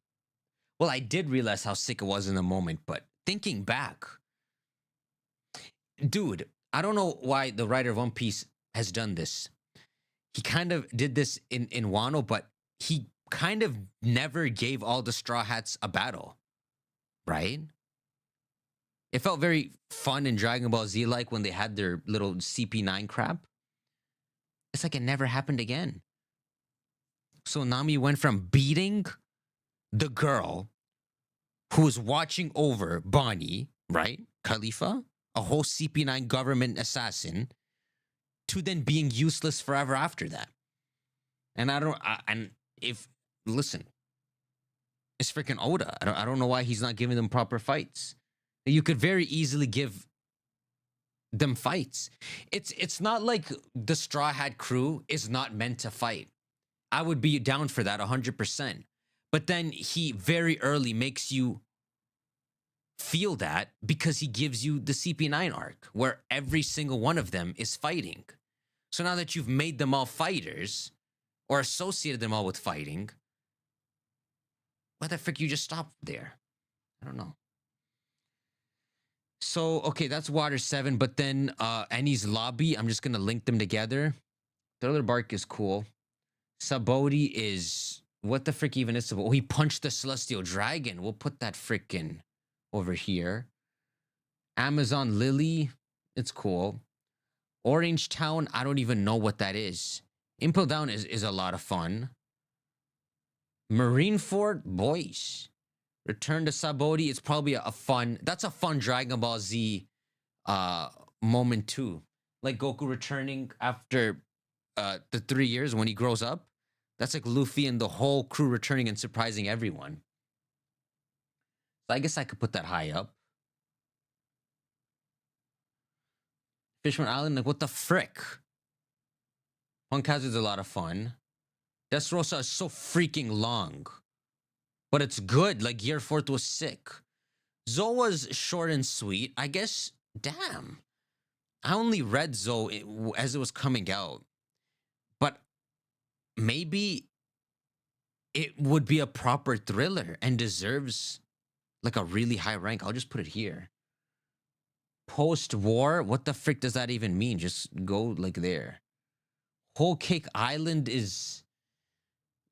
Well, I did realize how sick it was in the moment, but thinking back... Dude, I don't know why the writer of One Piece has done this. He kind of did this in Wano, but he kind of never gave all the Straw Hats a battle. Right? It felt very fun in Dragon Ball Z, like when they had their little CP9 crap. It's like it never happened again. So Nami went from beating the girl who was watching over Bonnie, right? Khalifa, a whole CP9 government assassin, to then being useless forever after that. And listen, it's freaking Oda. I don't know why he's not giving them proper fights. You could very easily give them fights. It's not like the Straw Hat crew is not meant to fight. I would be down for that 100%. But then he very early makes you feel that because he gives you the CP9 arc where every single one of them is fighting. So now that you've made them all fighters, or associated them all with fighting. Why the frick you just stopped there? I don't know. So, okay, that's Water 7, but then Annie's Lobby, I'm just going to link them together. Thriller Bark is cool. Sabodi is... What the frick even is Sabodi? Oh, he punched the Celestial Dragon. We'll put that frickin' over here. Amazon Lily, it's cool. Orange Town, I don't even know what that is. Impel Down is a lot of fun. Marineford, boys. Return to Sabodi, it's probably a fun... That's a fun Dragon Ball Z moment too. Like Goku returning after the 3 years when he grows up. That's like Luffy and the whole crew returning and surprising everyone. So I guess I could put that high up. Fishman Island, like what the frick? Punk Hazard's a lot of fun. Dressrosa is so freaking long. But it's good. Like Year 4th was sick. Zoa's short and sweet. I guess, damn. I only read Zoe as it was coming out. But maybe it would be a proper thriller and deserves like a really high rank. I'll just put it here. Post-war? What the frick does that even mean? Just go like there. Whole Cake Island is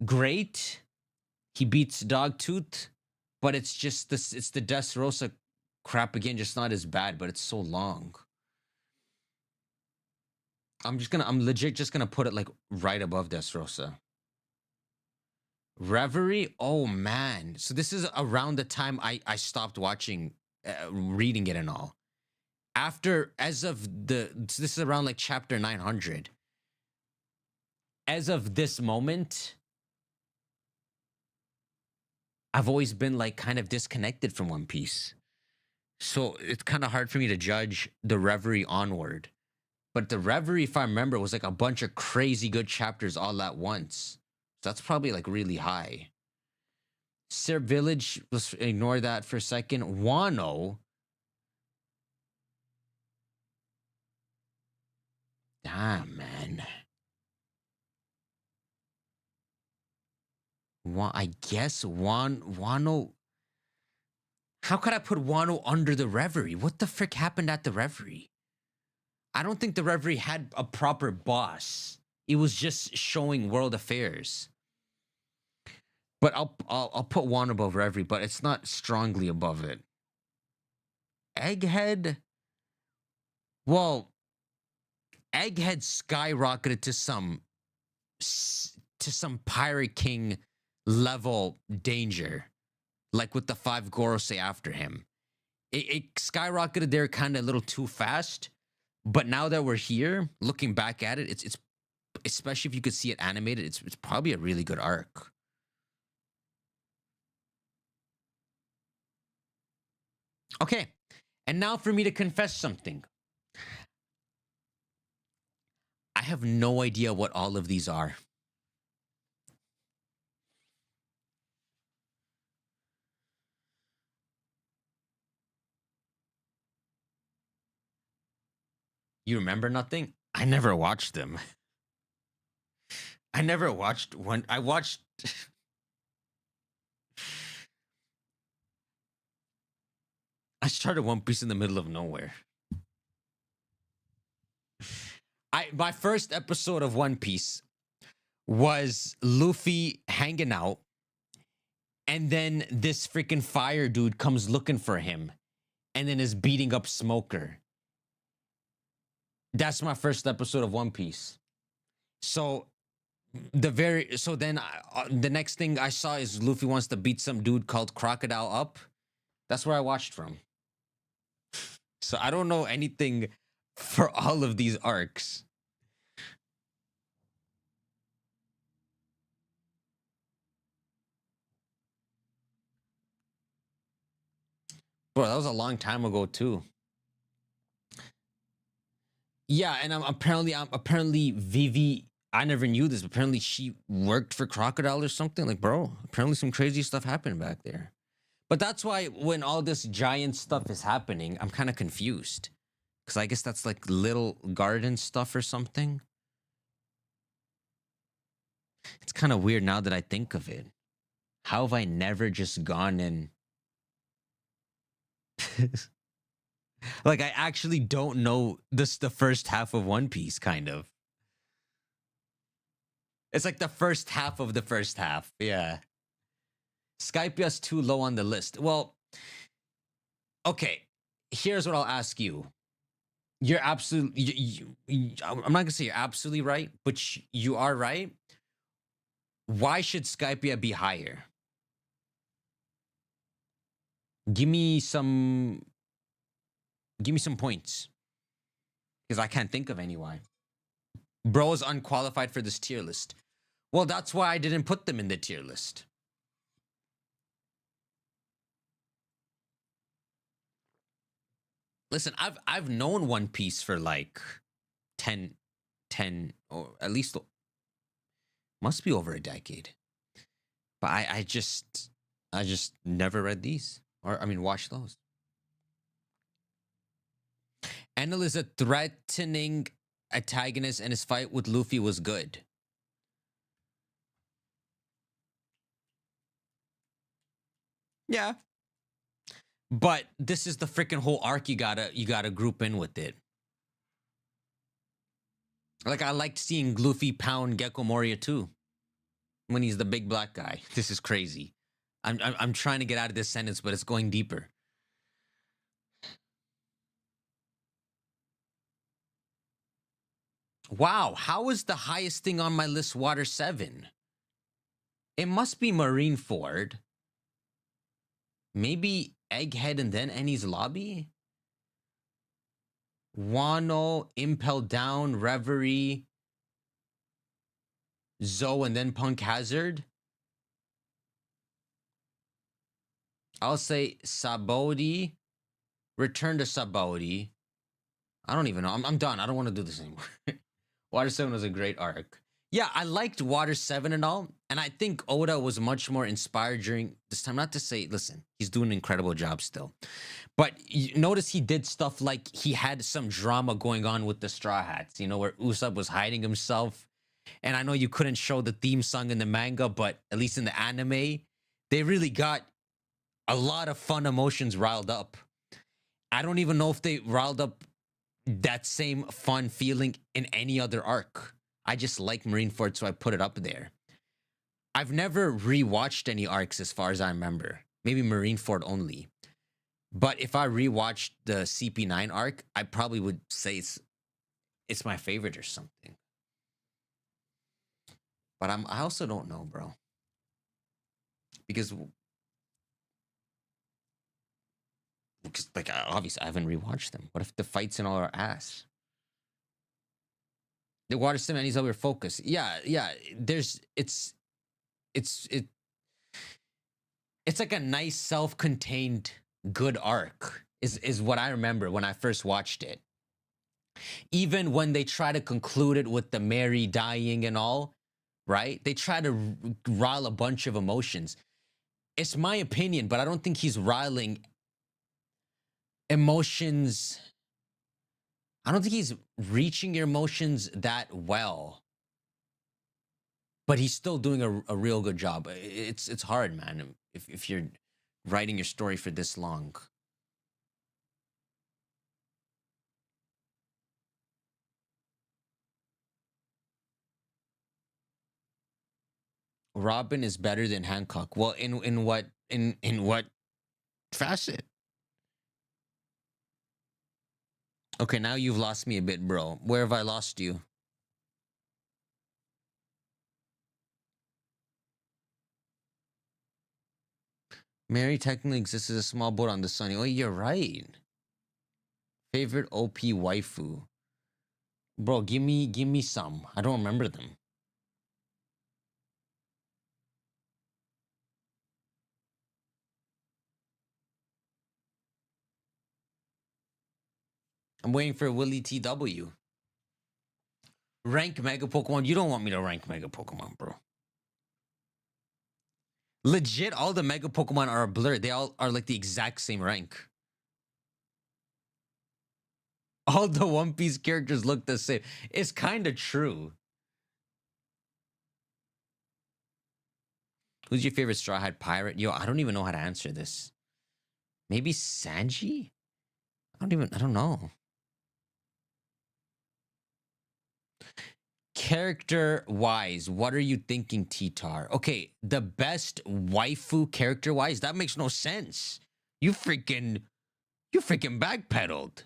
great. He beats Dogtooth, but it's just this. It's the Dressrosa crap again, just not as bad, but it's so long. I'm legit just gonna put it like right above Dressrosa. Reverie, oh man. So this is around the time I stopped watching, reading it and all. This is around like chapter 900. As of this moment, I've always been like kind of disconnected from One Piece. So it's kind of hard for me to judge the Reverie onward. But the Reverie, if I remember, was like a bunch of crazy good chapters all at once. So that's probably like really high. Sir Village, let's ignore that for a second. Wano. Damn, man. I guess Wano. How could I put Wano under the Reverie? What the frick happened at the Reverie? I don't think the Reverie had a proper boss. It was just showing world affairs. But I'll put Wano above Reverie, but it's not strongly above it. Egghead. Well, Egghead skyrocketed to some Pirate King level danger, like with the 5 Gorosei after him. It skyrocketed there kind of a little too fast, but now that we're here, looking back at it, it's especially if you could see it animated, it's probably a really good arc. Okay, and now for me to confess something. I have no idea what all of these are. You remember nothing? I never watched them. I never watched one. I watched... I started One Piece in the middle of nowhere. My first episode of One Piece was Luffy hanging out, and then this freaking fire dude comes looking for him, and then is beating up Smoker. That's my first episode of One Piece. So then the next thing I saw is Luffy wants to beat some dude called Crocodile up. That's where I watched from. So I don't know anything for all of these arcs. Bro, that was a long time ago too. Yeah, and apparently Vivi, I never knew this, but apparently she worked for Crocodile or something. Like, bro, apparently some crazy stuff happened back there. But that's why when all this giant stuff is happening, I'm kind of confused. Because I guess that's like little garden stuff or something. It's kind of weird now that I think of it. How have I never just gone and like I actually don't know this the first half of One Piece kind of. It's like the first half of the first half. Yeah. Skypia's too low on the list. Well, okay. Here's what I'll ask you. You're absolutely I'm not going to say you're absolutely right, but you are right. Why should Skypia be higher? Give me some points. Because I can't think of any why. Bro is unqualified for this tier list. Well, that's why I didn't put them in the tier list. Listen, I've known One Piece for like 10 or at least must be over a decade. But I just never read these or I mean watched those. Enel is a threatening antagonist and his fight with Luffy was good. Yeah. But this is the freaking whole arc you gotta group in with it. Like I liked seeing Luffy pound Gecko Moria too. When he's the big black guy. This is crazy. I'm trying to get out of this sentence, but it's going deeper. Wow, how is the highest thing on my list Water 7? It must be Marineford. Maybe Egghead and then Enies Lobby? Wano, Impel Down, Reverie, Zoe, and then Punk Hazard? I'll say Sabaody, Return to Sabaody. I don't even know. I'm done. I don't want to do this anymore. Water 7 was a great arc. Yeah, I liked Water 7 and all. And I think Oda was much more inspired during this time. Not to say, listen, he's doing an incredible job still. But you notice he did stuff like he had some drama going on with the Straw Hats, you know, where Usopp was hiding himself. And I know you couldn't show the theme song in the manga, but at least in the anime, they really got a lot of fun emotions riled up. I don't even know if they riled up that same fun feeling in any other arc. I just like Marineford, so I put it up there. I've never rewatched any arcs as far as I remember. Maybe Marineford only. But if I rewatched the CP9 arc, I probably would say it's my favorite or something. But I also don't know, bro. Because like obviously I haven't rewatched them. What if the fights and all are ass? The Water 7 needs over focus. Yeah. It's like a nice self-contained good arc is what I remember when I first watched it. Even when they try to conclude it with the Mary dying and all, right? They try to rile a bunch of emotions. It's my opinion, but I don't think he's riling emotions. I don't think he's reaching your emotions that well. But he's still doing a real good job. It's hard, man, if you're writing your story for this long. Robin is better than Hancock. Well, in what facet? Okay, now you've lost me a bit, bro. Where have I lost you? Mary technically exists as a small boat on the Sunny. Oh, you're right. Favorite OP waifu. Bro, give me some. I don't remember them. I'm waiting for Willie TW. Rank Mega Pokemon. You don't want me to rank Mega Pokemon, bro. Legit, all the Mega Pokemon are blurred. They all are like the exact same rank. All the One Piece characters look the same. It's kind of true. Who's your favorite Straw Hat pirate? Yo, I don't even know how to answer this. Maybe Sanji? I don't know. Character-wise, what are you thinking, T-Tar? Okay, the best waifu character-wise? That makes no sense. You freaking backpedaled.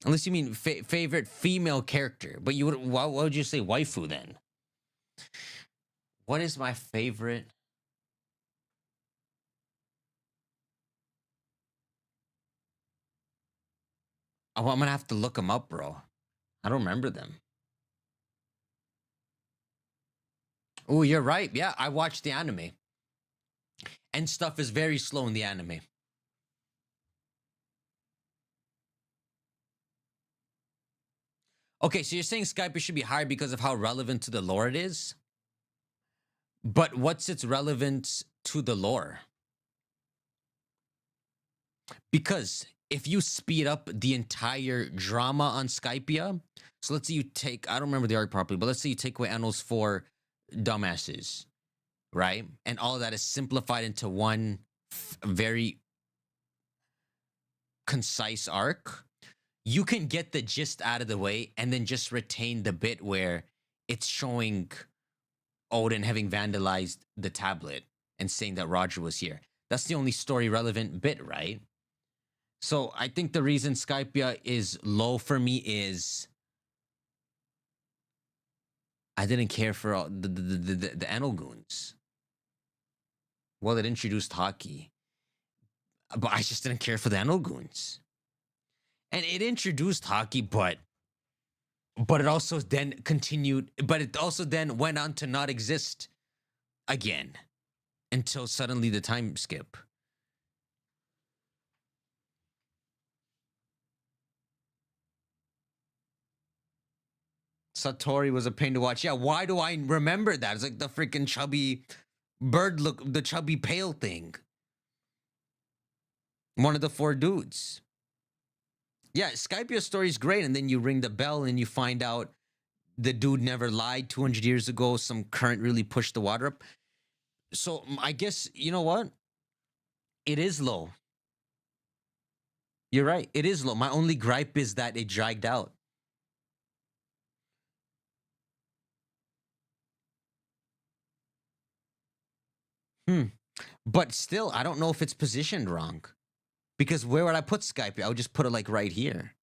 Unless you mean favorite female character. But you would, why would you say waifu then? What is my favorite? Oh, I'm gonna have to look them up, bro. I don't remember them. Oh, you're right. Yeah, I watched the anime. And stuff is very slow in the anime. Okay, so you're saying Skype should be higher because of how relevant to the lore it is? But what's its relevance to the lore? Because if you speed up the entire drama on Skypia, so let's say you take, I don't remember the arc properly, but let's say you take away Annals for dumbasses, right? And all of that is simplified into one very concise arc. You can get the gist out of the way and then just retain the bit where it's showing Odin having vandalized the tablet and saying that Roger was here. That's the only story relevant bit, right? So I think the reason Skypia is low for me is I didn't care for all the Anno goons. Well, it introduced hockey, but I just didn't care for the Anno goons. And it introduced hockey, but it also then continued, but it also then went on to not exist again until suddenly the time skip. Satori was a pain to watch. Yeah, why do I remember that? It's like the freaking chubby bird look, the chubby pale thing. One of the four dudes. Yeah, Skypia's story is great, and then you ring the bell and you find out the dude never lied 200 years ago. Some current really pushed the water up. So I guess, you know what? It is low. You're right. It is low. My only gripe is that it dragged out. But still, I don't know if it's positioned wrong. Because where would I put Skype? I would just put it like right here.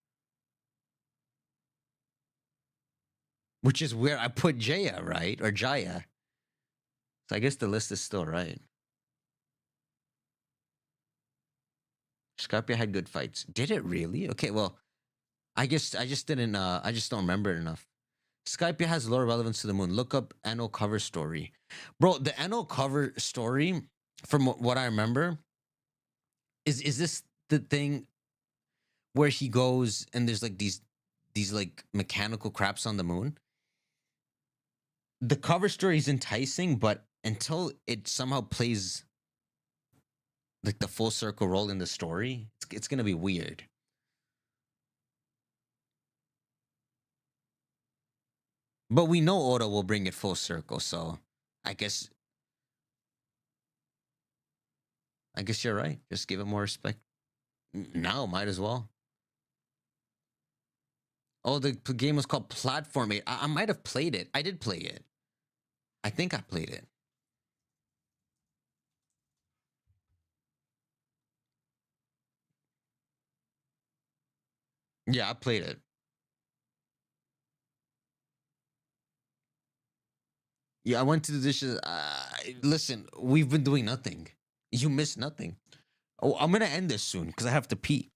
Which is where I put Jaya, right? Or Jaya. So I guess the list is still right. Skype had good fights. Did it really? Okay, well, I just didn't I just don't remember it enough. Skype has lore relevance to the moon. Look up Anno cover story. Bro, the Anno cover story, from what I remember, is this the thing where he goes and there's like these like mechanical craps on the moon? The cover story is enticing, but until it somehow plays like the full circle role in the story, it's gonna be weird. But we know Oda will bring it full circle, so I guess you're right. Just give it more respect. Now, might as well. Oh, the game was called Platform 8. I might have played it. I did play it. I think I played it. Yeah, I played it. Yeah, I went to the dishes. Listen, we've been doing nothing. You missed nothing. Oh, I'm gonna end this soon because I have to pee.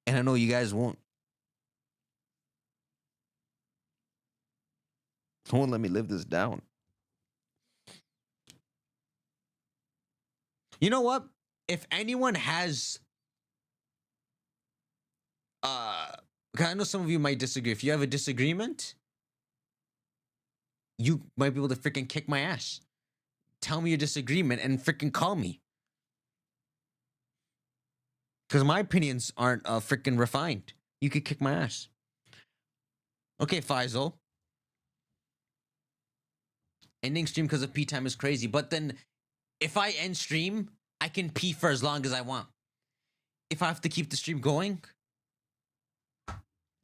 And I know you guys won't let me live this down. You know what? If anyone has 'cause I know some of you might disagree. If you have a disagreement, you might be able to freaking kick my ass. Tell me your disagreement and freaking call me. Because my opinions aren't freaking refined. You could kick my ass. Okay, Faisal. Ending stream because of pee time is crazy. But then if I end stream, I can pee for as long as I want. If I have to keep the stream going,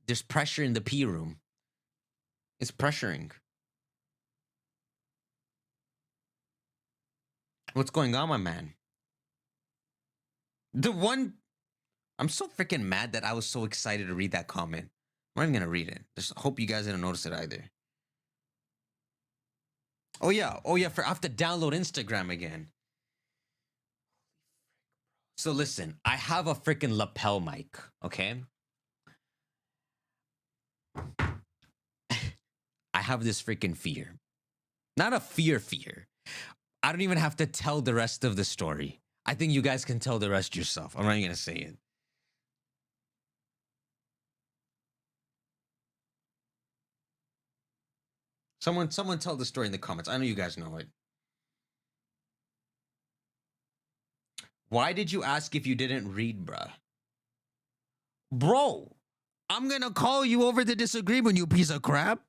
there's pressure in the pee room. It's pressuring. What's going on, my man? I'm so freaking mad that I was so excited to read that comment. I'm not even gonna read it. Just hope you guys didn't notice it either. Oh yeah, I have to download Instagram again. So listen, I have a freaking lapel mic, okay? I have this freaking fear. Not a fear. I don't even have to tell the rest of the story. I think you guys can tell the rest yourself. I'm not even gonna say it. Someone tell the story in the comments. I know you guys know it. Why did you ask if you didn't read, bruh? Bro, I'm gonna call you over the disagreement, you piece of crap.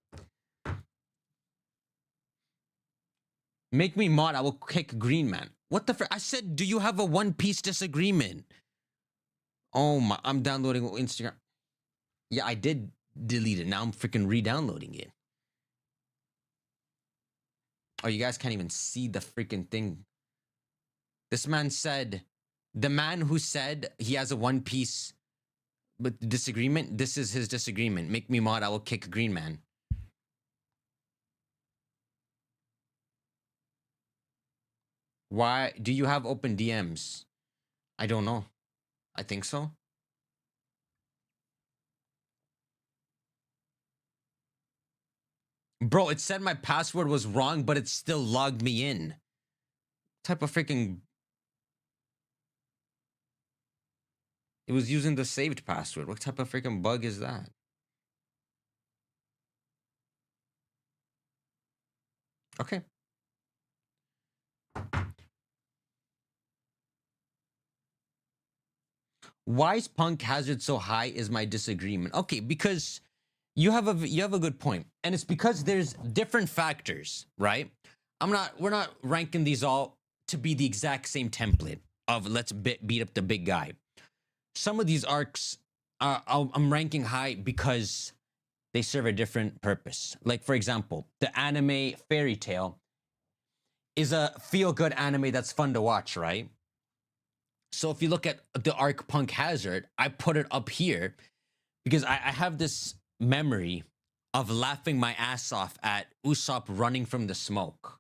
Make me mod, I will kick Green Man. What the I said, do you have a One Piece disagreement? Oh my, I'm downloading Instagram. Yeah, I did delete it. Now I'm freaking re-downloading it. Oh, you guys can't even see the freaking thing. This man said, the man who said he has a One Piece disagreement, this is his disagreement. Make me mod, I will kick Green Man. Why do you have open DMs? I don't know. I think so. Bro, it said my password was wrong, but it still logged me in. Type of freaking... It was using the saved password. What type of freaking bug is that? Okay. Why is punk hazard so high is my disagreement. Okay, because you have a good point. And it's because there's different factors, right? We're not ranking these all to be the exact same template of let's beat up the big guy. Some of these arcs I'm ranking high because they serve a different purpose. Like, for example, the anime Fairy Tail is a feel-good anime that's fun to watch, right? So if you look at the arc Punk Hazard, I put it up here because I have this memory of laughing my ass off at Usopp running from the smoke.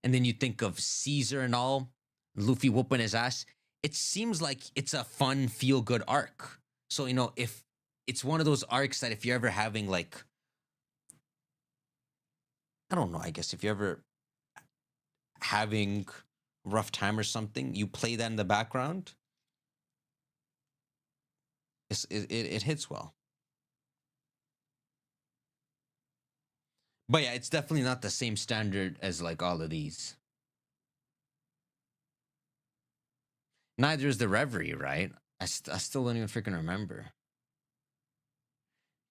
And then you think of Caesar and all, Luffy whooping his ass. It seems like it's a fun, feel-good arc. So, you know, if it's one of those arcs that if you're ever having like, I don't know, I guess if you're ever having rough time or something, you play that in the background. It hits well. But yeah, it's definitely not the same standard as like all of these. Neither is the Reverie, right? I still don't even freaking remember.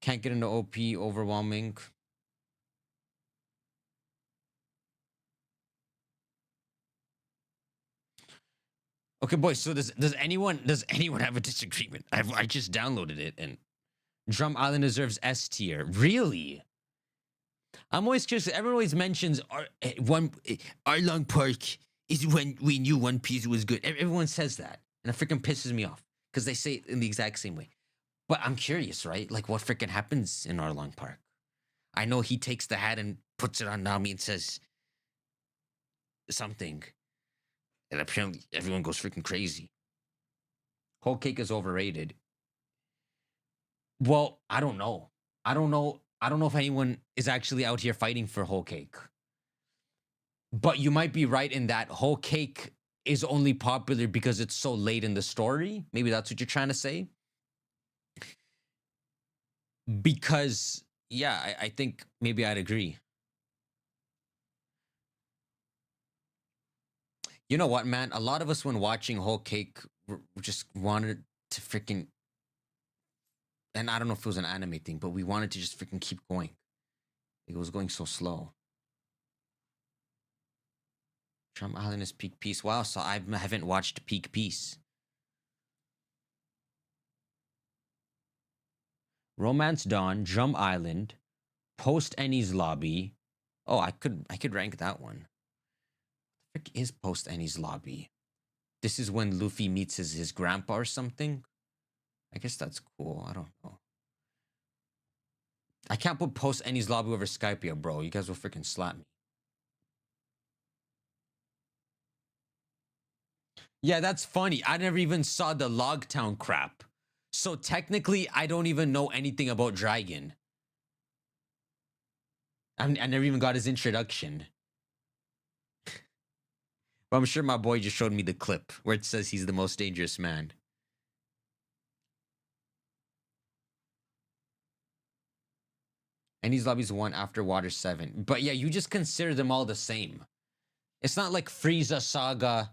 Can't get into OP, overwhelming. Okay, boys. So does anyone have a disagreement? I just downloaded it, and Drum Island deserves S tier. Really? I'm always curious. Everyone always mentions Arlong Park is when we knew One Piece was good. Everyone says that, and it freaking pisses me off because they say it in the exact same way. But I'm curious, right? Like, what freaking happens in Arlong Park? I know he takes the hat and puts it on Nami and says something. And apparently everyone goes freaking crazy. Whole cake is overrated. Well, I don't know. I don't know if anyone is actually out here fighting for whole cake. But you might be right in that whole cake is only popular because it's so late in the story. Maybe that's what you're trying to say. Because, yeah, I think maybe I'd agree. You know what, man? A lot of us, when watching Whole Cake, just wanted to freaking... And I don't know if it was an anime thing, but we wanted to just freaking keep going. It was going so slow. Drum Island is peak piece. Wow, so I haven't watched peak piece. Romance Dawn, Drum Island, Post Annie's Lobby. Oh, I could rank that one. What the frick is Post Annie's Lobby? This is when Luffy meets his grandpa or something. I guess that's cool. I don't know. I can't put Post Annie's Lobby over Skypia, bro. You guys will freaking slap me. Yeah, that's funny. I never even saw the Logtown crap. So technically, I don't even know anything about Dragon. I never even got his introduction. But I'm sure my boy just showed me the clip where it says he's the most dangerous man. And these lobbies 1 after Water 7. But yeah, you just consider them all the same. It's not like Frieza Saga,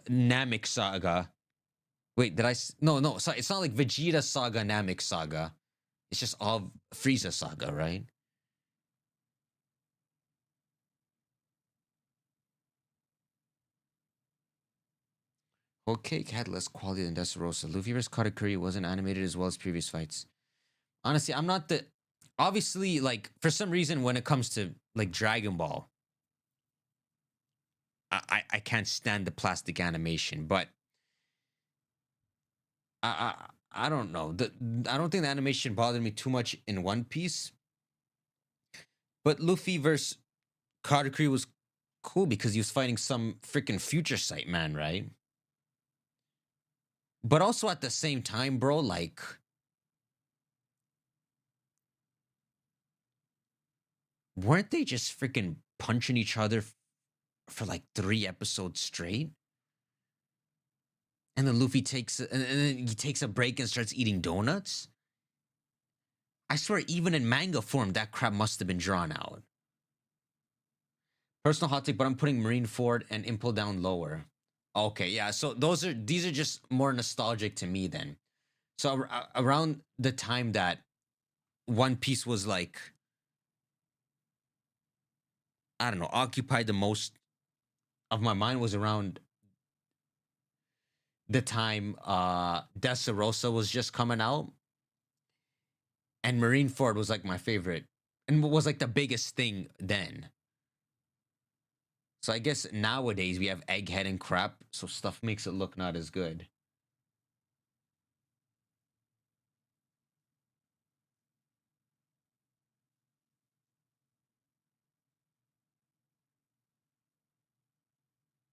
Namek Saga. Wait, did I? No, sorry. It's not like Vegeta Saga, Namek Saga. It's just all Frieza Saga, right? Whole Cake had less quality than Dressrosa. Luffy vs. Katakuri wasn't animated as well as previous fights. Honestly, I'm not the... Obviously, like, for some reason, when it comes to, like, Dragon Ball, I can't stand the plastic animation, but I don't know. I don't think the animation bothered me too much in One Piece. But Luffy versus Katakuri was cool because he was fighting some freaking future sight man, right? But also at the same time, bro, like... Weren't they just freaking punching each other for like 3 episodes straight? And then Luffy takes and then he takes a break and starts eating donuts? I swear, even in manga form, that crap must have been drawn out. Personal hot take, but I'm putting Marineford and Impel Down lower. Okay, yeah. So these are just more nostalgic to me then. So around the time that One Piece was like, I don't know, occupied the most of my mind was around the time Dressrosa was just coming out. And Marineford was like my favorite. And was like the biggest thing then. So I guess nowadays we have Egghead and crap, so stuff makes it look not as good.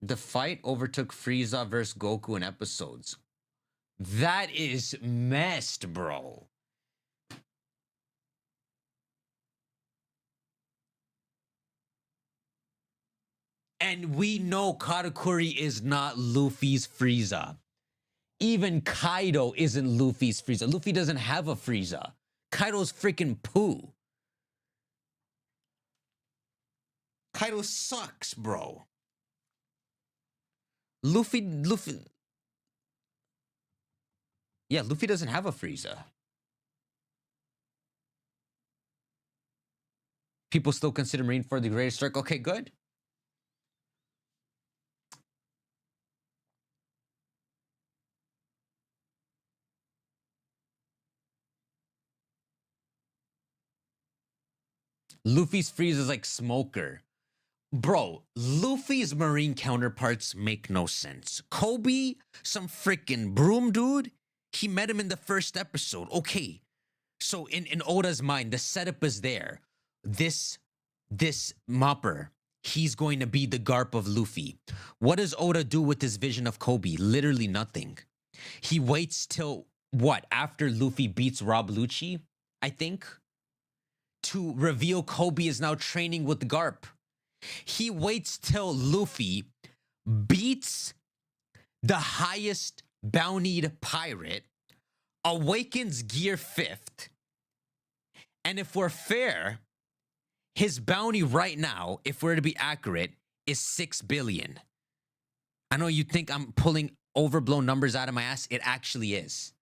The fight overtook Frieza versus Goku in episodes. That is messed, bro. And we know Katakuri is not Luffy's Frieza. Even Kaido isn't Luffy's Frieza. Luffy doesn't have a Frieza. Kaido's freaking poo. Kaido sucks, bro. Luffy... Yeah, Luffy doesn't have a Frieza. People still consider Marineford the greatest arc. Okay, good. Luffy's Frieza is like Smoker. Bro, Luffy's marine counterparts make no sense. Kobe, some freaking broom dude, he met him in the first episode. Okay, so in Oda's mind, the setup is there. This Mopper, he's going to be the Garp of Luffy. What does Oda do with his vision of Kobe? Literally nothing. He waits till, what, after Luffy beats Rob Lucci, I think, to reveal Kobe is now training with Garp. He waits till Luffy beats the highest bountied pirate, awakens Gear 5th, and if we're fair, his bounty right now, if we're to be accurate, is 6 billion. I know you think I'm pulling overblown numbers out of my ass. It actually is.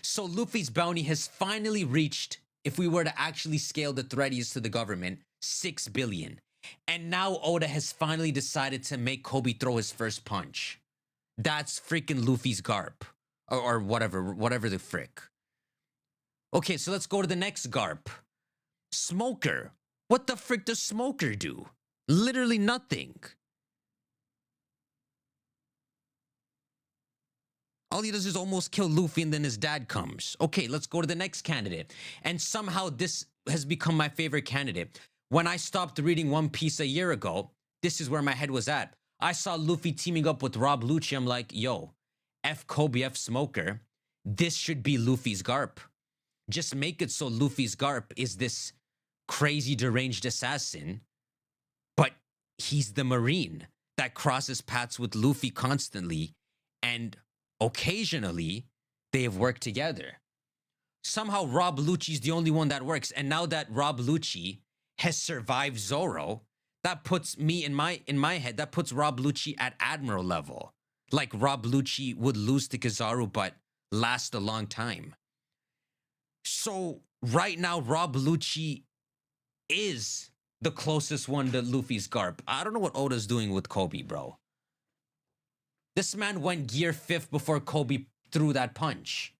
So Luffy's bounty has finally reached, if we were to actually scale the threadies to the government, 6 billion. And now Oda has finally decided to make Kobe throw his first punch. That's freaking Luffy's garp. Or whatever the frick. Okay, so let's go to the next garp. Smoker. What the frick does Smoker do? Literally nothing. All he does is almost kill Luffy and then his dad comes. Okay, let's go to the next candidate. And somehow this has become my favorite candidate. When I stopped reading One Piece a year ago, this is where my head was at. I saw Luffy teaming up with Rob Lucci. I'm like, yo, F Kobe, F Smoker. This should be Luffy's garp. Just make it so Luffy's garp is this crazy deranged assassin, but he's the Marine that crosses paths with Luffy constantly, and occasionally they have worked together. Somehow Rob Lucci's the only one that works, and now that Rob Lucci has survived Zoro, that puts me in my head, that puts Rob Lucci at Admiral level. Like Rob Lucci would lose to Kizaru but last a long time. So right now Rob Lucci is the closest one to Luffy's garp. I don't know what Oda's doing with Kobe, bro. This man went gear 5th before Kobe threw that punch.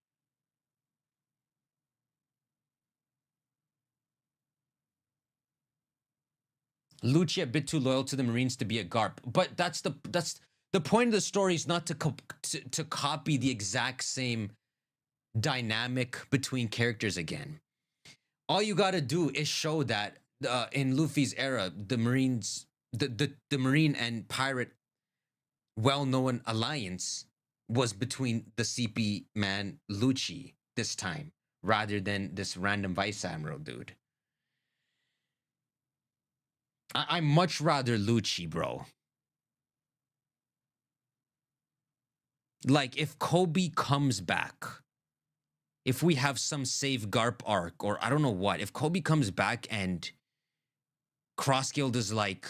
Lucci a bit too loyal to the Marines to be a garp, but that's the point of the story is not to copy the exact same dynamic between characters again. All you got to do is show that in Luffy's era, the Marines, the Marine and pirate well-known alliance was between the CP man Lucci this time, rather than this random vice admiral dude. I much rather Lucci, bro. Like, if Kobe comes back, if we have some save Garp arc, or I don't know what, if Kobe comes back and Crossguild is like,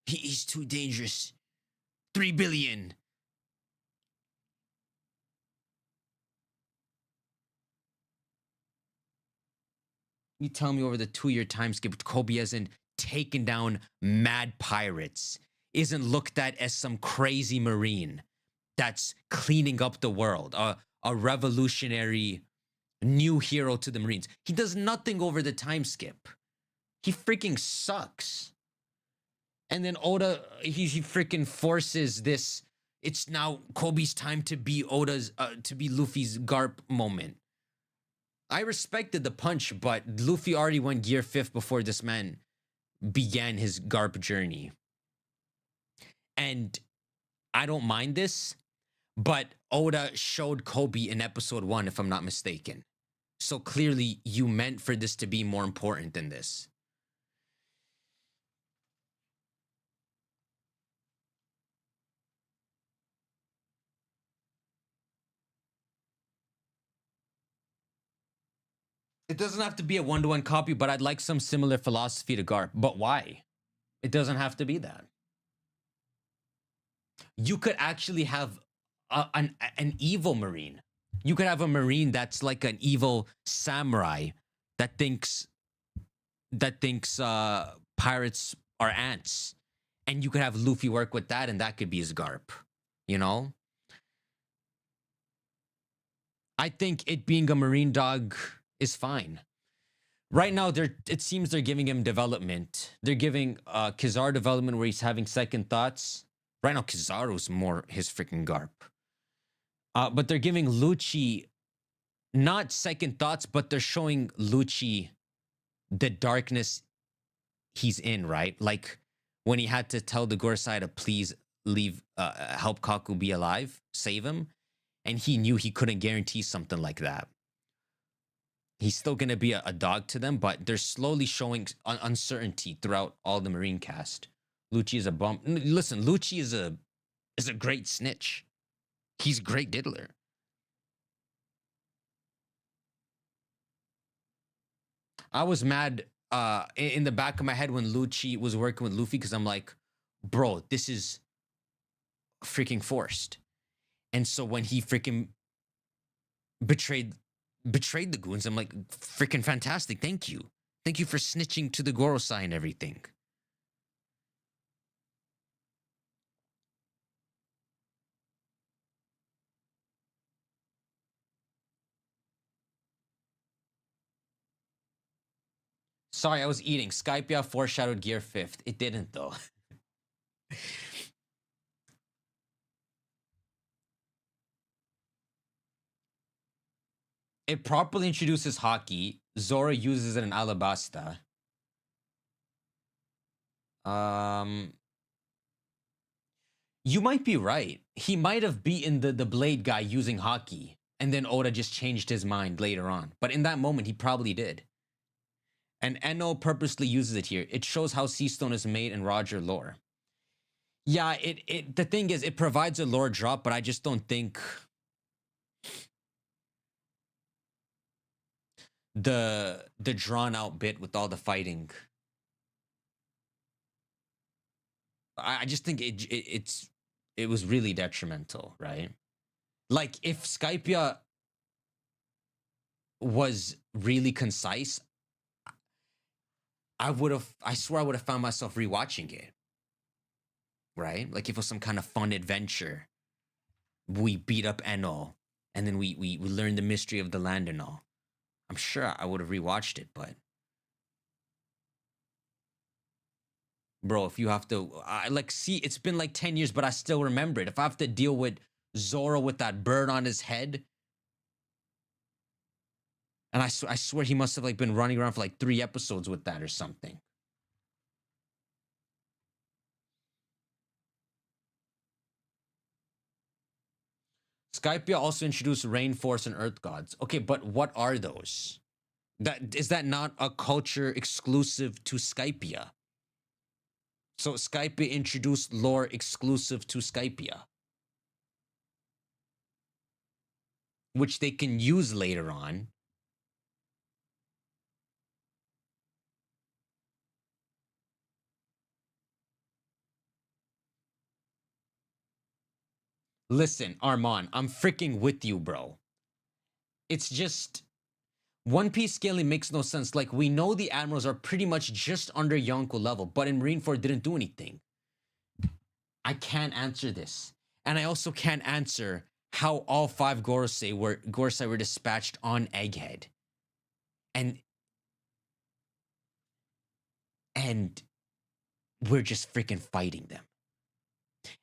he's too dangerous, 3 billion. You tell me over the 2-year time skip, Kobe hasn't taken down mad pirates, isn't looked at as some crazy Marine that's cleaning up the world, a revolutionary new hero to the Marines. He does nothing over the time skip. He freaking sucks. And then Oda, he freaking forces this. It's now Kobe's time to be to be Luffy's Garp moment. I respected the punch, but Luffy already went gear 5th before this man began his Garp journey. And I don't mind this, but Oda showed Kobe in episode 1, if I'm not mistaken. So clearly you meant for this to be more important than this. It doesn't have to be a one-to-one copy, but I'd like some similar philosophy to Garp. But why? It doesn't have to be that. You could actually have an evil Marine. You could have a Marine that's like an evil samurai that thinks pirates are ants. And you could have Luffy work with that, and that could be his Garp. You know? I think it being a Marine dog is fine. Right now, it seems they're giving him development. They're giving Kizaru development where he's having second thoughts. Right now, Kizaru's more his freaking Garp. But they're giving Lucci not second thoughts, but they're showing Lucci the darkness he's in, right? Like when he had to tell the Gorosei to please leave, help Kaku be alive, save him. And he knew he couldn't guarantee something like that. He's still going to be a dog to them, but they're slowly showing uncertainty throughout all the Marine cast. Lucci is a bump. Listen, Lucci is a great snitch. He's a great diddler. I was mad in the back of my head when Lucci was working with Luffy because I'm like, bro, this is freaking forced. And so when he freaking betrayed the goons, I'm like, freaking fantastic. Thank you. Thank you for snitching to the Gorosei and everything. Sorry, I was eating. Skypia foreshadowed Gear 5th. It didn't, though. It properly introduces hockey. Zora uses it in Alabasta. You might be right. He might have beaten the Blade guy using hockey, and then Oda just changed his mind later on. But in that moment, he probably did. And Eno purposely uses it here. It shows how Sea Stone is made in Roger lore. Yeah, the thing is, it provides a lore drop, but I just don't think the drawn out bit with all the fighting. I just think it was really detrimental, right? Like if Skypia was really concise, I swear I would have found myself rewatching it. Right? Like if it was some kind of fun adventure. We beat up Eno, and then we learned the mystery of the land and all. I'm sure I would have rewatched it, but bro, if you have to, see, it's been like 10 years, but I still remember it. If I have to deal with Zoro with that bird on his head, and I swear he must have like been running around for like 3 episodes with that or something. Skypia also introduced rainforest and earth gods. Okay, but what are those? Is that not a culture exclusive to Skypia? So Skypia introduced lore exclusive to Skypia, which they can use later on. Listen, Armand, I'm freaking with you, bro. It's just One Piece scaling makes no sense. Like, we know the admirals are pretty much just under Yonko level, but in Marineford didn't do anything. I can't answer this. And I also can't answer how all 5 Gorosei were dispatched on Egghead. And we're just freaking fighting them.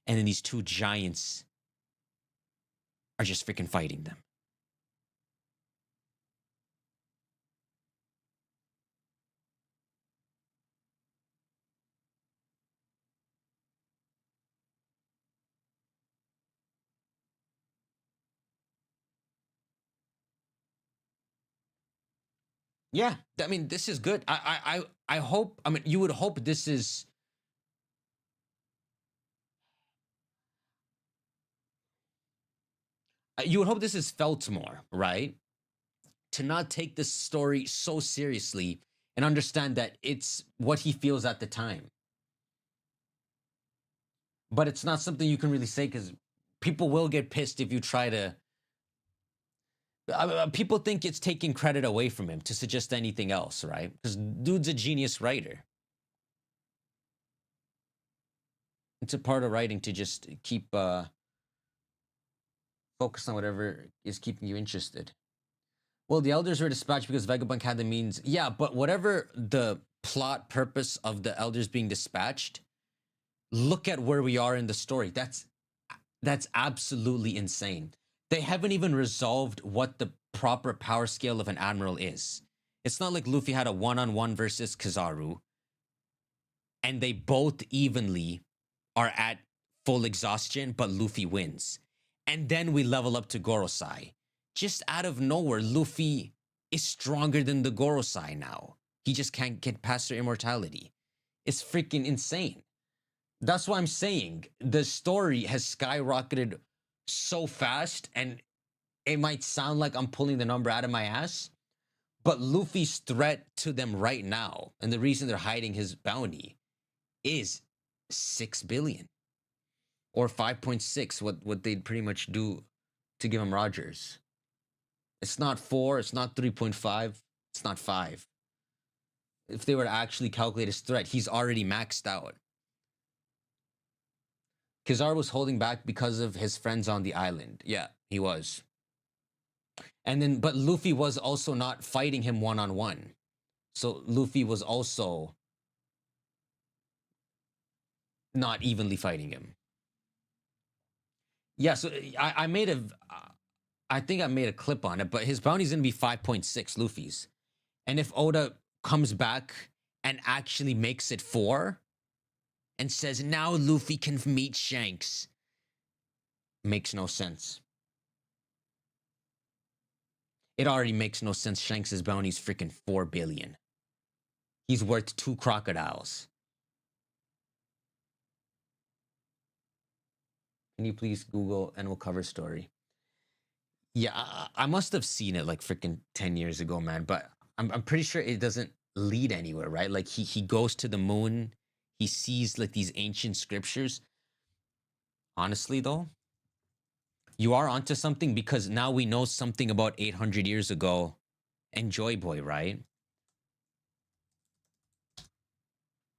And then these 2 giants are just freaking fighting them. Yeah, I mean, this is good. I hope. I mean, you would hope this is. You would hope this is felt more, right? To not take this story so seriously and understand that it's what he feels at the time. But it's not something you can really say because people will get pissed if you try to. People think it's taking credit away from him to suggest anything else, right? Because dude's a genius writer. It's a part of writing to just keep focus on whatever is keeping you interested. Well, the elders were dispatched because Vegapunk had the means. Yeah, but whatever the plot purpose of the elders being dispatched, look at where we are in the story. That's absolutely insane. They haven't even resolved what the proper power scale of an admiral is. It's not like Luffy had a one-on-one versus Kizaru, and they both evenly are at full exhaustion, but Luffy wins. And then we level up to Gorosei. Just out of nowhere, Luffy is stronger than the Gorosei now. He just can't get past their immortality. It's freaking insane. That's why I'm saying the story has skyrocketed so fast, and it might sound like I'm pulling the number out of my ass, but Luffy's threat to them right now, and the reason they're hiding his bounty, is 6 billion. Or 5.6, what they'd pretty much do to give him Rogers. It's not 4, it's not 3.5, it's not 5. If they were to actually calculate his threat, he's already maxed out. Kizaru was holding back because of his friends on the island. Yeah, he was. And then, but Luffy was also not fighting him one-on-one. So Luffy was also not evenly fighting him. Yeah, so I made a, I think I made a clip on it, but his bounty's gonna be 5.6 Luffy's. And if Oda comes back and actually makes it 4 and says, now Luffy can meet Shanks, makes no sense. It already makes no sense. Shanks' bounty's freaking 4 billion. He's worth 2 crocodiles. Can you please Google Enel cover story? Yeah, I must have seen it like freaking 10 years ago, man. But I'm pretty sure it doesn't lead anywhere, right? Like he goes to the moon, he sees like these ancient scriptures. Honestly, though, you are onto something because now we know something about 800 years ago and Joy Boy, right?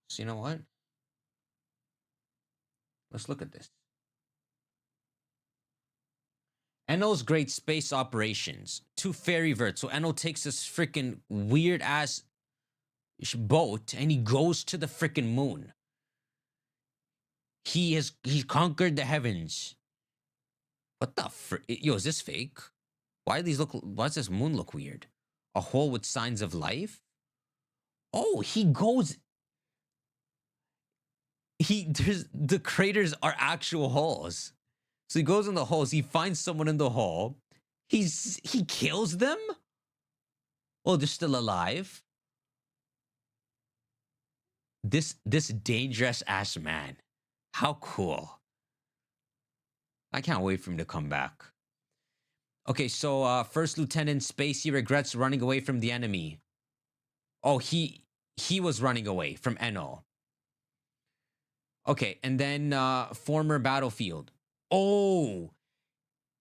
So you know what? Let's look at this. Enel's great space operations to Fairyvert. So Enel takes this freaking weird ass boat and he goes to the freaking moon. He's conquered the heavens. What the frick? Yo, is this fake? Why does this moon look weird? A hole with signs of life? Oh, the craters are actual holes. So he goes in the holes, he finds someone in the hole, he kills them? Oh, they're still alive? This dangerous ass man. How cool. I can't wait for him to come back. Okay, so First Lieutenant Spacey regrets running away from the enemy. Oh, he was running away from Enel. Okay, and then former battlefield. Oh,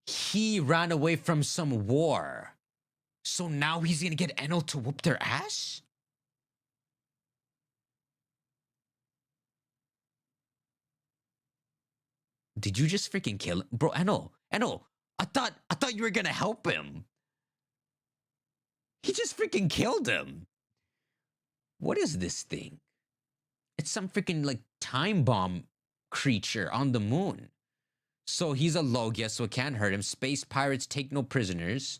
he ran away from some war. So now he's gonna get Enel to whoop their ass? Did you just freaking kill him? Bro, Enel, I thought you were gonna help him. He just freaking killed him. What is this thing? It's some freaking like time bomb creature on the moon. So he's a Logia, so it can't hurt him. Space pirates take no prisoners.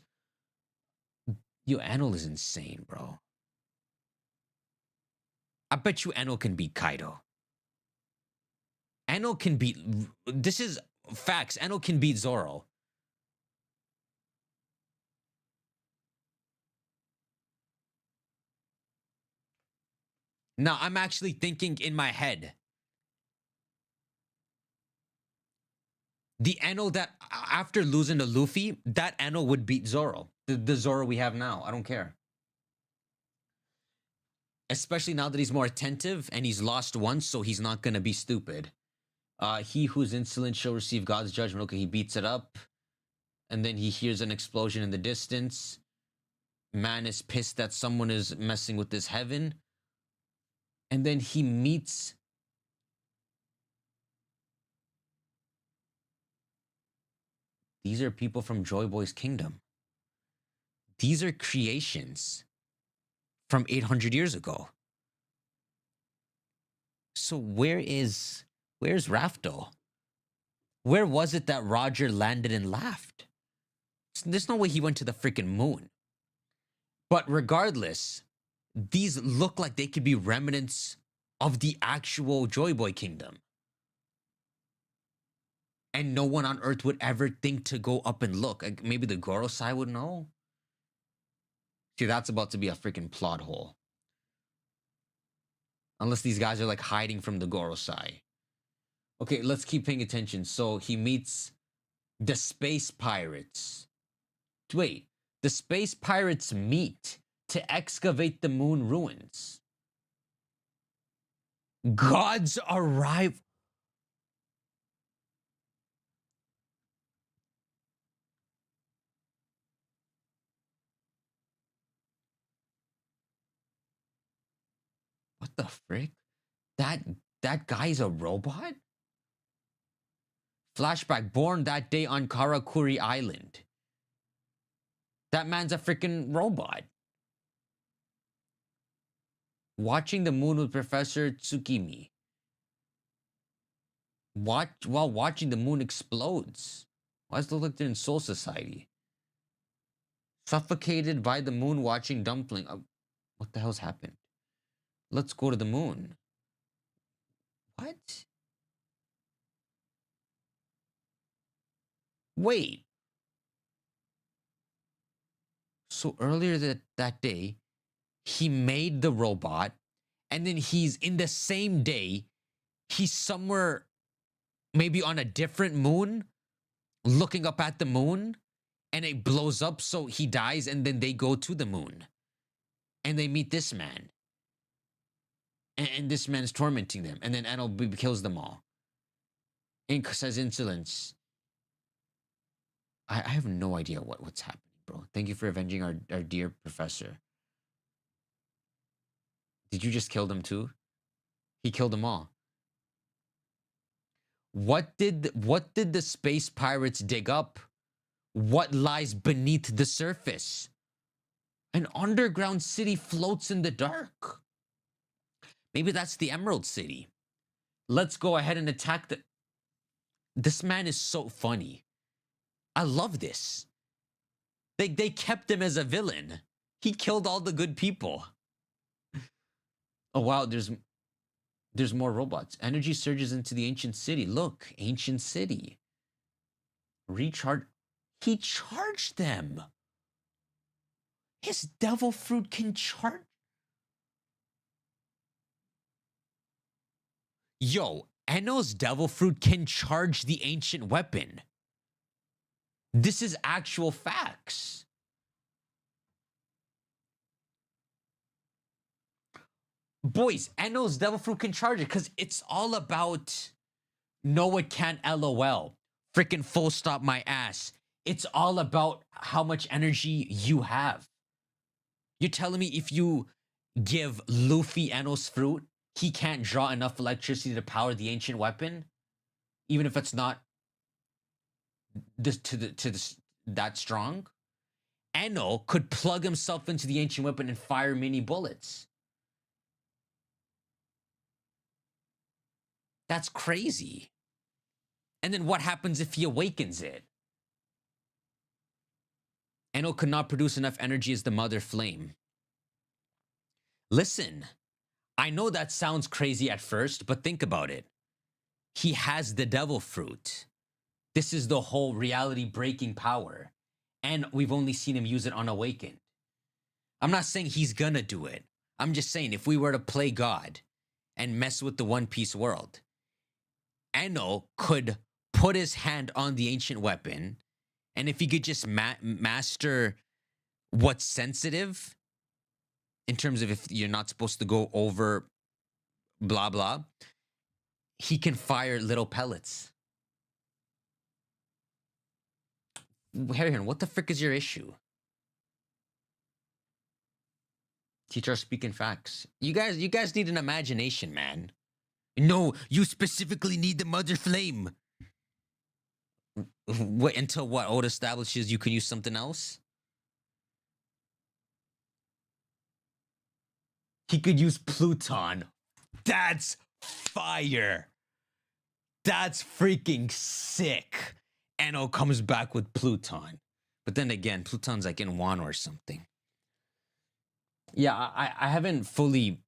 Yo, Enel is insane, bro. I bet you Enel can beat Kaido. Enel can beat... This is facts. Enel can beat Zoro. Now, I'm actually thinking in my head. The Enel that, after losing to Luffy, that Enel would beat Zoro. The Zoro we have now. I don't care. Especially now that he's more attentive and he's lost once, so he's not going to be stupid. He who's insolent shall receive God's judgment. Okay, he beats it up. And then he hears an explosion in the distance. Man is pissed that someone is messing with this heaven. And then he meets... These are people from Joy Boy's kingdom. These are creations from 800 years ago. So where's Rafto? Where was it that Roger landed and laughed? There's no way he went to the freaking moon. But regardless, these look like they could be remnants of the actual Joy Boy kingdom. And no one on Earth would ever think to go up and look. Like maybe the Gorosei would know. See, that's about to be a freaking plot hole. Unless these guys are like hiding from the Gorosei. Okay, let's keep paying attention. So he meets the space pirates. Wait, the space pirates meet to excavate the moon ruins. Gods arrive. What the frick? That guy's a robot? Flashback, born that day on Karakuri Island. That man's a freaking robot. Watching the moon with Professor Tsukimi. While watching the moon explodes. Why does it look like they're in Soul Society? Suffocated by the moon watching Dumpling. What the hell's happened? Let's go to the moon. What? Wait. So earlier that day, he made the robot, and then he's in the same day, he's somewhere maybe on a different moon, looking up at the moon, and it blows up, so he dies, and then they go to the moon. And they meet this man. And this man's tormenting them. And then Anno kills them all. Ink says insolence. I have no idea what's happening, bro. Thank you for avenging our dear professor. Did you just kill them too? He killed them all. What did the space pirates dig up? What lies beneath the surface? An underground city floats in the dark. Maybe that's the Emerald City. Let's go ahead and attack the... This man is so funny. I love this. They kept him as a villain. He killed all the good people. Oh wow, there's more robots. Energy surges into the ancient city. Look, ancient city. Recharge. He charged them. His devil fruit can charge. Yo, Enno's devil fruit can charge the ancient weapon. This is actual facts. Boys, Enno's devil fruit can charge it because it's all about no, it can't LOL. Freaking full stop my ass. It's all about how much energy you have. You're telling me if you give Luffy Enno's fruit, he can't draw enough electricity to power the ancient weapon? Even if it's not that strong? Enno could plug himself into the ancient weapon and fire mini bullets. That's crazy. And then what happens if he awakens it? Enno could not produce enough energy as the mother flame. Listen, I know that sounds crazy at first, but think about it. He has the devil fruit. This is the whole reality breaking power. And we've only seen him use it unawakened. I'm not saying he's gonna do it. I'm just saying if we were to play God and mess with the One Piece world, Enno could put his hand on the ancient weapon, and if he could just master what's sensitive, in terms of if you're not supposed to go over blah blah, he can fire little pellets. Harrihan, what the frick is your issue? Teacher speaking facts. You guys need an imagination, man. No, you specifically need the mother flame. Wait until what? Oda establishes you can use something else? He could use Pluton. That's fire. That's freaking sick. Enno comes back with Pluton. But then again, Pluton's like in Wano or something. Yeah, I haven't fully...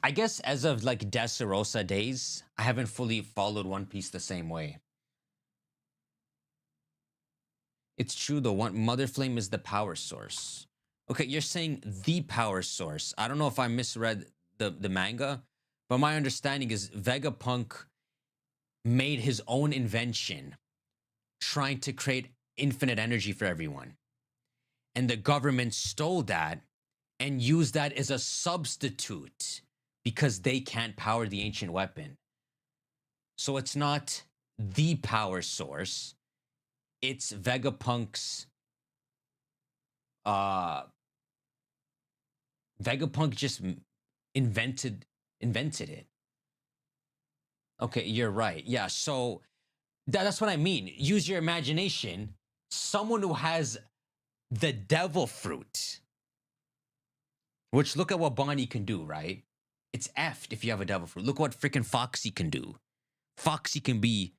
I guess as of like Dressrosa days, I haven't fully followed One Piece the same way. It's true though, Mother Flame is the power source. Okay, you're saying the power source. I don't know if I misread the manga, but my understanding is Vegapunk made his own invention trying to create infinite energy for everyone. And the government stole that and used that as a substitute because they can't power the ancient weapon. So it's not the power source. It's Vegapunk's... Vegapunk just invented it. Okay, you're right. Yeah, so that's what I mean. Use your imagination. Someone who has the devil fruit Which look at what Bonnie can do, right? It's effed if you have a devil fruit. Look what freaking Foxy can do. Foxy can be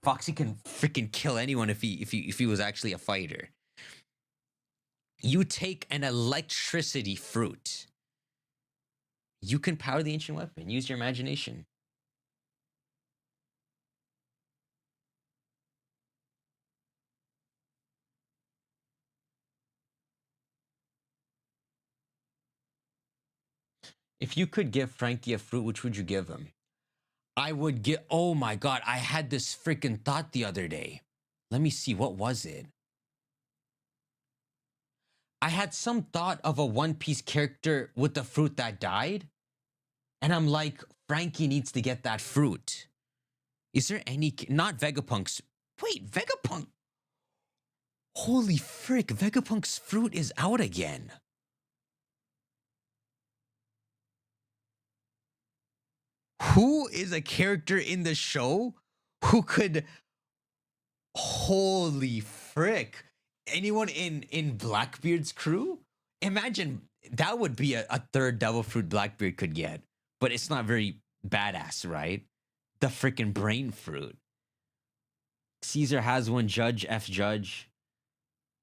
Foxy can freaking kill anyone if he was actually a fighter. You take an electricity fruit. You can power the ancient weapon. Use your imagination. If you could give Frankie a fruit, which would you give him? I would get. Oh my god, I had this freaking thought the other day. Let me see, what was it? I had some thought of a One Piece character with the fruit that died. And I'm like, Frankie needs to get that fruit. Is there any. Not Vegapunk's. Wait, Vegapunk. Holy frick, Vegapunk's fruit is out again. Who is a character in the show who could. Holy frick. Anyone in Blackbeard's crew? Imagine that would be a third devil fruit Blackbeard could get. But it's not very badass, right? The freaking brain fruit. Caesar has one. Judge, F Judge.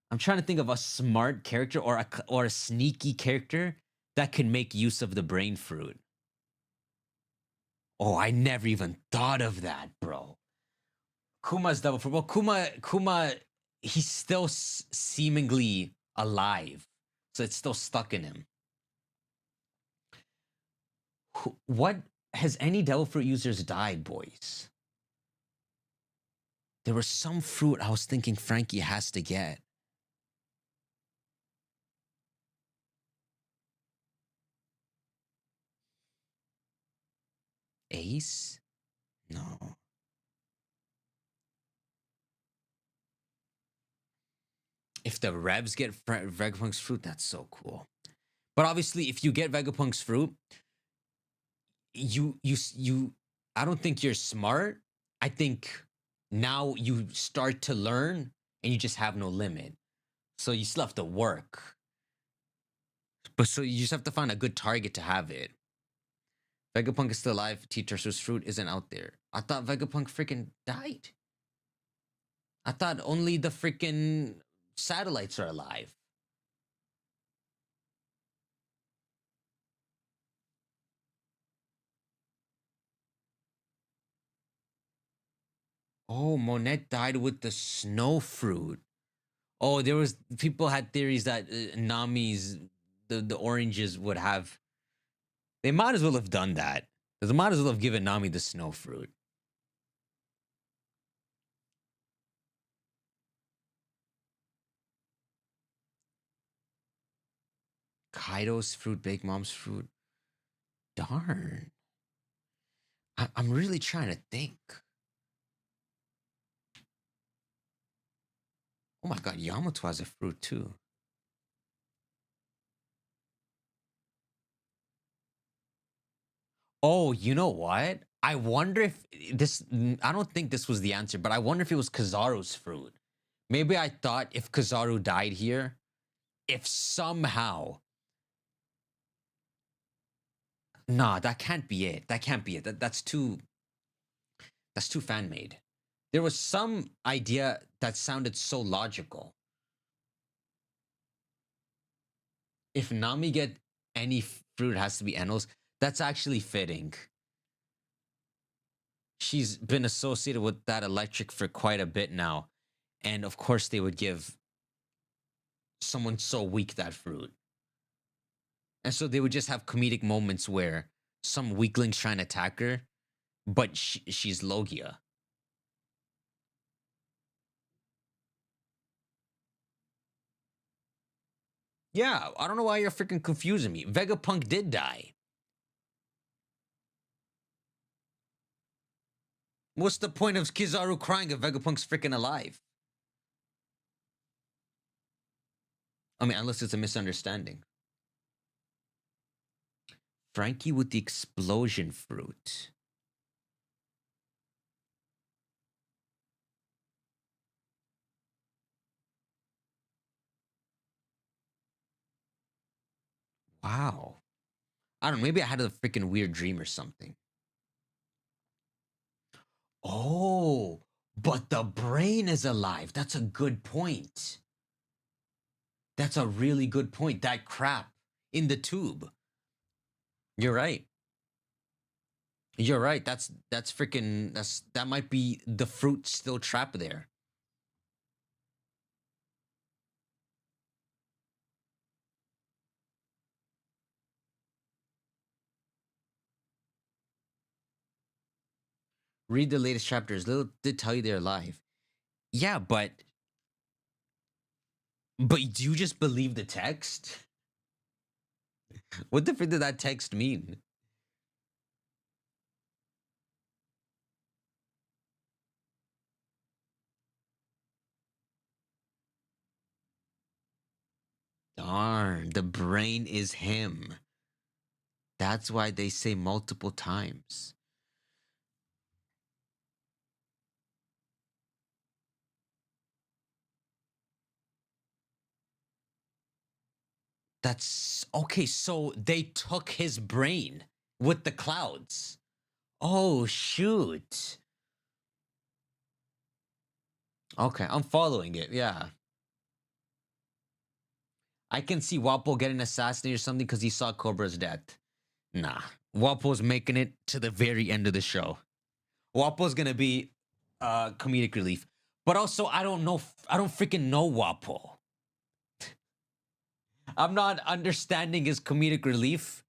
I'm trying to think of a smart character or a sneaky character that can make use of the brain fruit. Oh, I never even thought of that, bro. Kuma's devil fruit. Well, Kuma, he's still seemingly alive, so it's still stuck in him. What has any devil fruit users died, boys? There was some fruit I was thinking Frankie has to get. Ace? No. If the Revs get Vegapunk's fruit, that's so cool. But obviously, if you get Vegapunk's fruit, you I don't think you're smart. I think now you start to learn and you just have no limit. So you still have to work. But so you just have to find a good target to have it. Vegapunk is still alive. T-Turso's fruit isn't out there. I thought Vegapunk freaking died. I thought only the freaking satellites are alive. Oh, Monet died with the snow fruit. Oh, there was people had theories that Nami's the oranges would have. They might as well have done that. They might as well have given Nami the snow fruit. Kaido's fruit, Big Mom's fruit. Darn. I'm really trying to think. Oh my god, Yamato has a fruit too. Oh, you know what? I wonder if this. I don't think this was the answer, but I wonder if it was Kizaru's fruit. Maybe I thought if Kizaru died here, if somehow. Nah, that can't be it. That can't be it. That's too. That's too fan made. There was some idea that sounded so logical. If Nami get any fruit, it has to be Enos. That's actually fitting. She's been associated with that electric for quite a bit now. And of course, they would give someone so weak that fruit. And so they would just have comedic moments where some weakling's trying to attack her, but she's Logia. Yeah, I don't know why you're freaking confusing me. Vegapunk did die. What's the point of Kizaru crying if Vegapunk's freaking alive? I mean, unless it's a misunderstanding. Frankie with the explosion fruit. Wow. I don't know. Maybe I had a freaking weird dream or something. Oh, but the brain is alive. That's a good point. That's a really good point. That crap in the tube. You're right. You're right. That's freaking that might be the fruit still trapped there. Read the latest chapters. Little did tell you they're alive. Yeah, but do you just believe the text? What the frick did that text mean? Darn, the brain is him. That's why they say multiple times. That's okay. So they took his brain with the clouds. Oh, shoot. Okay, I'm following it. Yeah. I can see Wapo getting assassinated or something because he saw Cobra's death. Nah. Wapo's making it to the very end of the show. Wapo's gonna be comedic relief. But also, I don't know. I don't freaking know Wapo. I'm not understanding his comedic relief.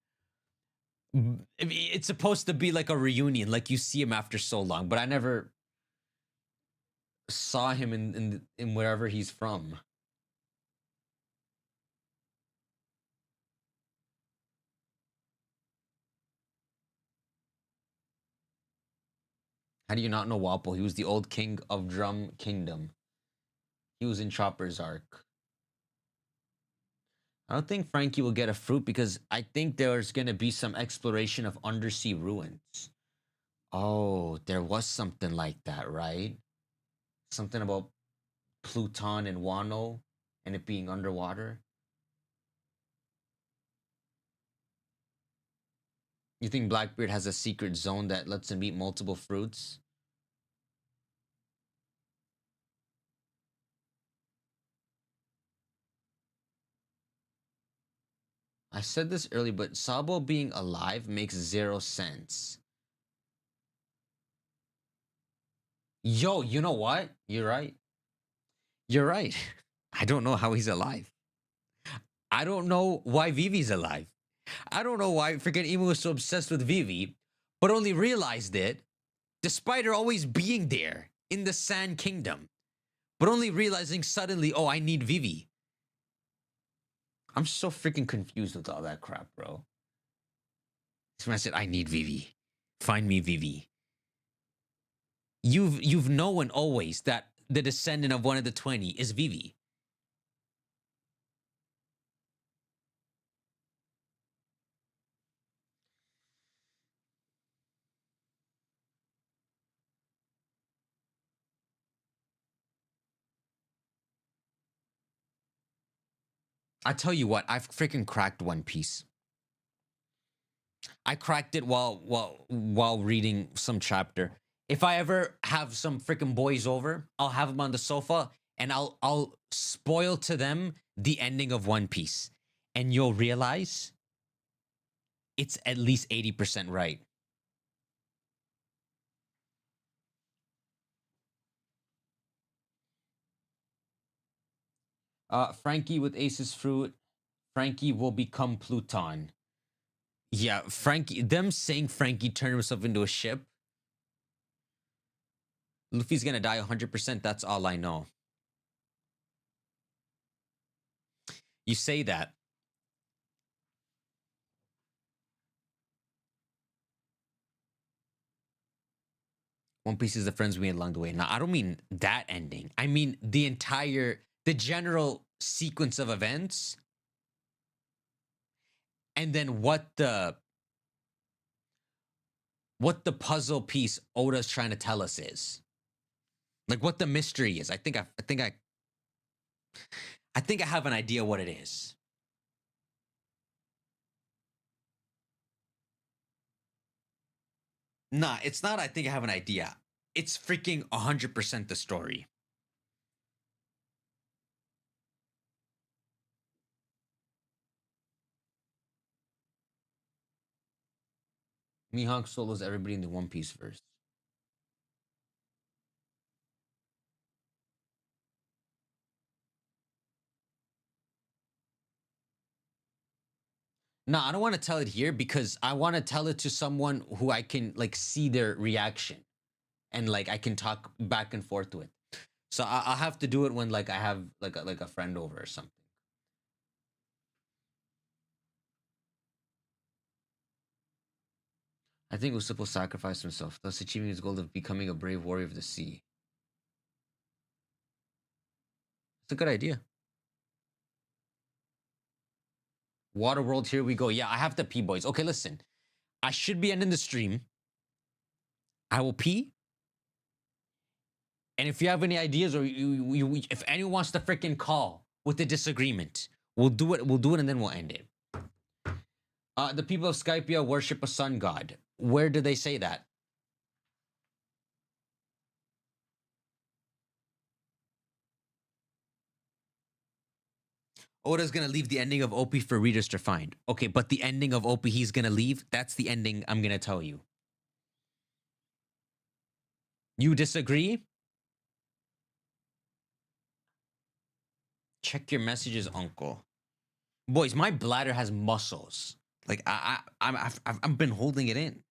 It's supposed to be like a reunion, like you see him after so long, but I never saw him in wherever he's from. How do you not know Wapol? He was the old king of Drum Kingdom. He was in Chopper's arc. I don't think Frankie will get a fruit because I think there's going to be some exploration of undersea ruins. Oh, there was something like that, right? Something about Pluton and Wano and it being underwater. You think Blackbeard has a secret zone that lets him eat multiple fruits? I said this earlier, but Sabo being alive makes zero sense. Yo, you know what? You're right. You're right. I don't know how he's alive. I don't know why Vivi's alive. I don't know why freaking Emu was so obsessed with Vivi, but only realized it despite her always being there in the Sand Kingdom, but only realizing suddenly, oh, I need Vivi. I'm so freaking confused with all that crap, bro. This man said, I need Vivi. Find me Vivi. You've known always that the descendant of one of the 20 is Vivi. I tell you what, I've freaking cracked One Piece. I cracked it while reading some chapter. If I ever have some freaking boys over, I'll have them on the sofa and I'll spoil to them the ending of One Piece, and you'll realize it's at least 80% right. Frankie with Ace's fruit. Frankie will become Pluton. Yeah, Frankie. Them saying Frankie turned himself into a ship. Luffy's gonna die 100%. That's all I know. You say that. One Piece is the friends we made along the way. Now, I don't mean that ending. I mean the general sequence of events, and then what the puzzle piece Oda's trying to tell us is. Like what the mystery is. I think I have an idea what it is. Nah, it's not. I think I have an idea. It's freaking 100% the story. Mihawk solos everybody in the One Piece verse. No, I don't want to tell it here because I want to tell it to someone who I can like see their reaction and like I can talk back and forth with. So I'll have to do it when like I have like a friend over or something. I think Usopp sacrificed himself, thus achieving his goal of becoming a brave warrior of the sea. It's a good idea. Waterworld, here we go. Yeah, I have to pee, boys. Okay, listen. I should be ending the stream. I will pee. And if you have any ideas or if anyone wants to freaking call with a disagreement, we'll do it. We'll do it and then we'll end it. The people of Skypia worship a sun god. Where do they say that? Oda's gonna leave the ending of OP for readers to find. Okay, but the ending of OP he's gonna leave, that's the ending I'm gonna tell you. You disagree? Check your messages, uncle. Boys, my bladder has muscles. Like I've been holding it in.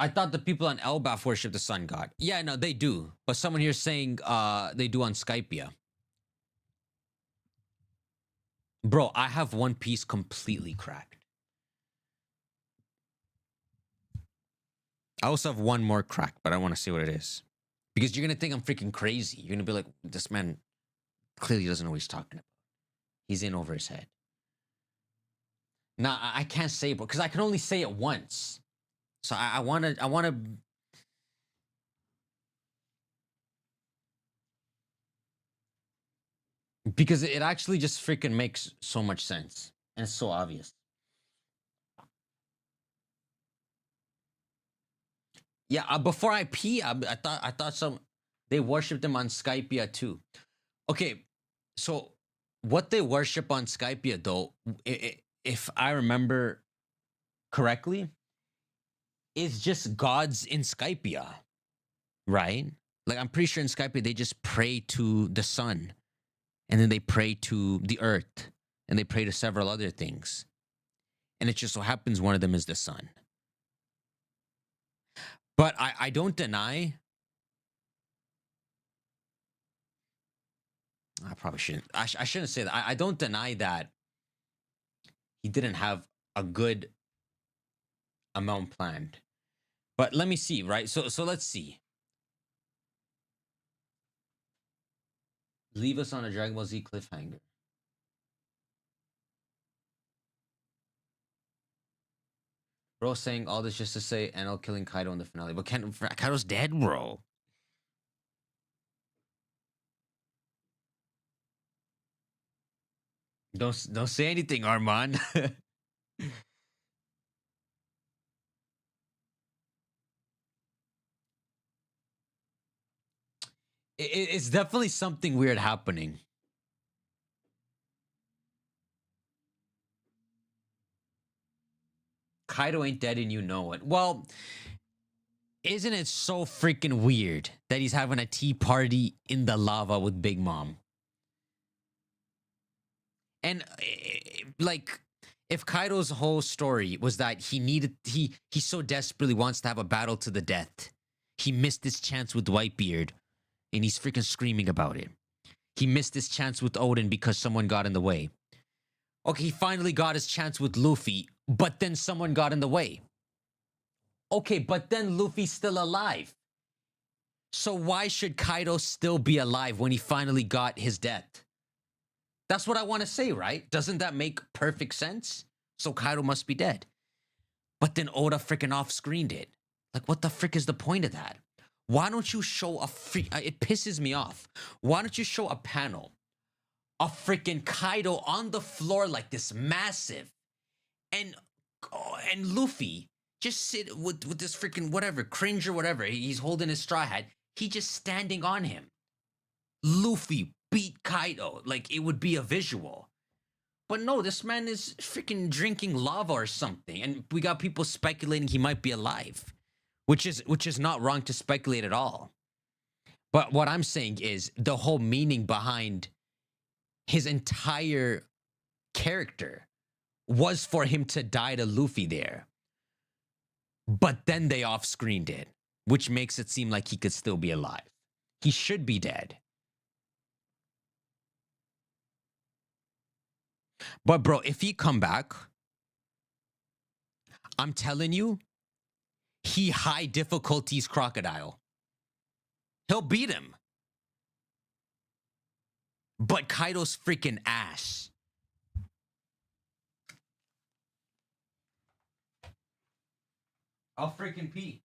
I thought the people on Elbaf worship the sun god. Yeah, no, they do. But someone here saying they do on Skypia. Bro, I have One Piece completely cracked. I also have one more crack, but I want to see what it is. Because you're going to think I'm freaking crazy. You're going to be like, this man clearly doesn't know what he's talking about. He's in over his head. Nah, I can't say it, bro, because I can only say it once. So I want to... Because it actually just freaking makes so much sense. And it's so obvious. Yeah, before I pee, I thought they worshipped them on Skypia too. Okay, so what they worship on Skypia though, if I remember correctly, is just gods in Skypia, right? Like I'm pretty sure in Skypia they just pray to the sun, and then they pray to the earth, and they pray to several other things, and it just so happens one of them is the sun. But I don't deny. I probably shouldn't. I shouldn't say that. I don't deny that he didn't have a good amount planned. But let me see, right? So let's see. Leave us on a Dragon Ball Z cliffhanger. Bro saying all this just to say Enel killing Kaido in the finale. But Kaido's dead, bro. Don't say anything, Armand. It's definitely something weird happening. Kaido ain't dead and you know it. Well, isn't it so freaking weird that he's having a tea party in the lava with Big Mom? And like, if Kaido's whole story was that he so desperately wants to have a battle to the death, he missed his chance with Whitebeard, and he's freaking screaming about it. He missed his chance with Odin because someone got in the way. Okay, he finally got his chance with Luffy, but then someone got in the way. Okay, but then Luffy's still alive. So why should Kaido still be alive when he finally got his death? That's what I want to say, right? Doesn't that make perfect sense? So Kaido must be dead. But then Oda freaking off screened it. Like, what the frick is the point of that? Why don't you show a freak? It pisses me off. Why don't you show a panel of freaking Kaido on the floor like this, massive, and Luffy just sit with this freaking whatever cringe or whatever. He's holding his straw hat. He just standing on him. Luffy beat Kaido like it would be a visual. But no, this man is freaking drinking lava or something, and we got people speculating he might be alive, which is not wrong to speculate at all. But what I'm saying is the whole meaning behind his entire character was for him to die to Luffy there. But then they off-screened it, which makes it seem like he could still be alive. He should be dead. But bro, if he come back, I'm telling you, he high difficulties Crocodile. He'll beat him. But Kaido's freaking ass. I'll freaking pee.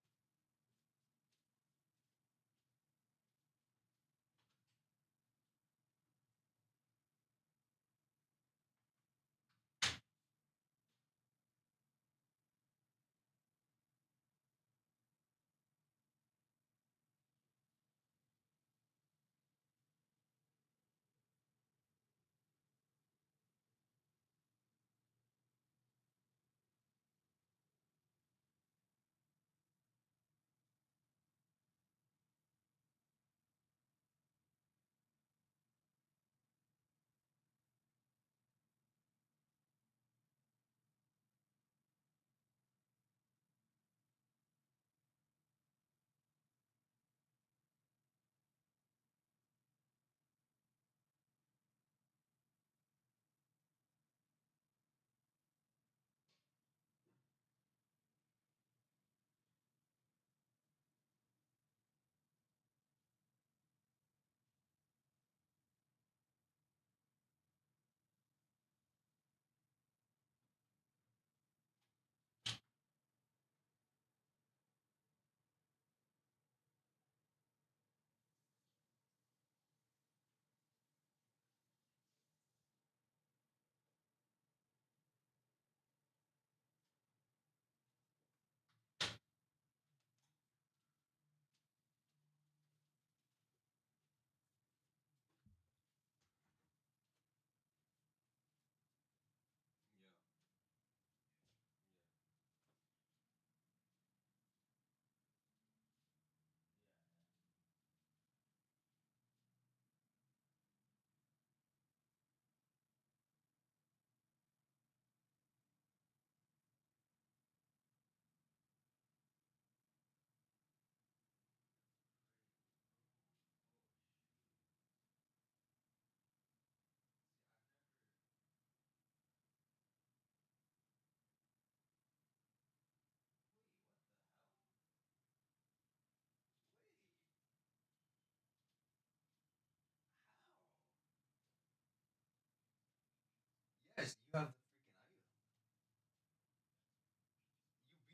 Yes, you have the freaking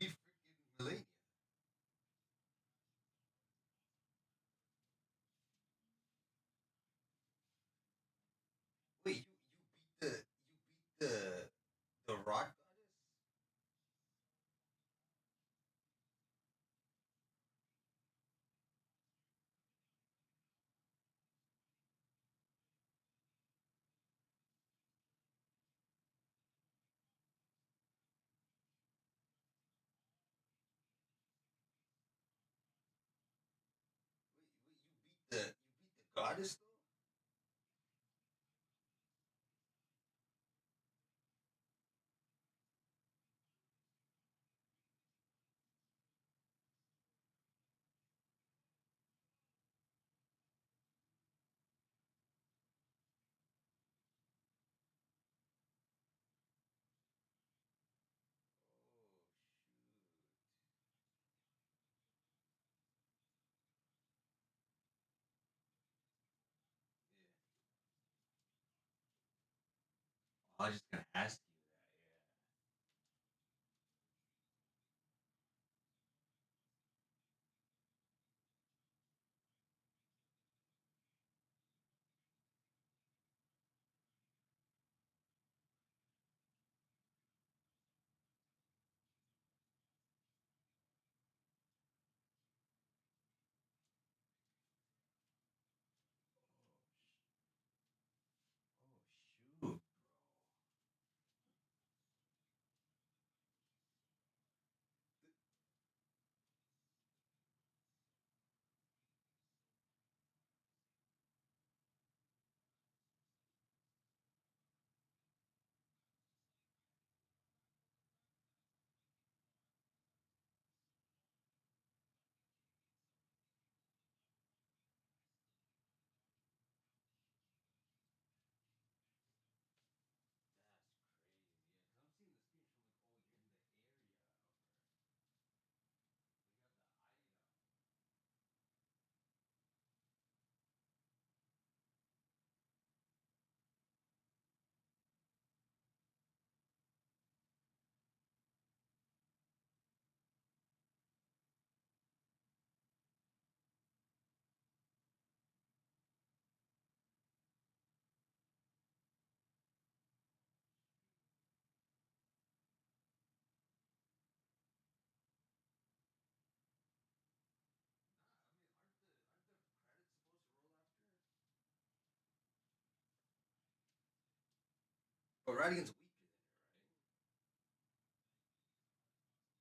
item. You beat freaking Millennium. Wait, you beat the rock goddess? You beat the goddess though? I was just gonna ask you that. Yeah. Oh shoot. That's crazy. Yeah, because I'm seeing the screenshot. I'm like, oh, you're in the area of her. But you have the item. Nah, I mean, aren't the credits supposed to roll after? But Radigan's weaker than her, right? Yeah, and I told you not to.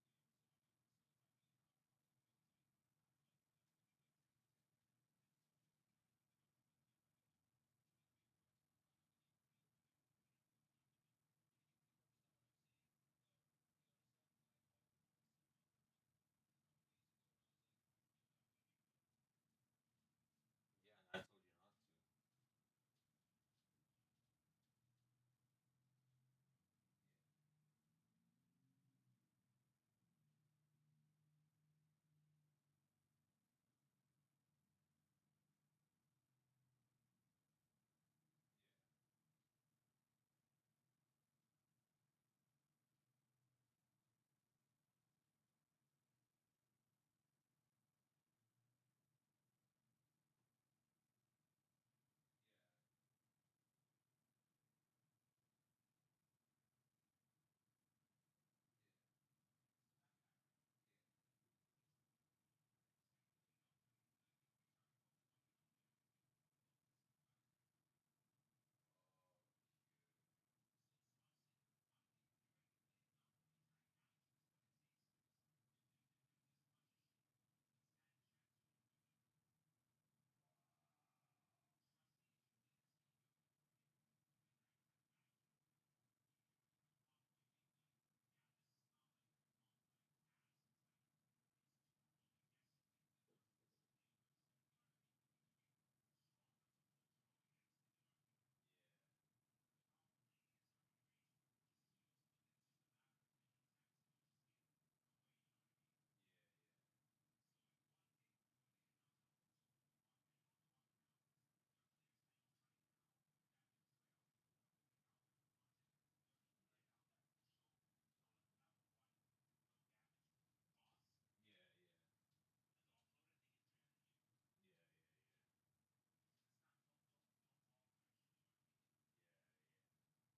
Yeah, yeah.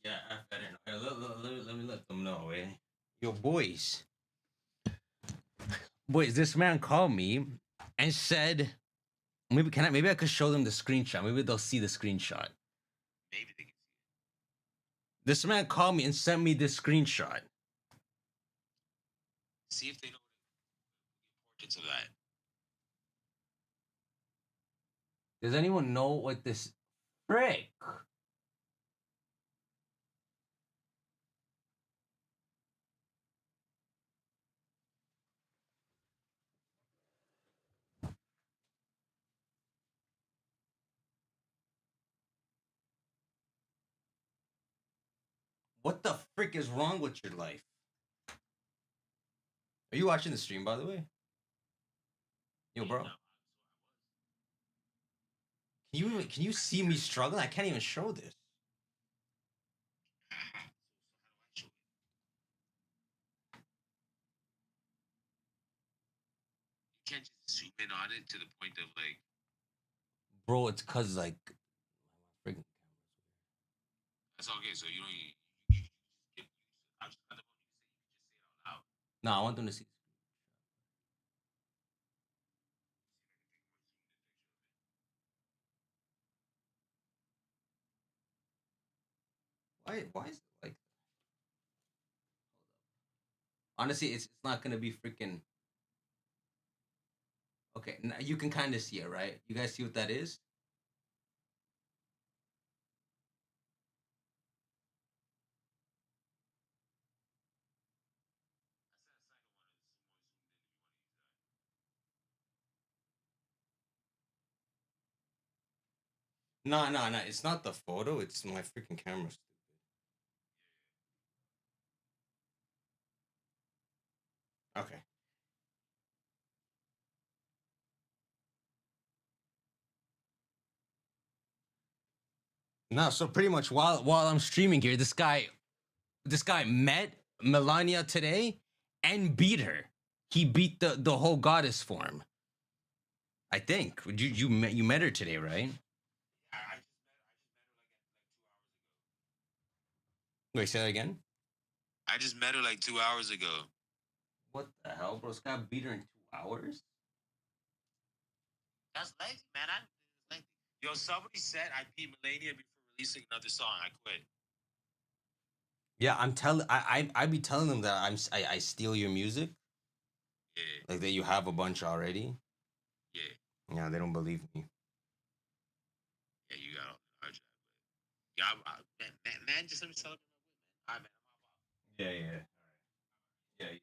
Yeah, yeah, yeah. Yeah, I didn't know. Let me let them know, eh? Yo, boys, this man called me and said, maybe I could show them the screenshot. Maybe they'll see the screenshot. Maybe they can see it. This man called me and sent me this screenshot. See if they know the importance of that. Does anyone know what this frick? What the frick is wrong with your life? Are you watching the stream, by the way? Yo, bro. Can you see me struggling? I can't even show this. You can't just zoom in on it to the point of like. Bro, it's cause like freaking That's okay. So you don't. You just get. I just got the phone. You can say it out loud. no, I want them to see. Why is it like honestly it's not gonna be freaking okay, now you can kind of see it, right? You guys see what that is? No, it's not the photo, it's my freaking camera. Okay. No, so pretty much while I'm streaming here, this guy met Melania today and beat her. He beat the whole goddess form. I think. You met her today, right? Wait, say that again? I just met her like 2 hours ago. What the hell, bro? This guy beat her in 2 hours? That's lazy, man. Yo, somebody said I beat Melania before releasing another song. I quit. Yeah, I'm telling. I be telling them that I steal your music. Yeah. Like that you have a bunch already. Yeah. Yeah, they don't believe me. Yeah, you got all the yeah, man, just let me celebrate my win, man. All right, man. Yeah. All right. Yeah.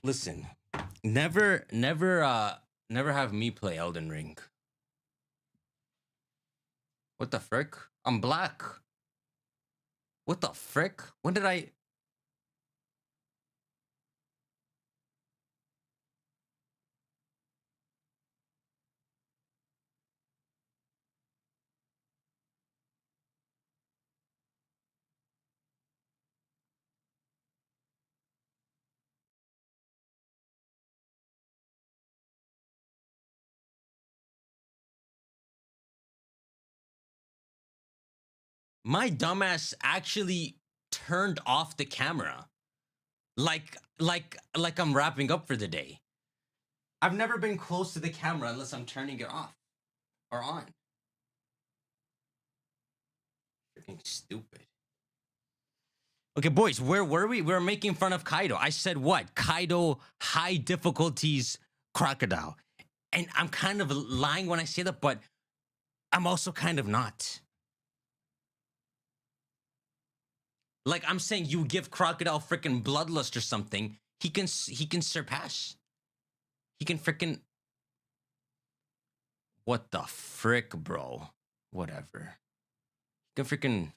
Listen, never have me play Elden Ring. What the frick? I'm black. What the frick? When did I? My dumbass actually turned off the camera. Like I'm wrapping up for the day. I've never been close to the camera unless I'm turning it off or on. Freaking stupid. Okay, boys, where were we? We were making fun of Kaido. I said what? Kaido high difficulties crocodile. And I'm kind of lying when I say that, but I'm also kind of not. Like I'm saying you give crocodile freaking bloodlust or something, he can surpass. He can freaking what the frick, bro? Whatever. He can freaking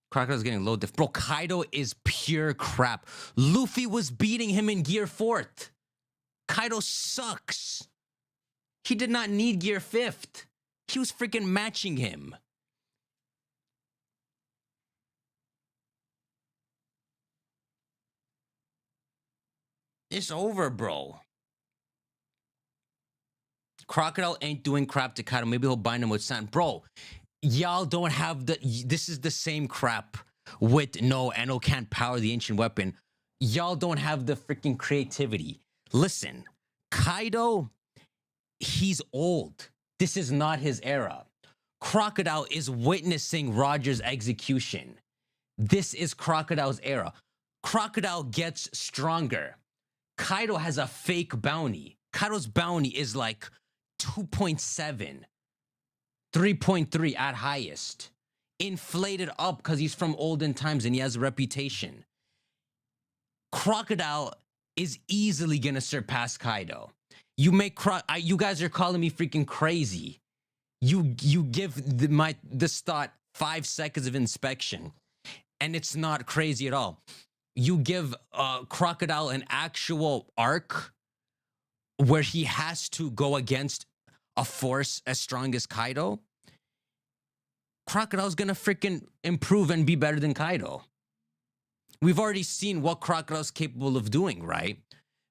Crocodile's getting low diff. Bro, Kaido is pure crap. Luffy was beating him in Gear 4th. Kaido sucks. He did not need Gear 5th. He was freaking matching him. It's over, bro. Crocodile ain't doing crap to Kaido. Maybe he'll bind him with sand. Bro, y'all don't have the... This is the same crap with no, Ano can't power the ancient weapon. Y'all don't have the freaking creativity. Listen, Kaido, he's old. This is not his era. Crocodile is witnessing Roger's execution. This is Crocodile's era. Crocodile gets stronger. Kaido has a fake bounty. Kaido's bounty is like 2.7, 3.3 at highest. Inflated up because he's from olden times and he has a reputation. Crocodile is easily gonna surpass Kaido. You make you guys are calling me freaking crazy. You give this thought 5 seconds of inspection, and it's not crazy at all. You give Crocodile an actual arc where he has to go against a force as strong as Kaido, Crocodile's gonna freaking improve and be better than Kaido. We've already seen what Crocodile's capable of doing, right?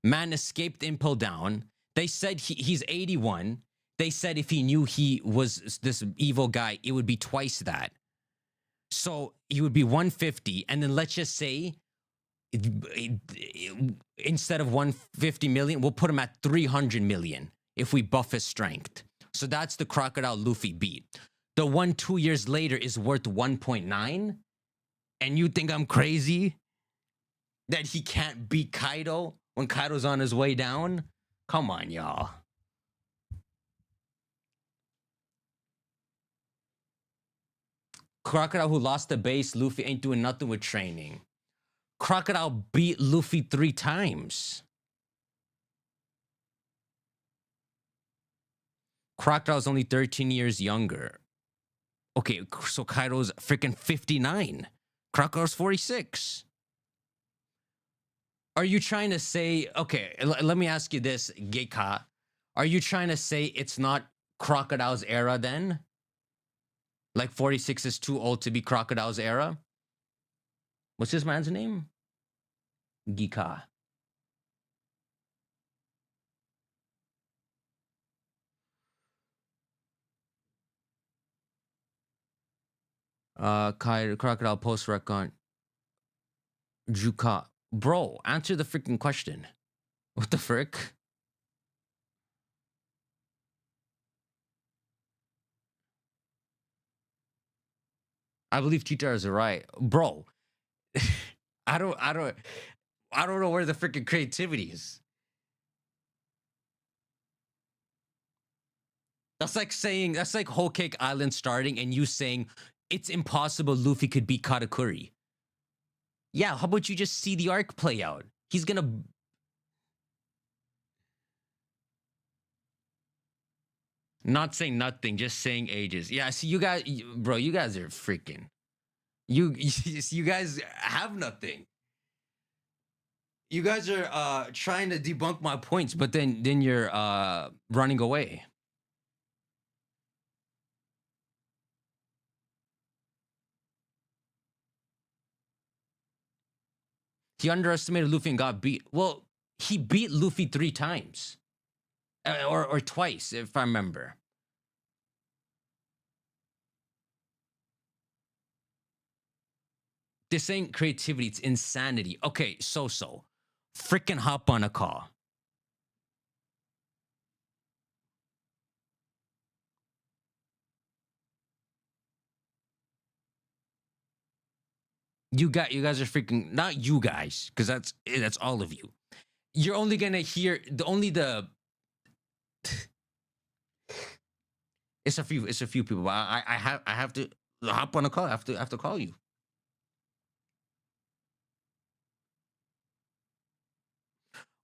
Man escaped Impel Down. They said he's 81. They said if he knew he was this evil guy, it would be twice that. So he would be 150. And then let's just say, instead of 150 million, we'll put him at 300 million if we buff his strength. So that's the Crocodile Luffy beat. The one 2 years later is worth 1.9. And you think I'm crazy that he can't beat Kaido when Kaido's on his way down? Come on, y'all. Crocodile who lost the base, Luffy ain't doing nothing with training. Crocodile beat Luffy 3 times. Crocodile's only 13 years younger. Okay, so Kaido's freaking 59. Crocodile's 46. Are you trying to say, okay, let me ask you this, Geika. Are you trying to say it's not Crocodile's era then? Like 46 is too old to be Crocodile's era? What's this man's name? Geika. Crocodile post record. Juka. Bro, answer the freaking question. What the frick? I believe cheaters are right. Bro. I don't know where the freaking creativity is. That's like Whole Cake Island starting and you saying it's impossible Luffy could beat Katakuri. Yeah, how about you just see the arc play out? He's gonna... Not saying nothing, just saying ages. Yeah, see, you guys, bro, you guys are freaking... You guys have nothing. You guys are trying to debunk my points, but then you're running away. He underestimated Luffy and got beat. Well, he beat Luffy 3 times. Or twice, if I remember. This ain't creativity, it's insanity. Okay, so. Freaking hop on a call. You guys are freaking... Not you guys, because that's all of you. You're only gonna hear... It's a few people. I have to hop on a call. I have to call you.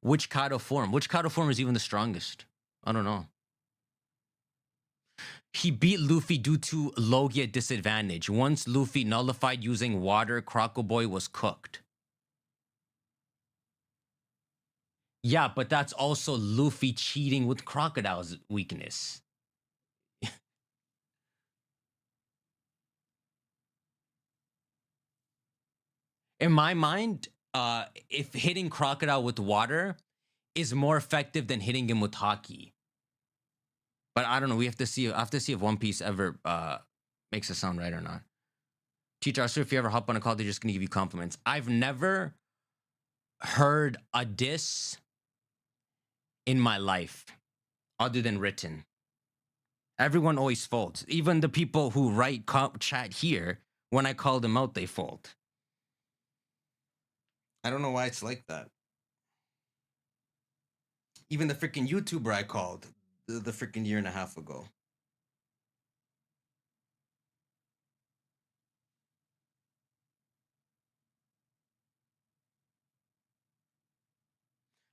Which Kaido form? Which Kaido form is even the strongest? I don't know. He beat Luffy due to Logia disadvantage. Once Luffy nullified using water, Croco Boy was cooked. Yeah, but that's also Luffy cheating with Crocodile's weakness. In my mind, if hitting Crocodile with water is more effective than hitting him with Haki. But I don't know. I have to see if One Piece ever makes it sound right or not. Teacher, I swear if you ever hop on a call, they're just gonna give you compliments. I've never heard a diss in my life other than written. Everyone always folds. Even the people who write chat here, when I call them out, they fold. I don't know why it's like that. Even the freaking YouTuber I called the freaking year and a half ago.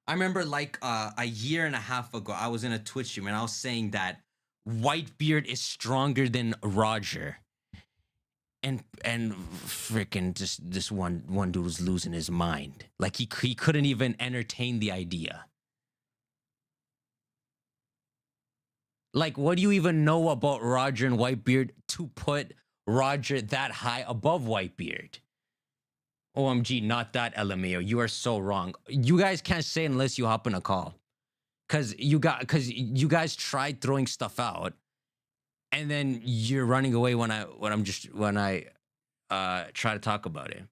I remember like a year and a half ago, I was in a Twitch stream and I was saying that Whitebeard is stronger than Roger. and freaking just this one dude was losing his mind. Like he couldn't even entertain the idea. Like, what do you even know about Roger and Whitebeard to put Roger that high above Whitebeard? OMG, not that LMAO. You are so wrong. You guys can't say it unless you hop in a call. Cause you guys tried throwing stuff out, and then you're running away when I try to talk about it.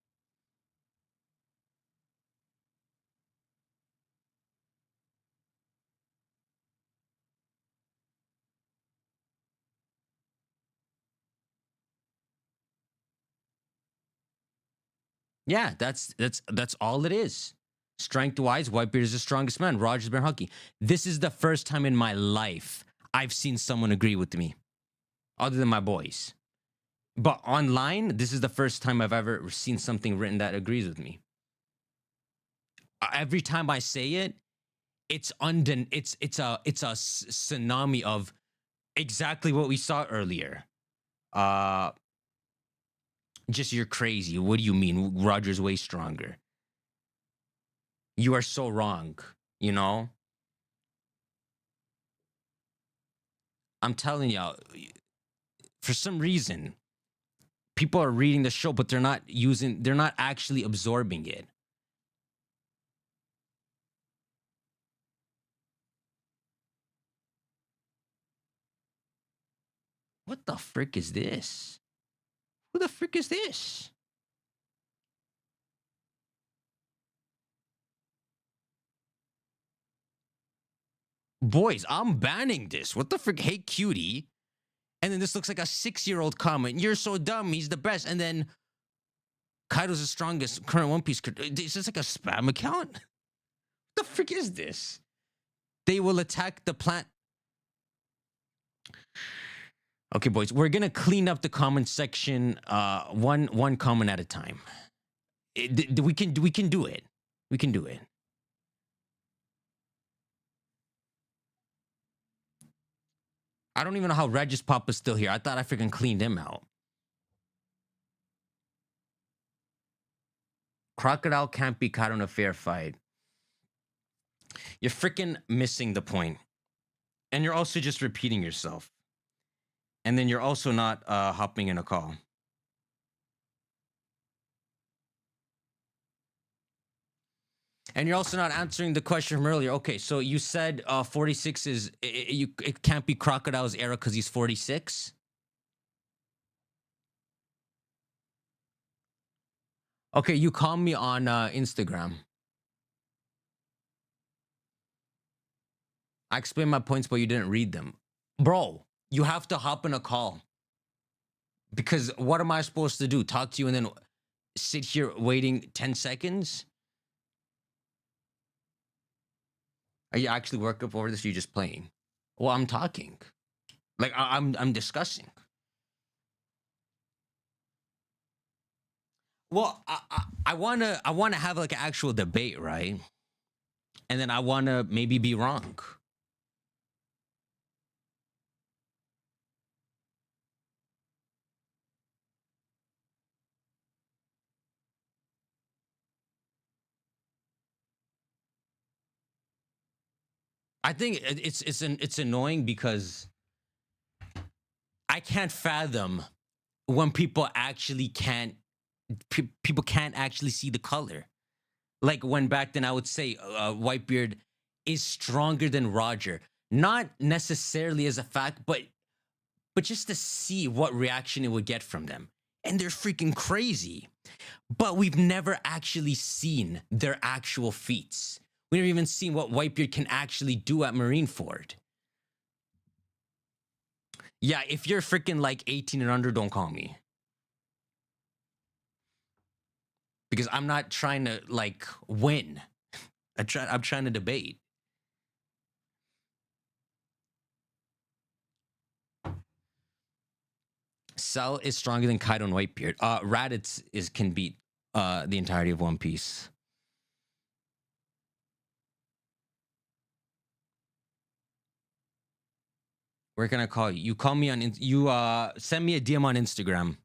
Yeah, that's all it is. Strength wise, Whitebeard is the strongest man. Roger's been hockey. This is the first time in my life I've seen someone agree with me, other than my boys. But online, this is the first time I've ever seen something written that agrees with me. Every time I say it, it's a tsunami of exactly what we saw earlier. Just you're crazy. What do you mean? Roger's way stronger. You are so wrong, you know? I'm telling y'all, for some reason, people are reading the show, but they're not actually absorbing it. What the frick is this? Who the frick is this? Boys, I'm banning this. What the frick? Hey, cutie. And then this looks like a 6-year-old comment. You're so dumb. He's the best. And then Kaido's the strongest current One Piece. Is this like a spam account? What the frick is this? They will attack the plant. Okay, boys, we're gonna clean up the comment section, one comment at a time. We can do it. We can do it. I don't even know how Regis Papa's still here. I thought I freaking cleaned him out. Crocodile can't be caught in a fair fight. You're freaking missing the point. And you're also just repeating yourself. And then you're also not hopping in a call. And you're also not answering the question from earlier. Okay, so you said 46 is it can't be Crocodile's era because he's 46. Okay, you call me on Instagram. I explained my points, but you didn't read them, bro. You have to hop in a call. Because what am I supposed to do? Talk to you and then sit here waiting 10 seconds? Are you actually worked up over this? Or are you just playing? Well, I'm talking. Like I'm discussing. Well, I wanna have like an actual debate, right? And then I wanna maybe be wrong. I think it's annoying because I can't fathom when people actually people can't actually see the color. Like when back then I would say Whitebeard is stronger than Roger, not necessarily as a fact, but just to see what reaction it would get from them. And they're freaking crazy. But we've never actually seen their actual feats. We never even seen what Whitebeard can actually do at Marineford. Yeah, if you're freaking like 18 and under, don't call me. Because I'm not trying to like win. I'm trying to debate. Cell is stronger than Kaido and Whitebeard. Raditz can beat the entirety of One Piece. Where can I call you? You call me on you send me a DM on Instagram.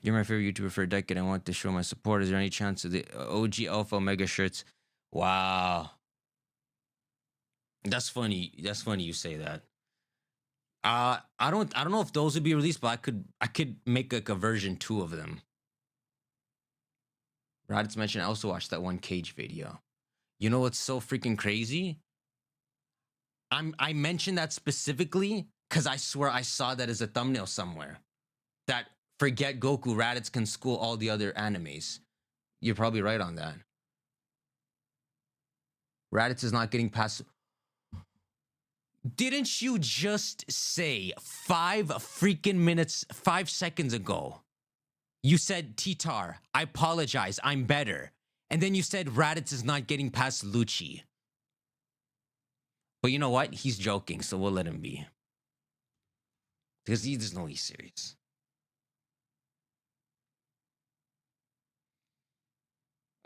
You're my favorite YouTuber for a decade. I want to show my support. Is there any chance of the OG Alpha Omega shirts? Wow. That's funny. That's funny you say that. I don't know if those would be released, but I could make like a version 2 of them. Raditz mentioned I also watched that one Cage video. You know what's so freaking crazy? I mentioned that specifically because I swear I saw that as a thumbnail somewhere. That forget Goku, Raditz can school all the other animes. You're probably right on that. Raditz is not getting past. Didn't you just say 5 freaking minutes, 5 seconds ago? You said, Titar, I apologize, I'm better. And then you said Raditz is not getting past Lucci. But you know what? He's joking, so we'll let him be. Because he doesn't know he's serious.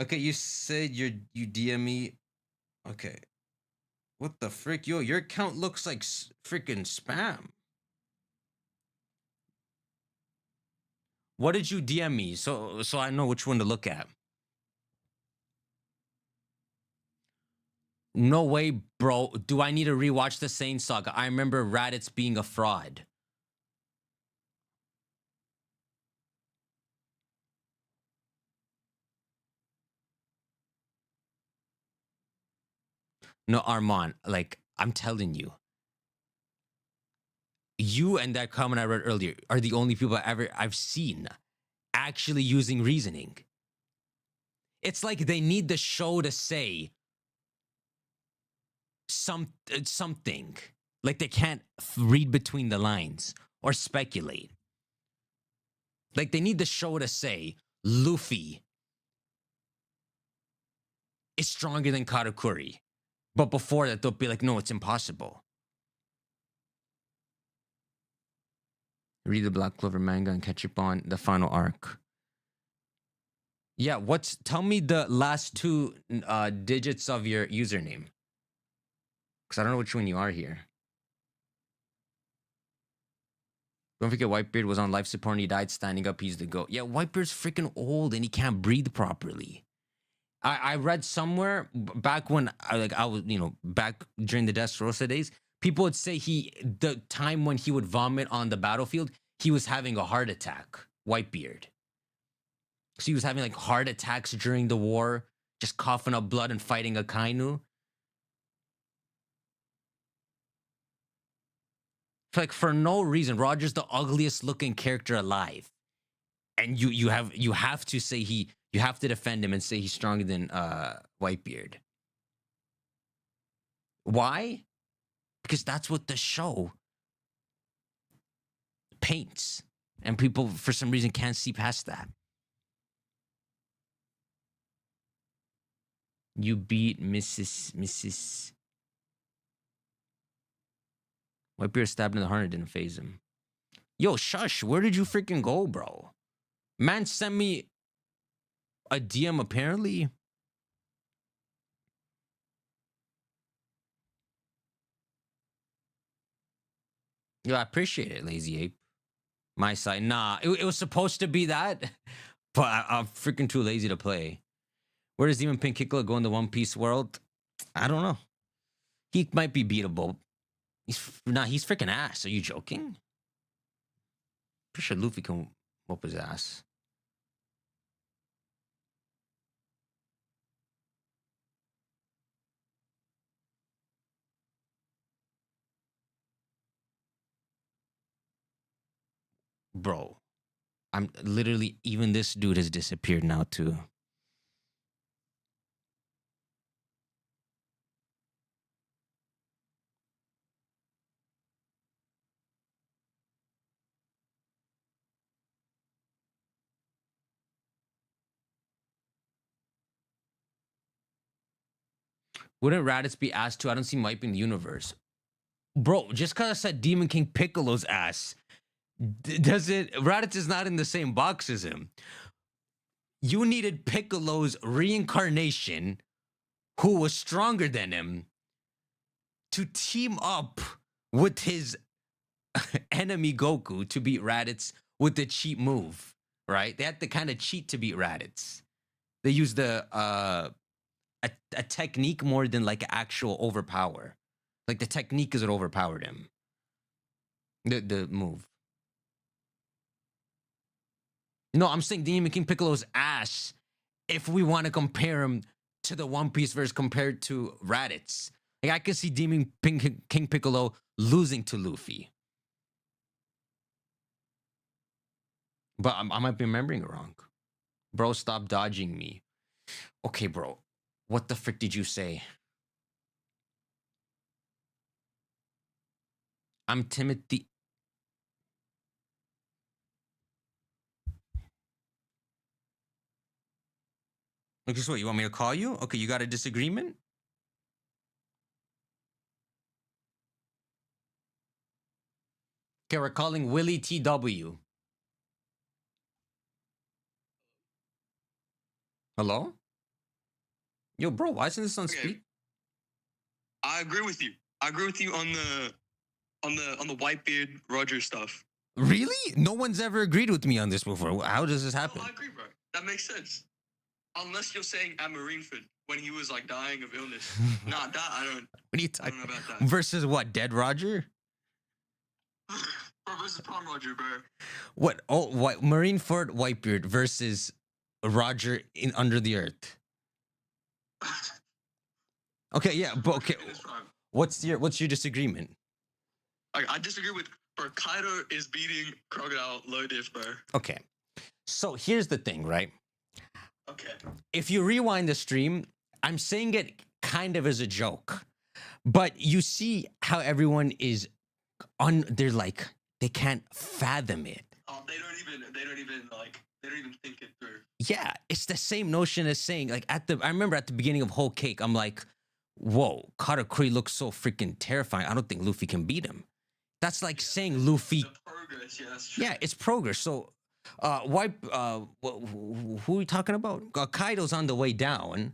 Okay, you said you DM me. Okay. What the frick? Yo, your account looks like freaking spam. What did you DM me? So I know which one to look at. No way, bro. Do I need to rewatch the Sane Saga? I remember Raditz being a fraud. No, Armand, like, I'm telling you. You and that comment I read earlier are the only people I've seen actually using reasoning. It's like they need the show to say something. Like they can't read between the lines or speculate. Like they need the show to say Luffy is stronger than Katakuri. But before that, they'll be like, no, it's impossible. Read the Black Clover manga and catch up on the final arc. Yeah, tell me the last 2 digits of your username. Because I don't know which one you are here. Don't forget Whitebeard was on life support and he died standing up. He's the GOAT. Yeah, Whitebeard's freaking old and he can't breathe properly. I read somewhere back when I was, back during the Dressrosa days, people would say the time when he would vomit on the battlefield, he was having a heart attack, Whitebeard. So he was having like heart attacks during the war, just coughing up blood and fighting a Kainu. For no reason, Roger's the ugliest looking character alive. And you have to say you have to defend him and say he's stronger than Whitebeard. Why? Because that's what the show paints. And people, for some reason, can't see past that. You beat Mrs. Whitebeard stabbed in the heart and didn't phase him. Yo, shush, where did you freaking go, bro? Man sent me a DM apparently. Yo, I appreciate it, Lazy Ape. My side. Nah, it was supposed to be that, but I'm freaking too lazy to play. Where does Demon Pink Kikla go in the One Piece world? I don't know. He might be beatable. He's freaking ass. Are you joking? Pretty sure Luffy can whoop his ass. Bro, I'm literally, even this dude has disappeared now too. Wouldn't Raditz be ass too? I don't see him wiping the universe. Bro, just because I said Demon King Piccolo's ass, Raditz is not in the same box as him. You needed Piccolo's reincarnation, who was stronger than him, to team up with his enemy Goku to beat Raditz with the cheap move, right? They had to kind of cheat to beat Raditz. They used a technique more than like actual overpower. Like the technique is what overpowered him. The move. No, I'm saying Demon King Piccolo's ass. If we want to compare him to the One Piece verse compared to Raditz, like I could see Demon King Piccolo losing to Luffy. But I might be remembering it wrong. Bro, stop dodging me. Okay, bro. What the frick did you say? I'm Timothy. Like, just what? You want me to call you? Okay, you got a disagreement? Okay, we're calling Willie TW. Hello? Yo, bro, why isn't this on speak? I agree with you. I agree with you on the Whitebeard Roger stuff. Really? No one's ever agreed with me on this before. How does this happen? Oh, I agree, bro. That makes sense. Unless you're saying at Marineford when he was like dying of illness. Nah, that I don't. What are you I talking don't know about that. Versus what? Dead Roger? Bro, versus Prom Roger, bro. What? Oh, what? Marineford Whitebeard versus Roger in Under the Earth. Okay, yeah, but okay. What's your disagreement? I disagree with bro. Kaido is beating Crocodile low diff, bro. Okay. So here's the thing, right? Okay. If you rewind the stream, I'm saying it kind of as a joke, but you see how everyone is they're like, they can't fathom it. Oh, they don't even think it through. Yeah, it's the same notion as saying, like, I remember at the beginning of Whole Cake, I'm like, whoa, Katakuri looks so freaking terrifying. I don't think Luffy can beat him. That's like saying Luffy. The progress, yeah, that's true. Yeah, it's progress. So, who are we talking about? Kaido's on the way down,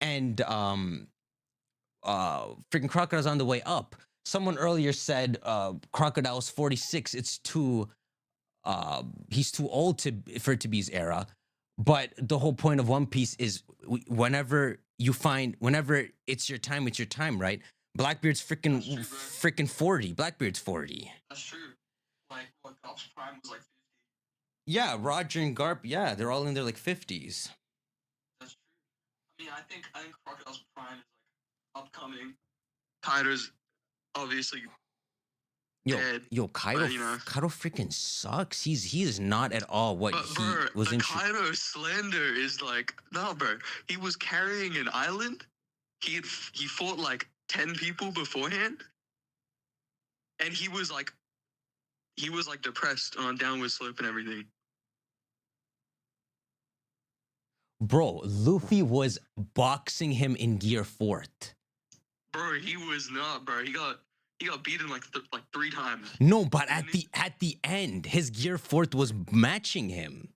and freaking Crocodile's on the way up. Someone earlier said Crocodile's 46. It's too he's too old for it to be his era. But the whole point of One Piece is whenever it's your time, right? Blackbeard's freaking 40. Blackbeard's 40. That's true. Like what Garp's prime was like 50. Yeah, Roger and Garp, yeah, they're all in their like 50s. That's true. I mean, I think Crocodile's prime is like upcoming. Kaido's obviously dead. Yo, Kaido, but, you know. Kaido freaking sucks. He is not at all what But, he bro, was the in. Kaido slander is like, no, bro. He was carrying an island. He fought like 10 people beforehand, and he was like depressed on downward slope and everything. Bro, Luffy was boxing him in Gear 4th. Bro, he was not, bro. He got beaten like 3 times. No, but at the end, his Gear 4th was matching him.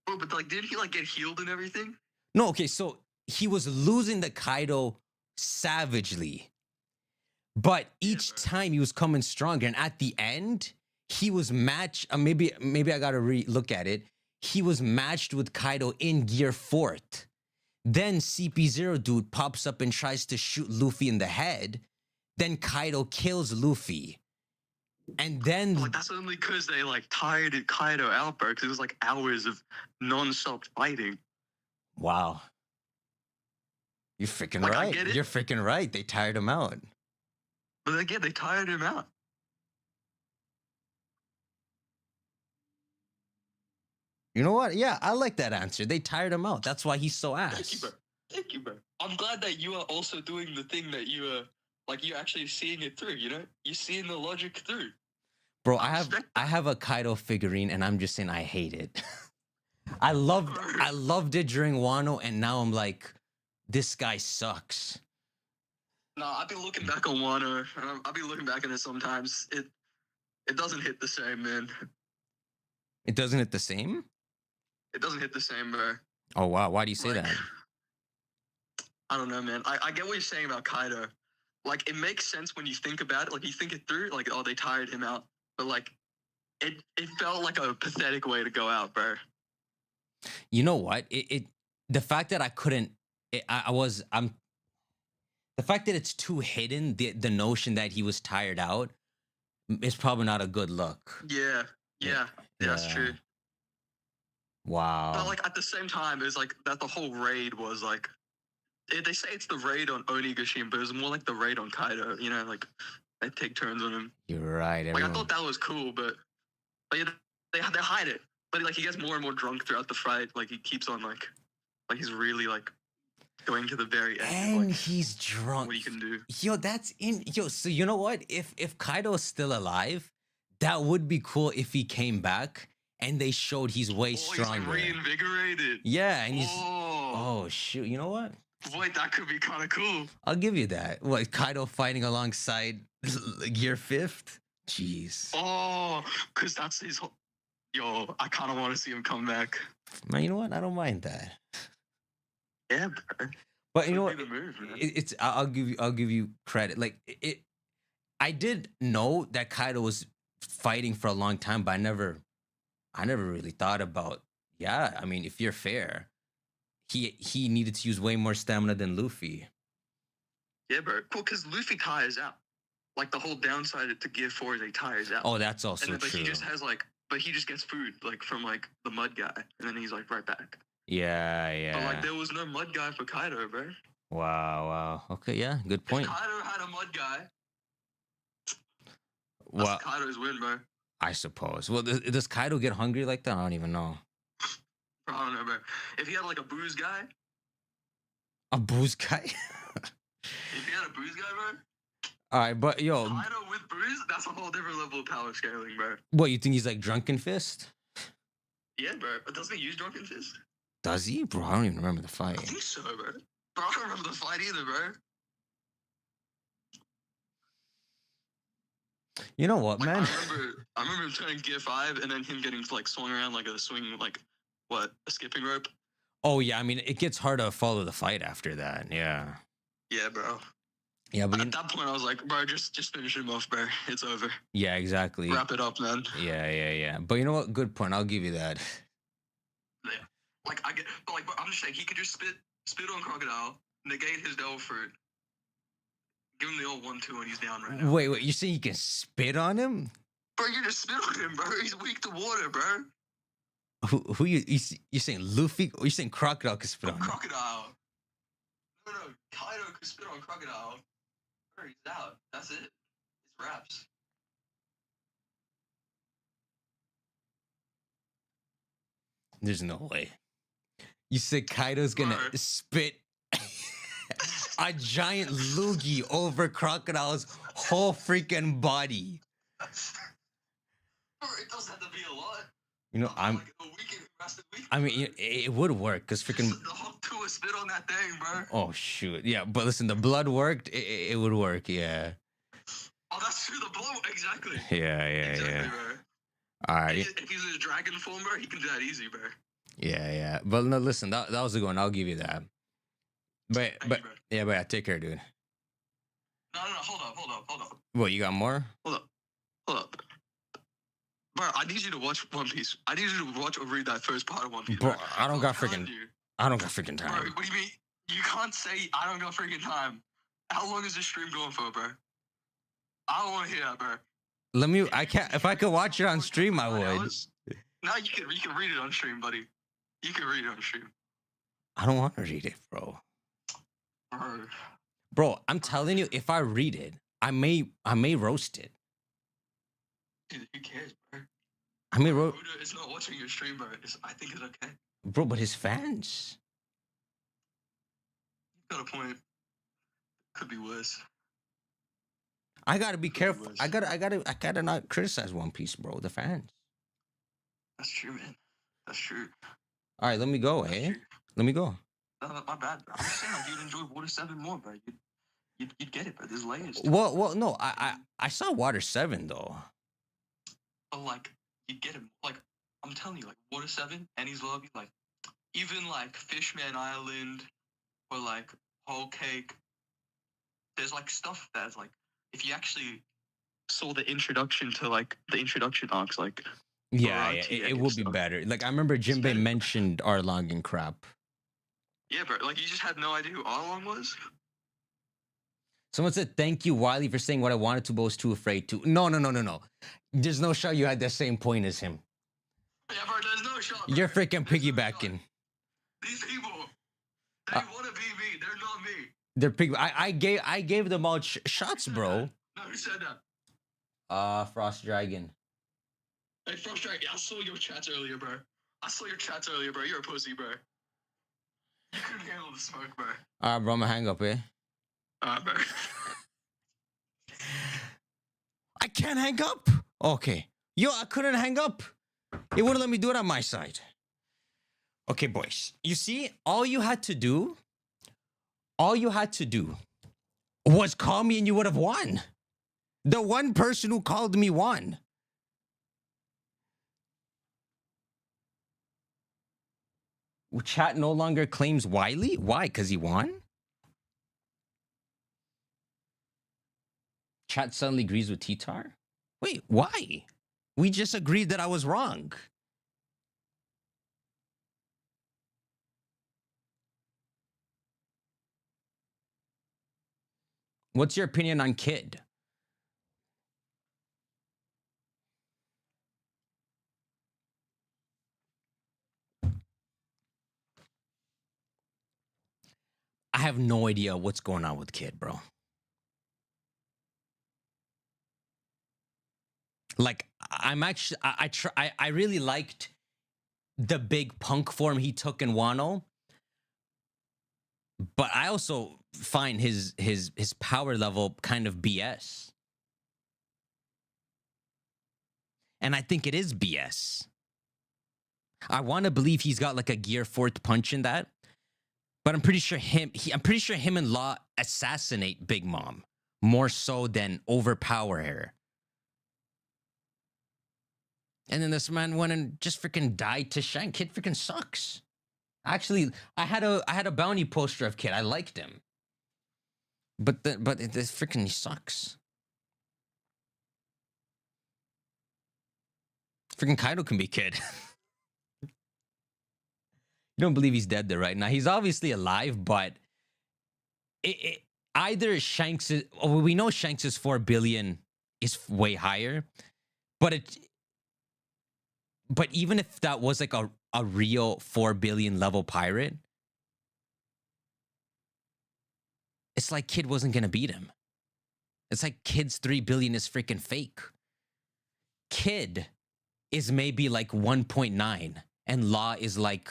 Bro, but like, didn't he like get healed and everything? No, okay, so he was losing the Kaido savagely, but each time he was coming stronger, and at the end, he was matched. Maybe I gotta look at it. He was matched with Kaido in Gear 4th. Then CP0 dude pops up and tries to shoot Luffy in the head. Then Kaido kills Luffy. And then like that's only because they like tired Kaido out, bro. Because it was like hours of non-stop fighting. Wow. You're freaking Like, I right. get it. You're freaking right. They tired him out. But again, they tired him out. You know what? Yeah, I like that answer. They tired him out. That's why he's so ass. Thank you, bro. Thank you, bro. I'm glad that you are also doing the thing that you are, like, you're actually seeing it through, you know? You're seeing the logic through. Bro, I have a Kaido figurine, and I'm just saying I hate it. I loved it during Wano, and now I'm like, this guy sucks. Nah, I've been looking back on Wano, and I'll be looking back on it sometimes. It doesn't hit the same, man. It doesn't hit the same? It doesn't hit the same, bro. Oh, wow. Why do you say Like, that? I don't know, man. I get what you're saying about Kaido. Like, it makes sense when you think about it. Like, you think it through. Like, oh, they tired him out. But, like, it felt like a pathetic way to go out, bro. You know what? The fact that I couldn't, I'm the fact that it's too hidden. The notion that he was tired out is probably not a good look. Yeah, Yeah. yeah, that's Yeah. true. But Wow. like at the same time, it's like that the whole raid was like they say it's the raid on Onigashima, but it was more like the raid on Kaido. You know, like they take turns on him. You're right. Like I Everyone. thought that was cool, but yeah, they hide it. But like he gets more and more drunk throughout the fight. Like he keeps on like he's really like going to the very end. And Of, like, he's drunk. what he can do. Yo, that's in yo. So you know what? If Kaido's still alive, that would be cool if he came back and they showed he's way He's stronger. like reinvigorated. Yeah, and he's Oh, oh shoot. You know what? wait, that could be kind of cool. I'll give you that. What, Kaido fighting alongside Year Fifth? Jeez. Oh, because that's his. Yo, I kind of want to see him come back. Man, you know what? I don't mind that. Yeah, bro. But you know Could what? be the move, man. It's I'll give you credit. Like it, I did know that Kaido was fighting for a long time, but I never really thought about. Yeah, I mean, if you're fair, he needed to use way more stamina than Luffy. Yeah, bro. Cool, because Luffy tires out. Like the whole downside to Gear 4 is he tires out. Oh, that's also and then, but true. he just has like, but he just gets food like from like the mud guy, and then he's like right back. Yeah, yeah. But like there was no mud guy for Kaido, bro. Wow, wow. Okay, yeah, good point. If Kaido had a mud guy, that's Well, Kaido's win, bro. I suppose. Well, does Kaido get hungry like that? I don't even know. I don't know, bro. If he had like a booze guy, A booze guy. if he had a booze guy, bro, All right, but yo, Kaido with booze, that's a whole different level of power scaling, bro. what you think he's like Drunken Fist? Yeah, bro. But doesn't he use Drunken Fist? Does he, bro? I don't even remember the I fight. think so, bro. Bro, I don't remember the fight either, bro. You know what, Like, man? I remember him turning Gear 5 and then him getting like swung around like a swing, like what, a skipping rope. Oh yeah, I mean it gets hard to follow the fight after that. Yeah, Yeah, bro. yeah, but At that point, I was like, bro, just finish him off, bro. It's over. yeah, exactly. Wrap it up, man. Yeah. But you know what? Good point. I'll give you that. Yeah. Like I get, but like, bro, I'm just saying he could just spit on Crocodile, negate his devil fruit, give him the old 1-2, and he's down right now. Wait. You say you can spit on him? Bro, you just spit on him, bro. He's weak to water, bro. Who you saying Luffy? Or you saying Crocodile can spit on him? Crocodile. No, Kaido could spit on Crocodile. Bro, he's out. That's it. It's wraps. There's no way. You said Kaido's gonna Bro. spit a giant loogie over Crocodile's whole freaking body. Bro, it doesn't have to be a lot. You know, I'm. Like a weekend, rest of the week. I mean, it would work because freaking. The whole 2 spit on that thing, bro. Oh shoot, yeah. But listen, the blood worked. It would work. Yeah. Oh, that's true. The blow, exactly. Yeah. Exactly, bro. All right. If he's in a dragon form, bro, he can do that easy, bro. Yeah. But no, listen, that was a good one. I'll give you that. But Thank you, bro. yeah, take care, dude. No, hold up. What, you got more? Hold up. Bro, I need you to watch One Piece. I need you to watch or read that first part of One Piece. Bro, I don't got I'm telling freaking you. freaking Bro, time. what do you mean? You can't say I don't got freaking time. How long is this stream going for, bro? I don't want to hear that, bro. I can't. If I could watch it on stream, I would. No, you can read it on stream, buddy. You can read it on stream. I don't want to read it, bro. Bro, I'm telling you, if I read it, I may roast it. Dude, who cares, bro? I may Buddha is not watching your stream, bro. I think it's okay. bro, but his fans. You've got a point. Could be worse. I gotta be careful. worse. I gotta not criticize One Piece, bro. The fans. That's true, man. That's true. All right, let me go, That's eh? true. Let me go. No, my bad, bro. I'm just saying, like, you'd enjoy Water 7 more, bro. You'd get it, bro. There's layers to it. Well, no, I saw Water 7 though. But, like, you get him. Like, I'm telling you, like, Water 7, Annie's Lobby, like, even, like, Fishman Island or, like, Whole Cake, there's, like, stuff that's, like, if you actually saw the introduction to, like, the introduction arcs, like, Yeah, on yeah, TX it would be stuff. better. Like I remember Jinbei better. mentioned Arlong and crap. Yeah, bro. Like you just had no idea who Arlong was. Someone said, "Thank you, Wiley, for saying what I wanted to, but was too afraid to." No, no, no, no, no. There's no shot you had the same point as him. Yeah, bro. There's no shot. Bro. You're freaking There's no piggybacking. shot. These people, they want to be me. They're not me. They're pig. I gave them all shots, bro. No, who said that? Frost Dragon. Hey, Frustrate. I saw your chats earlier, bro. You're a pussy, bro. You couldn't handle the smoke, bro. Bro, I'ma hang up, eh? Bro. I can't hang up. Okay. Yo, I couldn't hang up. It wouldn't let me do it on my side. Okay, boys. You see, all you had to do was call me and you would have won. The one person who called me won. Chat no longer claims Wiley? Why? Because he won? Chat suddenly agrees with T-Tar? Wait, why? We just agreed that I was wrong. What's your opinion on Kid? I have no idea what's going on with Kid, bro. Like, I'm actually, I really liked the big punk form he took in Wano, but I also find his power level kind of BS. And I think it is BS. I want to believe he's got like a gear fourth punch in that, but I'm pretty sure him and Law assassinate Big Mom more so than overpower her. And then this man went and just freaking died to Shank. Kid freaking sucks. Actually, I had a bounty poster of Kid. I liked him, but this freaking sucks. Freaking Kaido can be Kid. You don't believe he's dead there right now. He's obviously alive, but either Shanks is, well, we know Shanks' 4 billion is way higher, but even if that was like a real 4 billion level pirate, it's like Kid wasn't gonna beat him. It's like Kid's 3 billion is freaking fake. Kid is maybe like 1.9 and Law is like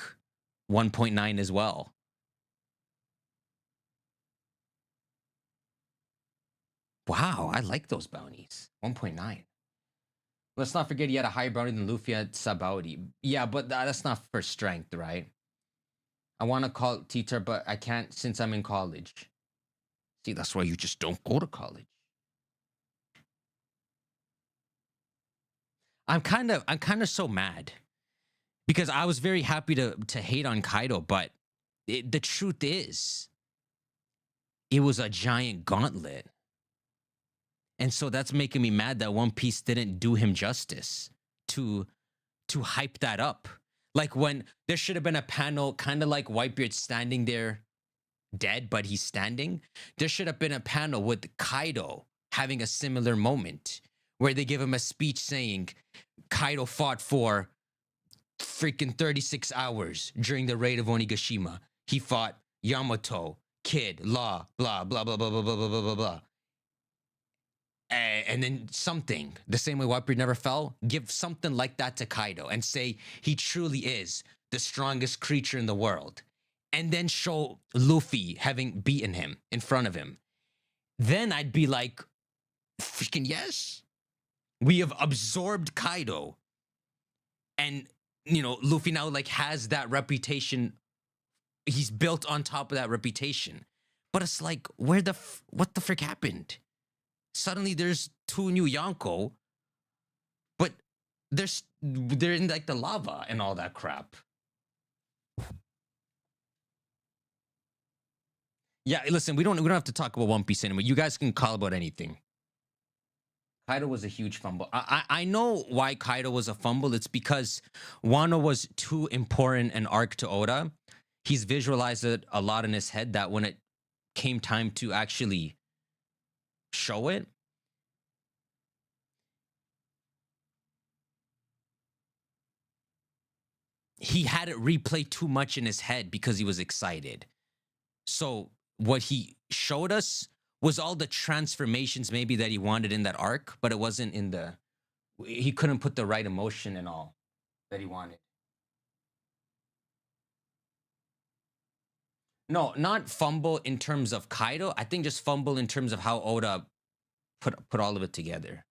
1.9 as well. Wow, I like those bounties. 1.9. Let's not forget he had a higher bounty than Luffy at Sabaody. Yeah, but that's not for strength, right? I want to call T-Tar, but I can't since I'm in college. See, that's why you just don't go to college. I'm kind of so mad because I was very happy to hate on Kaido, but the truth is, it was a giant gauntlet. And so that's making me mad that One Piece didn't do him justice to hype that up. Like when there should have been a panel, kind of like Whitebeard standing there dead, but he's standing. There should have been a panel with Kaido having a similar moment where they give him a speech saying Kaido fought for freaking 36 hours during the raid of Onigashima. He fought Yamato, Kid, Law, blah, blah, blah, blah, blah, blah, blah, blah, blah, blah. And then something, the same way Whitebeard never fell, give something like that to Kaido and say he truly is the strongest creature in the world. And then show Luffy having beaten him in front of him. Then I'd be like, freaking yes. We have absorbed Kaido. And, you know, Luffy now like has that reputation. He's built on top of that reputation. But it's like, what the frick happened? Suddenly there's 2 new Yonko, but they're in like the lava and all that crap. Yeah, listen, we don't have to talk about One Piece anymore. You guys can call about anything. Kaido was a huge fumble. I know why Kaido was a fumble. It's because Wano was too important an arc to Oda. He's visualized it a lot in his head that when it came time to actually show it, he had it replay too much in his head because he was excited. So what he showed us was all the transformations maybe that he wanted in that arc, but it wasn't in the, he couldn't put the right emotion and all that he wanted. No, not fumble in terms of Kaido. I think just fumble in terms of how Oda put all of it together.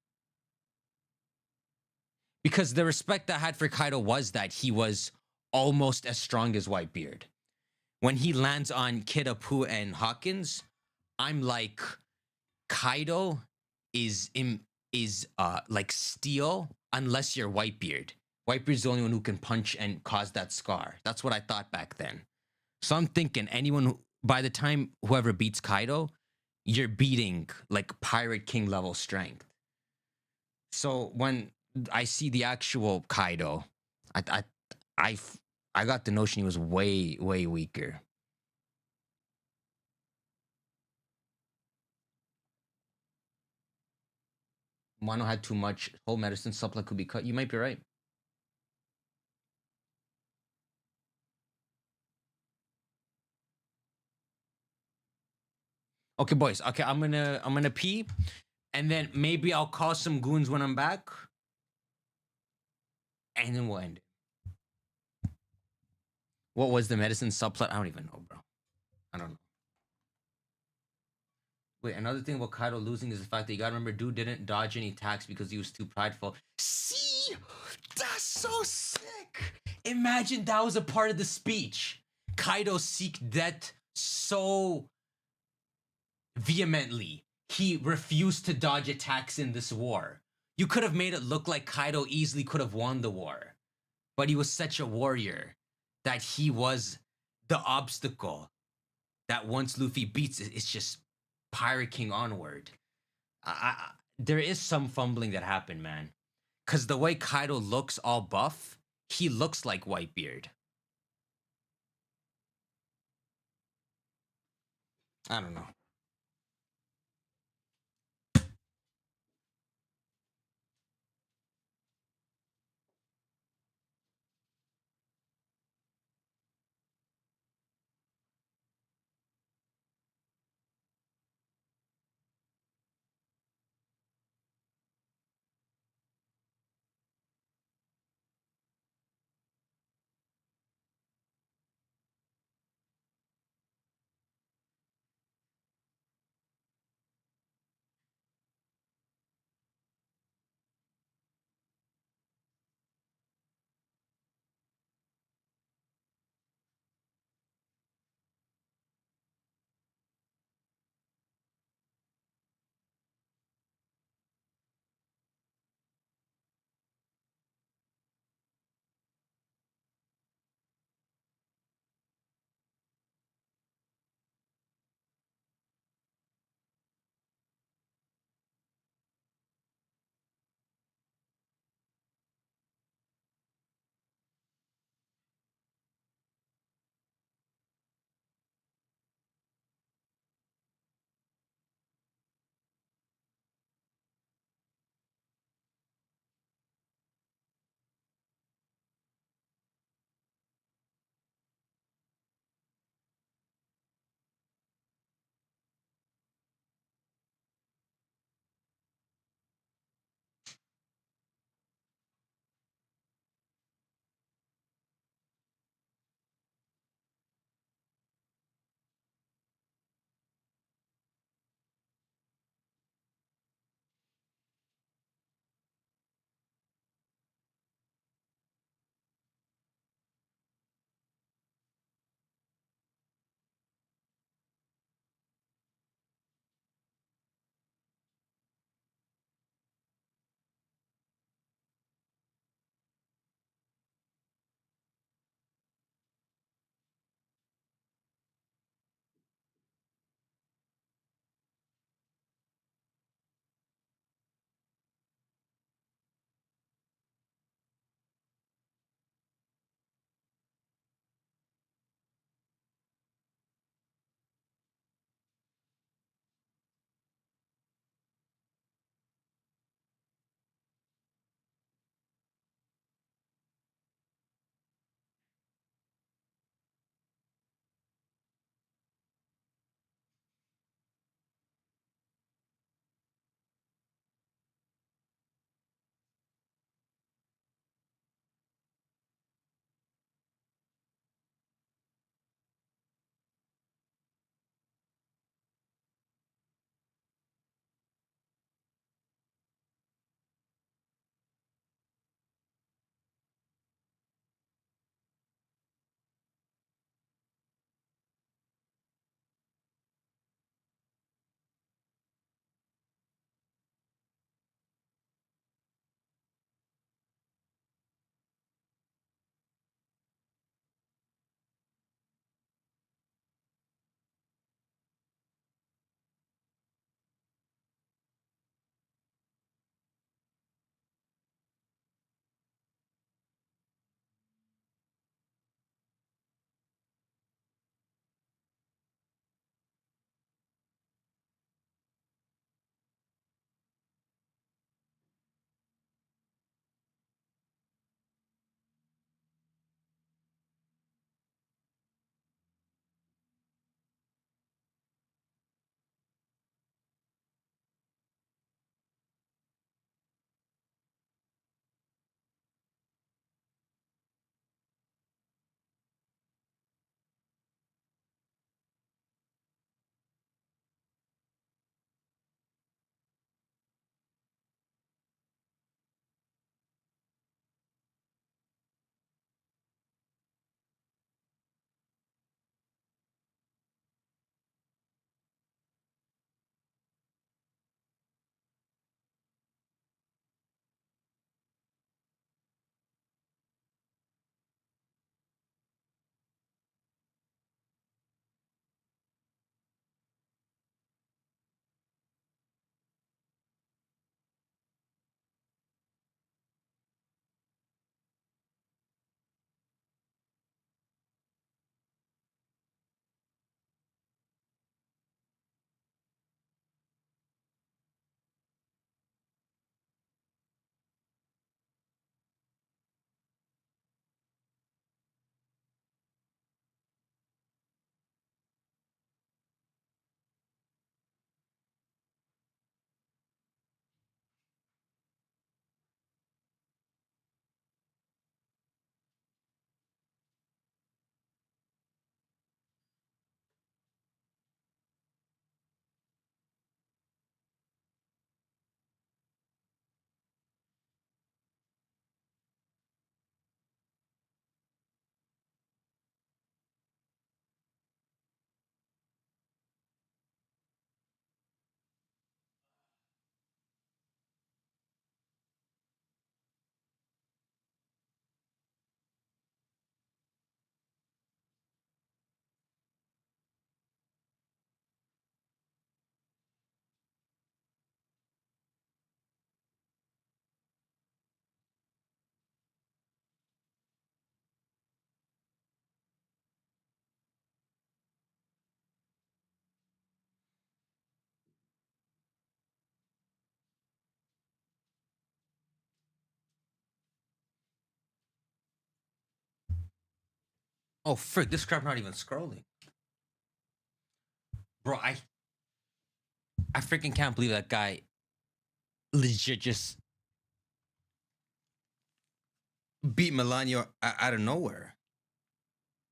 Because the respect I had for Kaido was that he was almost as strong as Whitebeard. When he lands on Kid Apu and Hawkins, I'm like, Kaido is like steel unless you're Whitebeard. Whitebeard's the only one who can punch and cause that scar. That's what I thought back then. So I'm thinking anyone, by the time whoever beats Kaido, you're beating like Pirate King level strength. So when I see the actual Kaido, I got the notion he was way weaker. Mono had too much. Whole medicine supply could be cut. You might be right. Okay, boys. Okay, I'm gonna pee, and then maybe I'll call some goons when I'm back, and then we'll end it. What was the medicine subplot? I don't even know, bro. I don't know. Wait, another thing about Kaido losing is the fact that you gotta remember, dude didn't dodge any attacks because he was too prideful. See, that's so sick. Imagine that was a part of the speech. Kaido seek death so vehemently. He refused to dodge attacks in this war. You could have made it look like Kaido easily could have won the war, but he was such a warrior that he was the obstacle that once Luffy beats it, it's just Pirate King onward. There is some fumbling that happened, man. Because the way Kaido looks all buff, he looks like Whitebeard. I don't know. Oh frick, this crap not even scrolling. Bro, I freaking can't believe that guy legit just beat Melania out of nowhere.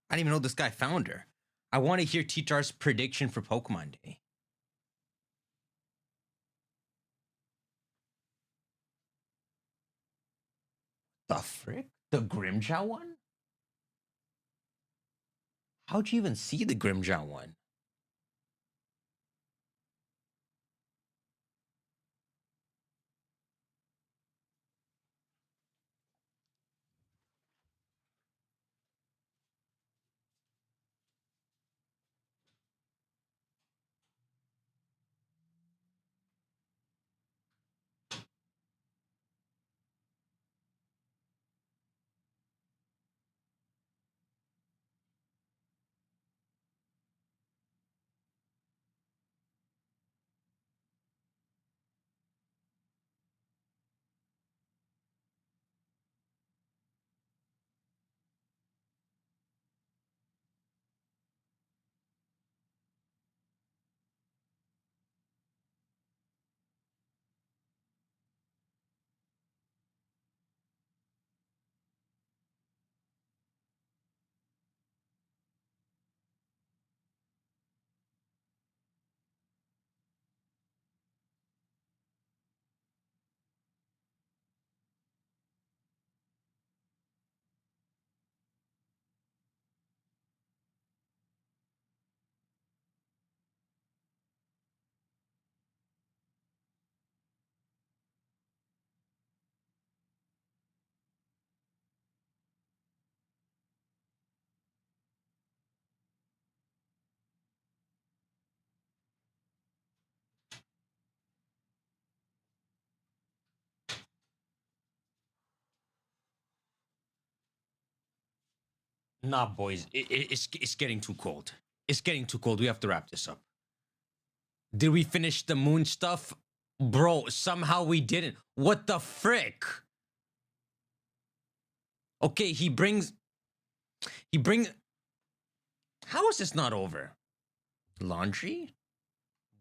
I didn't even know this guy found her. I want to hear T-Tar's prediction for Pokemon Day. The frick? The Grimjaw one? How'd you even see the Grimjaw one? Nah, boys, it's getting too cold. It's getting too cold. We have to wrap this up. Did we finish the moon stuff? Bro, somehow we didn't. What the frick? Okay, he brings... How is this not over? Laundry?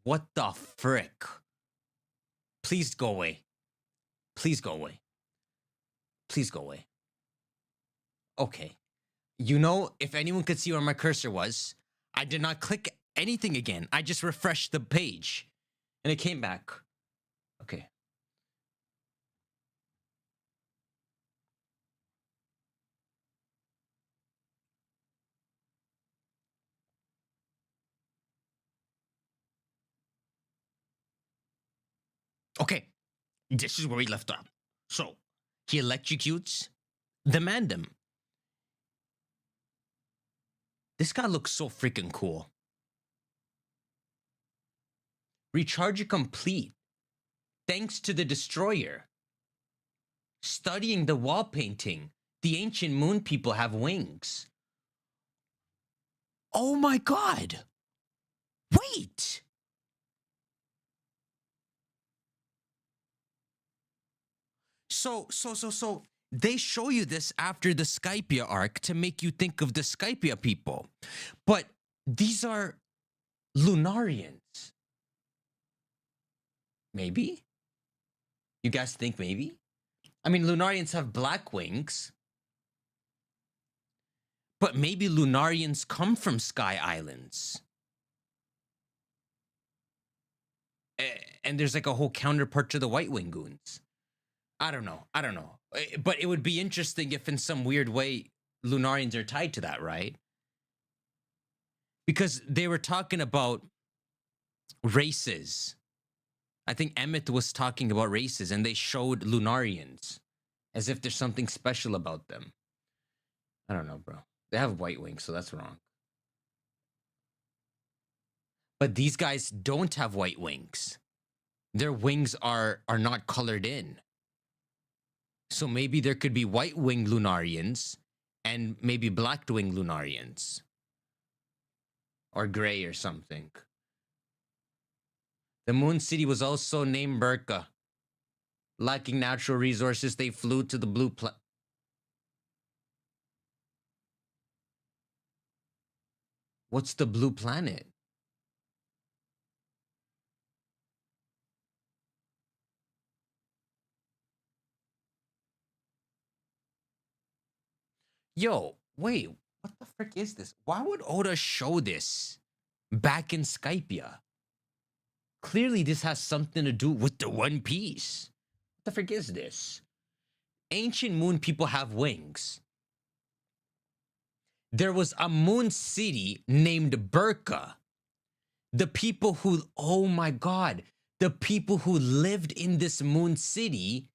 What the frick? Please go away. Please go away. Please go away. Okay. You know, if anyone could see where my cursor was, I did not click anything again. I just refreshed the page. And it came back. Okay. Okay. This is where we left off. So, he electrocutes the Mandem. This guy looks so freaking cool. Recharge complete. Thanks to the destroyer. Studying the wall painting. The ancient moon people have wings. Oh my god. Wait. So they show you this after the Skypia arc to make you think of the Skypia people. But these are Lunarians. Maybe? You guys think maybe? I mean, Lunarians have black wings. But maybe Lunarians come from Sky Islands. And there's like a whole counterpart to the White Wing Goons. I don't know. But it would be interesting if in some weird way Lunarians are tied to that, right? Because they were talking about races. I think Emmett was talking about races and they showed Lunarians as if there's something special about them. I don't know, bro. They have white wings, so that's wrong. But these guys don't have white wings. Their wings are not colored in. So maybe there could be white-winged Lunarians and maybe black-winged Lunarians. Or gray or something. The Moon City was also named Burka. Lacking natural resources, they flew to the blue planet. What's the blue planet? Yo, wait, what the frick is this? Why would Oda show this back in Skypia? Clearly, this has something to do with the One Piece. What the frick is this? Ancient moon people have wings. There was a moon city named Burka. The people who, oh my God, the people who lived in this moon city,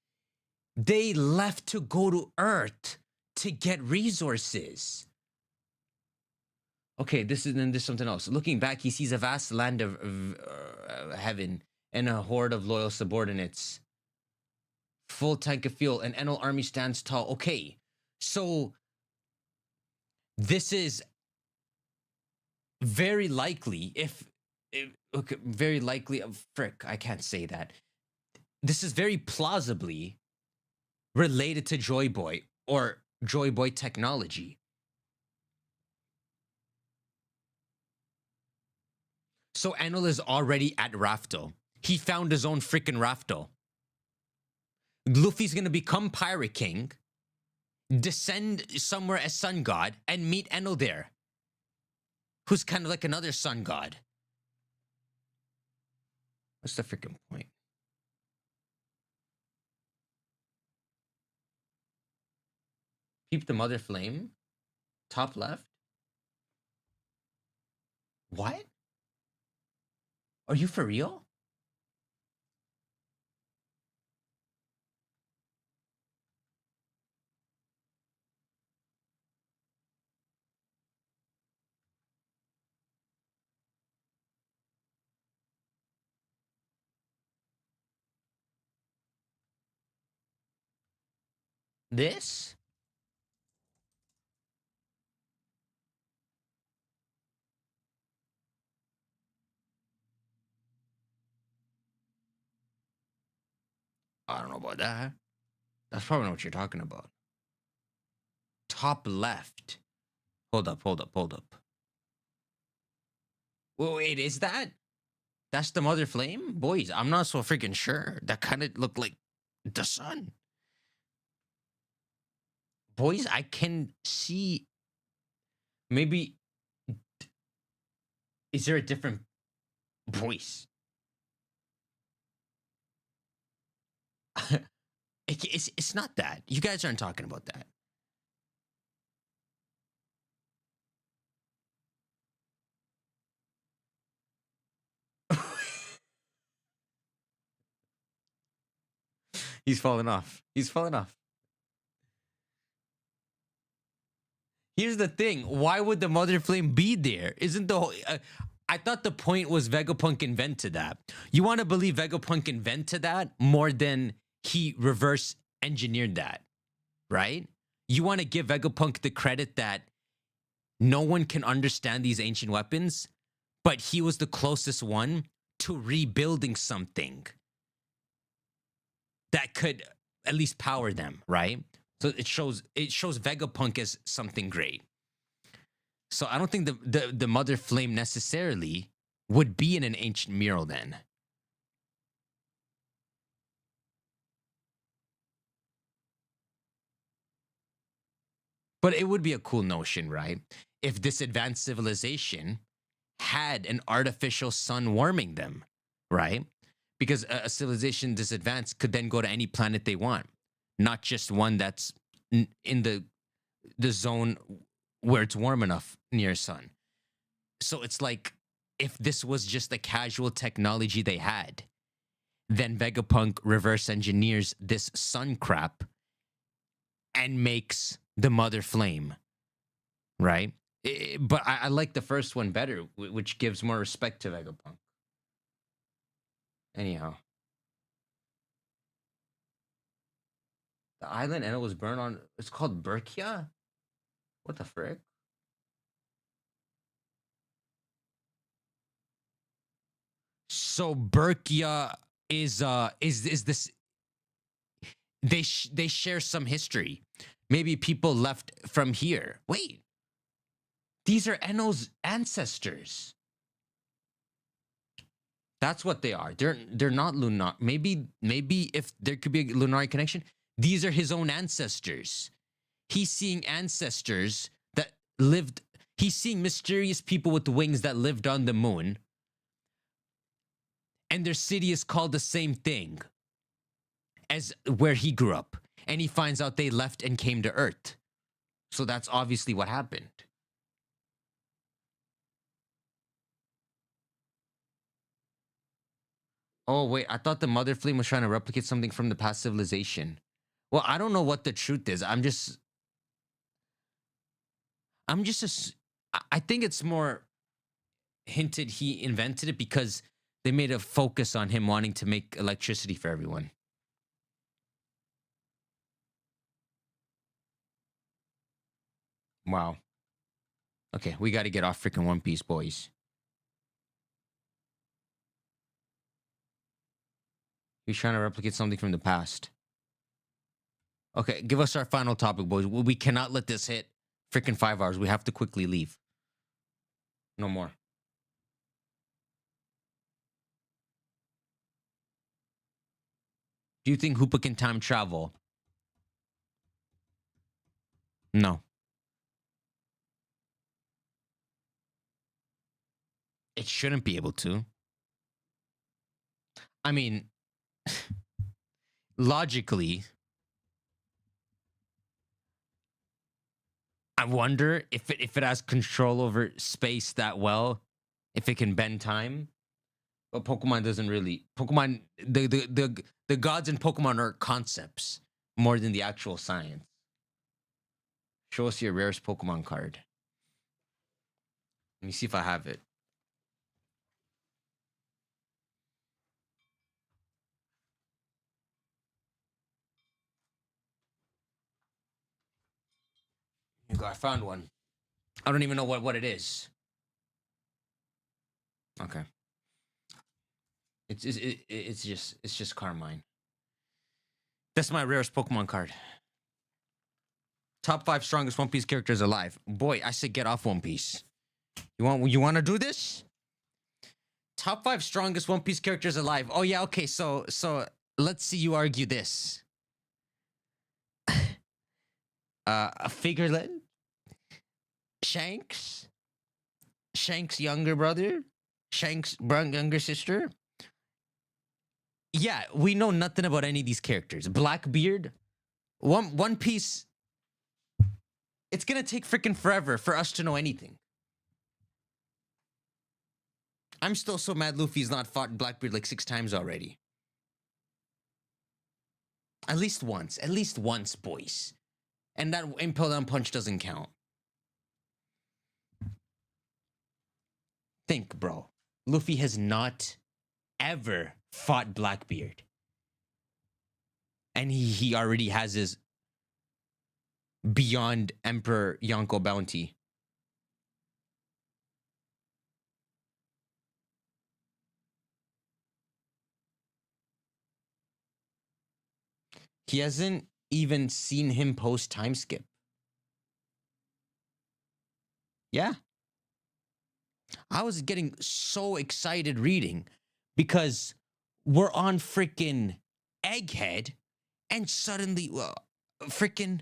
they left to go to Earth to get resources. Okay, this is something else. Looking back, he sees a vast land of heaven and a horde of loyal subordinates. Full tank of fuel, an Enel army stands tall. Okay, so this is very likely, if okay, very likely, frick, I can't say that. This is very plausibly related to Joy Boy or Joy Boy technology. So Enel is already at Rafto. He found his own freaking Rafto. Luffy's gonna become Pirate King, descend somewhere as Sun God, and meet Enel there, who's kind of like another Sun God. What's the freaking point? Peep the Mother Flame? Top left? What? Are you for real? This? I don't know about that. That's probably not what you're talking about. Top left. Hold up. Wait, is that? That's the Mother Flame? Boys, I'm not so freaking sure. That kind of looked like the sun. Boys, I can see. Maybe. Is there a different voice? It's not that. You guys aren't talking about that. He's falling off. Here's the thing. Why would the Mother Flame be there? Isn't the whole... I thought the point was Vegapunk invented that. You want to believe Vegapunk invented that more than he reverse engineered that, right? You want to give Vegapunk the credit that no one can understand these ancient weapons, but he was the closest one to rebuilding something that could at least power them, right? So it shows Vegapunk as something great. So I don't think the Mother Flame necessarily would be in an ancient mural then. But it would be a cool notion, right? If this advanced civilization had an artificial sun warming them, right? Because a civilization this advanced could then go to any planet they want, not just one that's in the zone where it's warm enough near sun. So it's like, if this was just the casual technology they had, then Vegapunk reverse engineers this sun crap and makes the Mother Flame, right? But I like the first one better, which gives more respect to Vegapunk. Anyhow. The island Enel was burned on, it's called Burkia? What the frick? So Burkia is this, they share some history. Maybe people left from here. Wait. These are Enno's ancestors. That's what they are. They're not lunar. Maybe if there could be a Lunari connection, these are his own ancestors. He's seeing ancestors that lived. He's seeing mysterious people with wings that lived on the moon, and their city is called the same thing as where he grew up. And he finds out they left and came to Earth. So that's obviously what happened. Oh, wait, I thought the mother flame was trying to replicate something from the past civilization. Well, I don't know what the truth is. I think it's more hinted he invented it because they made a focus on him wanting to make electricity for everyone. Wow. Okay, we got to get off freaking One Piece, boys. He's trying to replicate something from the past. Okay, give us our final topic, boys. We cannot let this hit freaking 5 hours. We have to quickly leave. No more. Do you think Hoopa can time travel? No. It shouldn't be able to. I mean, logically, I wonder if it has control over space that well, if it can bend time. But Pokemon doesn't really. Pokemon, the gods in Pokemon are concepts more than the actual science. Show us your rarest Pokemon card. Let me see if I have it. Here you go. I found one. I don't even know what it is. Okay. It's just Carmine. That's my rarest Pokemon card. Top 5 strongest One Piece characters alive. Boy, I said get off One Piece. You want to do this? Top 5 strongest One Piece characters alive. Oh yeah, okay. So let's see you argue this. Figureland, Shanks, younger brother, Shanks' younger sister. Yeah, we know nothing about any of these characters. Blackbeard, One Piece. It's gonna take freaking forever for us to know anything. I'm still so mad Luffy's not fought Blackbeard like 6 times already. At least once, boys. And that Impel Down Punch doesn't count. Think, bro. Luffy has not ever fought Blackbeard. And he already has his Beyond Emperor Yonko bounty. He hasn't even seen him post time skip. Yeah. I was getting so excited reading because we're on freaking Egghead and suddenly freaking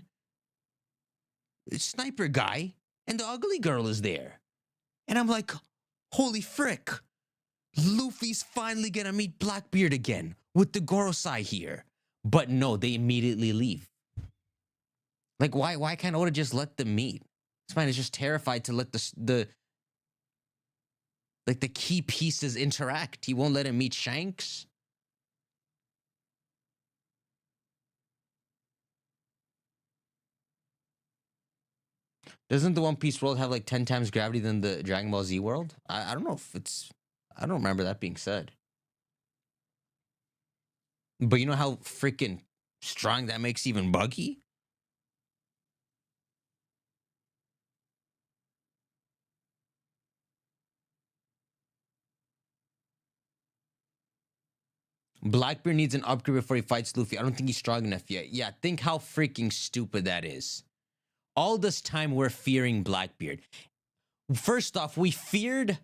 sniper guy and the ugly girl is there. And I'm like, holy frick. Luffy's finally gonna meet Blackbeard again with the Gorosei here. But no, they immediately leave. Like, why can't Oda just let them meet? This man is just terrified to let the key pieces interact. He won't let him meet Shanks. Doesn't the One Piece world have like 10 times gravity than the Dragon Ball Z world? I don't know if it's... I don't remember that being said. But you know how freaking strong that makes even Buggy? Blackbeard needs an upgrade before he fights Luffy. I don't think he's strong enough yet. Yeah, think how freaking stupid that is. All this time we're fearing Blackbeard. First off, we feared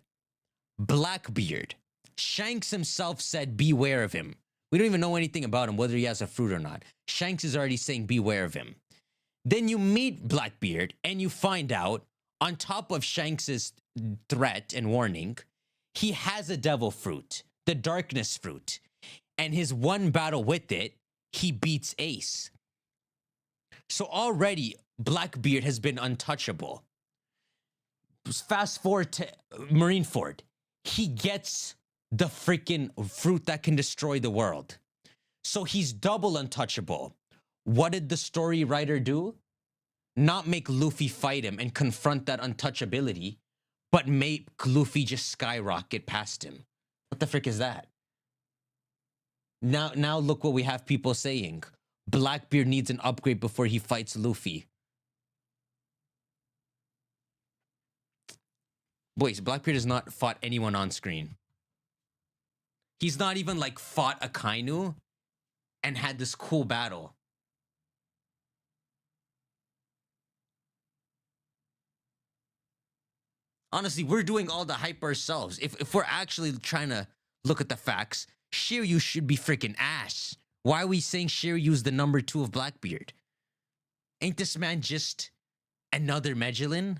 Blackbeard. Shanks himself said, beware of him. We don't even know anything about him, whether he has a fruit or not. Shanks is already saying, beware of him. Then you meet Blackbeard and you find out, on top of Shanks's threat and warning, he has a devil fruit, the darkness fruit. And his one battle with it, he beats Ace. So already, Blackbeard has been untouchable. Fast forward to Marineford. He gets the freaking fruit that can destroy the world. So he's double untouchable. What did the story writer do? Not make Luffy fight him and confront that untouchability, but make Luffy just skyrocket past him. What the frick is that? Now look what we have people saying. Blackbeard needs an upgrade before he fights Luffy. Boys, Blackbeard has not fought anyone on screen. He's not even like fought a Kainu and had this cool battle. Honestly, we're doing all the hype ourselves. If we're actually trying to look at the facts, Shiryu should be freaking ass. Why are we saying Shiryu's the number 2 of Blackbeard? Ain't this man just another Magellin?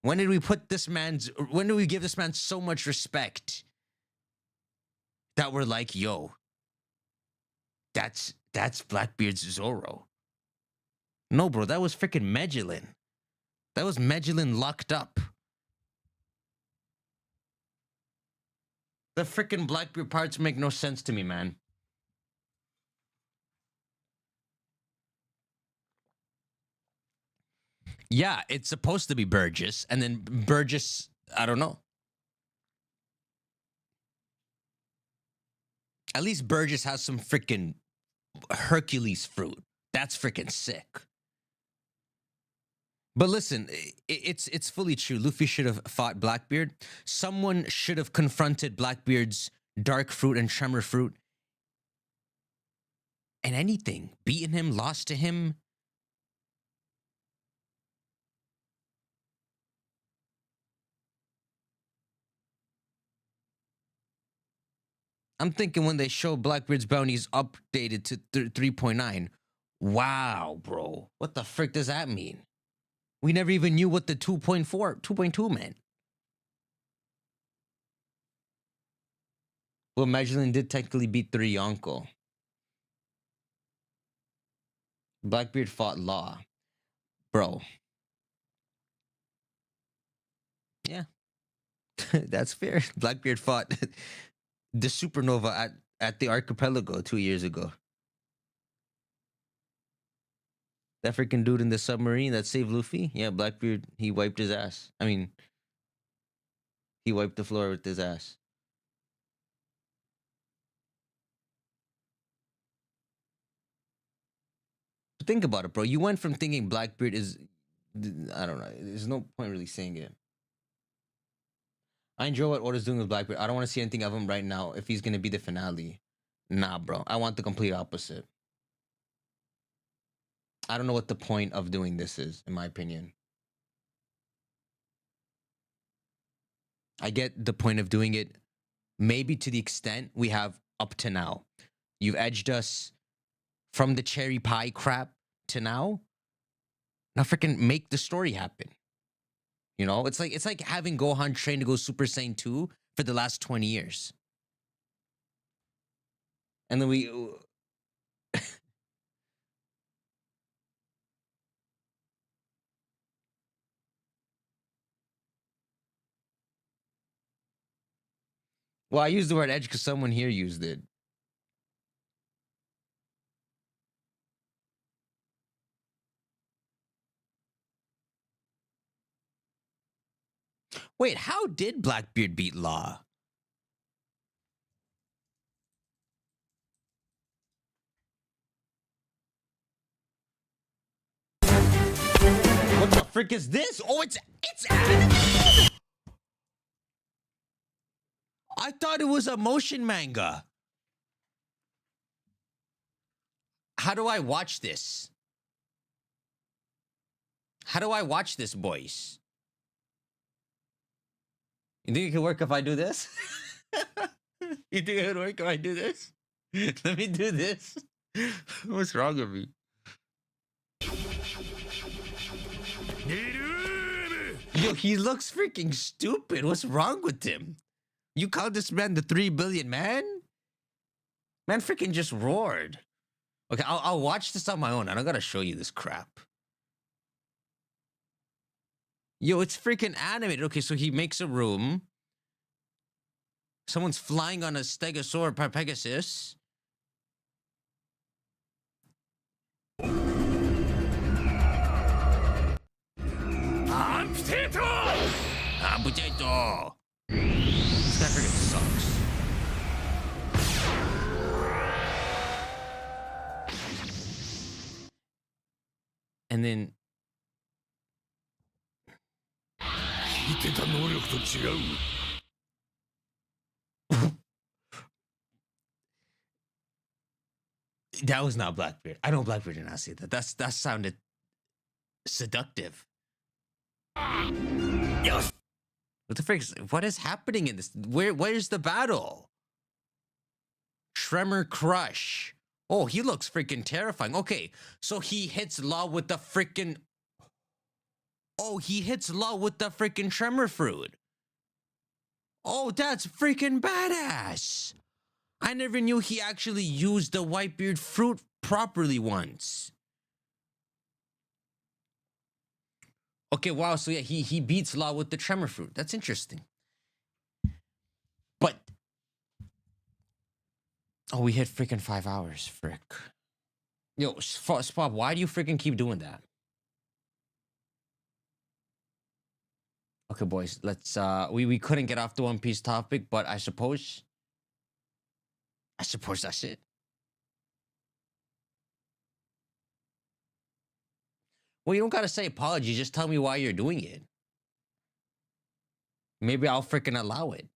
When did we give this man so much respect that we're like, yo, that's Blackbeard's Zoro? No, bro, that was freaking Magellin. That was Magellin locked up. The freaking Blackbeard parts make no sense to me, man. Yeah, it's supposed to be Burgess, and then Burgess, I don't know. At least Burgess has some freaking Hercules fruit. That's freaking sick. But listen, it's fully true. Luffy should have fought Blackbeard. Someone should have confronted Blackbeard's dark fruit and tremor fruit. And anything. Beaten him, lost to him. I'm thinking when they show Blackbeard's bounties updated to 3.9. Wow, bro. What the frick does that mean? We never even knew what the 2.2 meant. Well, Magellin did technically beat 3 Yonko. Blackbeard fought Law. Bro. Yeah. That's fair. Blackbeard fought the supernova at the archipelago 2 years ago. That freaking dude in the submarine that saved Luffy? Yeah, Blackbeard, he wiped his ass. I mean, he wiped the floor with his ass. But think about it, bro. You went from thinking Blackbeard is... I don't know. There's no point really saying it. I enjoy what Oda's doing with Blackbeard. I don't want to see anything of him right now if he's going to be the finale. Nah, bro. I want the complete opposite. I don't know what the point of doing this is, in my opinion. I get the point of doing it, maybe to the extent we have up to now. You've edged us from the cherry pie crap to now. Now freaking make the story happen. You know, it's like having Gohan train to go Super Saiyan 2 for the last 20 years. And then we... Well, I used the word edge because someone here used it. Wait, how did Blackbeard beat Law? What the frick is this? Oh, it's anime? I thought it was a motion manga. How do I watch this? How do I watch this, boys? You think it could work if I do this? You think it would work if I do this? Let me do this. What's wrong with me? Yo, he looks freaking stupid. What's wrong with him? You call this man the 3 billion man? Man freaking just roared. Okay, I'll watch this on my own. I don't gotta show you this crap. Yo, it's freaking animated. Okay, so he makes a room. Someone's flying on a stegosaur Pegasus. I'm potato! I'm potato! This guy freaking sucks. And then... That was not Blackbeard. I know Blackbeard did not say that. That sounded seductive. Yes. What the frick? What is happening in this? Where's the battle? Tremor Crush. Oh, he looks freaking terrifying. Okay, so he hits Law with the freaking. Oh, he hits Law with the freaking Tremor Fruit. Oh, that's freaking badass. I never knew he actually used the Whitebeard fruit properly once. Okay, wow, so yeah, he beats Law with the Tremor Fruit. That's interesting. But... Oh, we hit freaking 5 hours, frick. Yo, Spot, why do you freaking keep doing that? Okay, boys, let's, we couldn't get off the One Piece topic, but I suppose that's it. Well, you don't gotta say apology. Just tell me why you're doing it. Maybe I'll freaking allow it.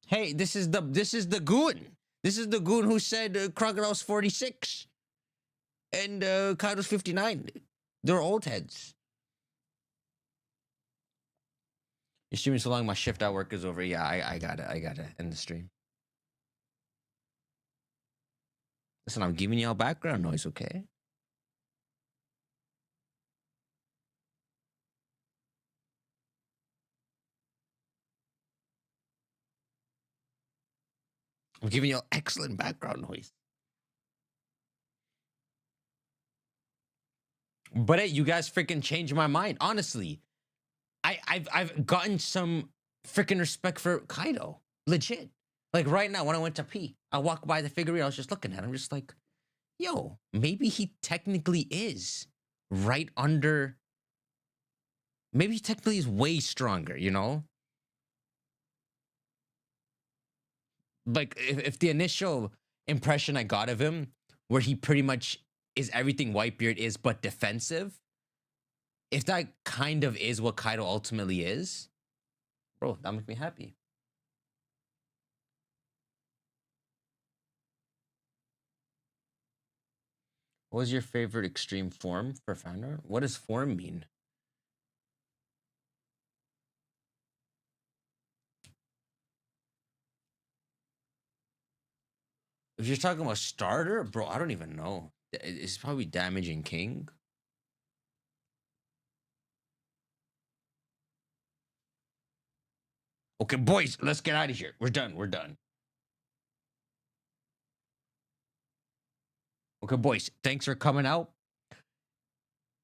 Hey, this is the goon. This is the goon who said Crocodile's 46 and Kaido's 59. They're old heads. You're streaming so long, my shift at work is over. Yeah, I gotta end the stream. Listen, I'm giving y'all background noise, okay? I'm giving y'all excellent background noise. But hey, you guys freaking changed my mind. Honestly, I've gotten some freaking respect for Kaido. Legit. Like right now, when I went to pee, I walked by the figurine, I was just looking at him, just like, yo, maybe he technically is right under. Maybe he technically is way stronger, you know? Like, if the initial impression I got of him, where he pretty much is everything Whitebeard is but defensive, if that kind of is what Kaido ultimately is, bro, that makes me happy. What was your favorite extreme form for fan art? What does form mean? If you're talking about starter, bro, I don't even know. It's probably Damaging King. Okay, boys, let's get out of here. We're done. We're done. Okay, boys, thanks for coming out.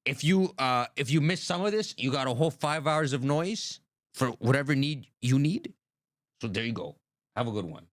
If you missed some of this, you got a whole 5 hours of noise for whatever need you need. So there you go. Have a good one.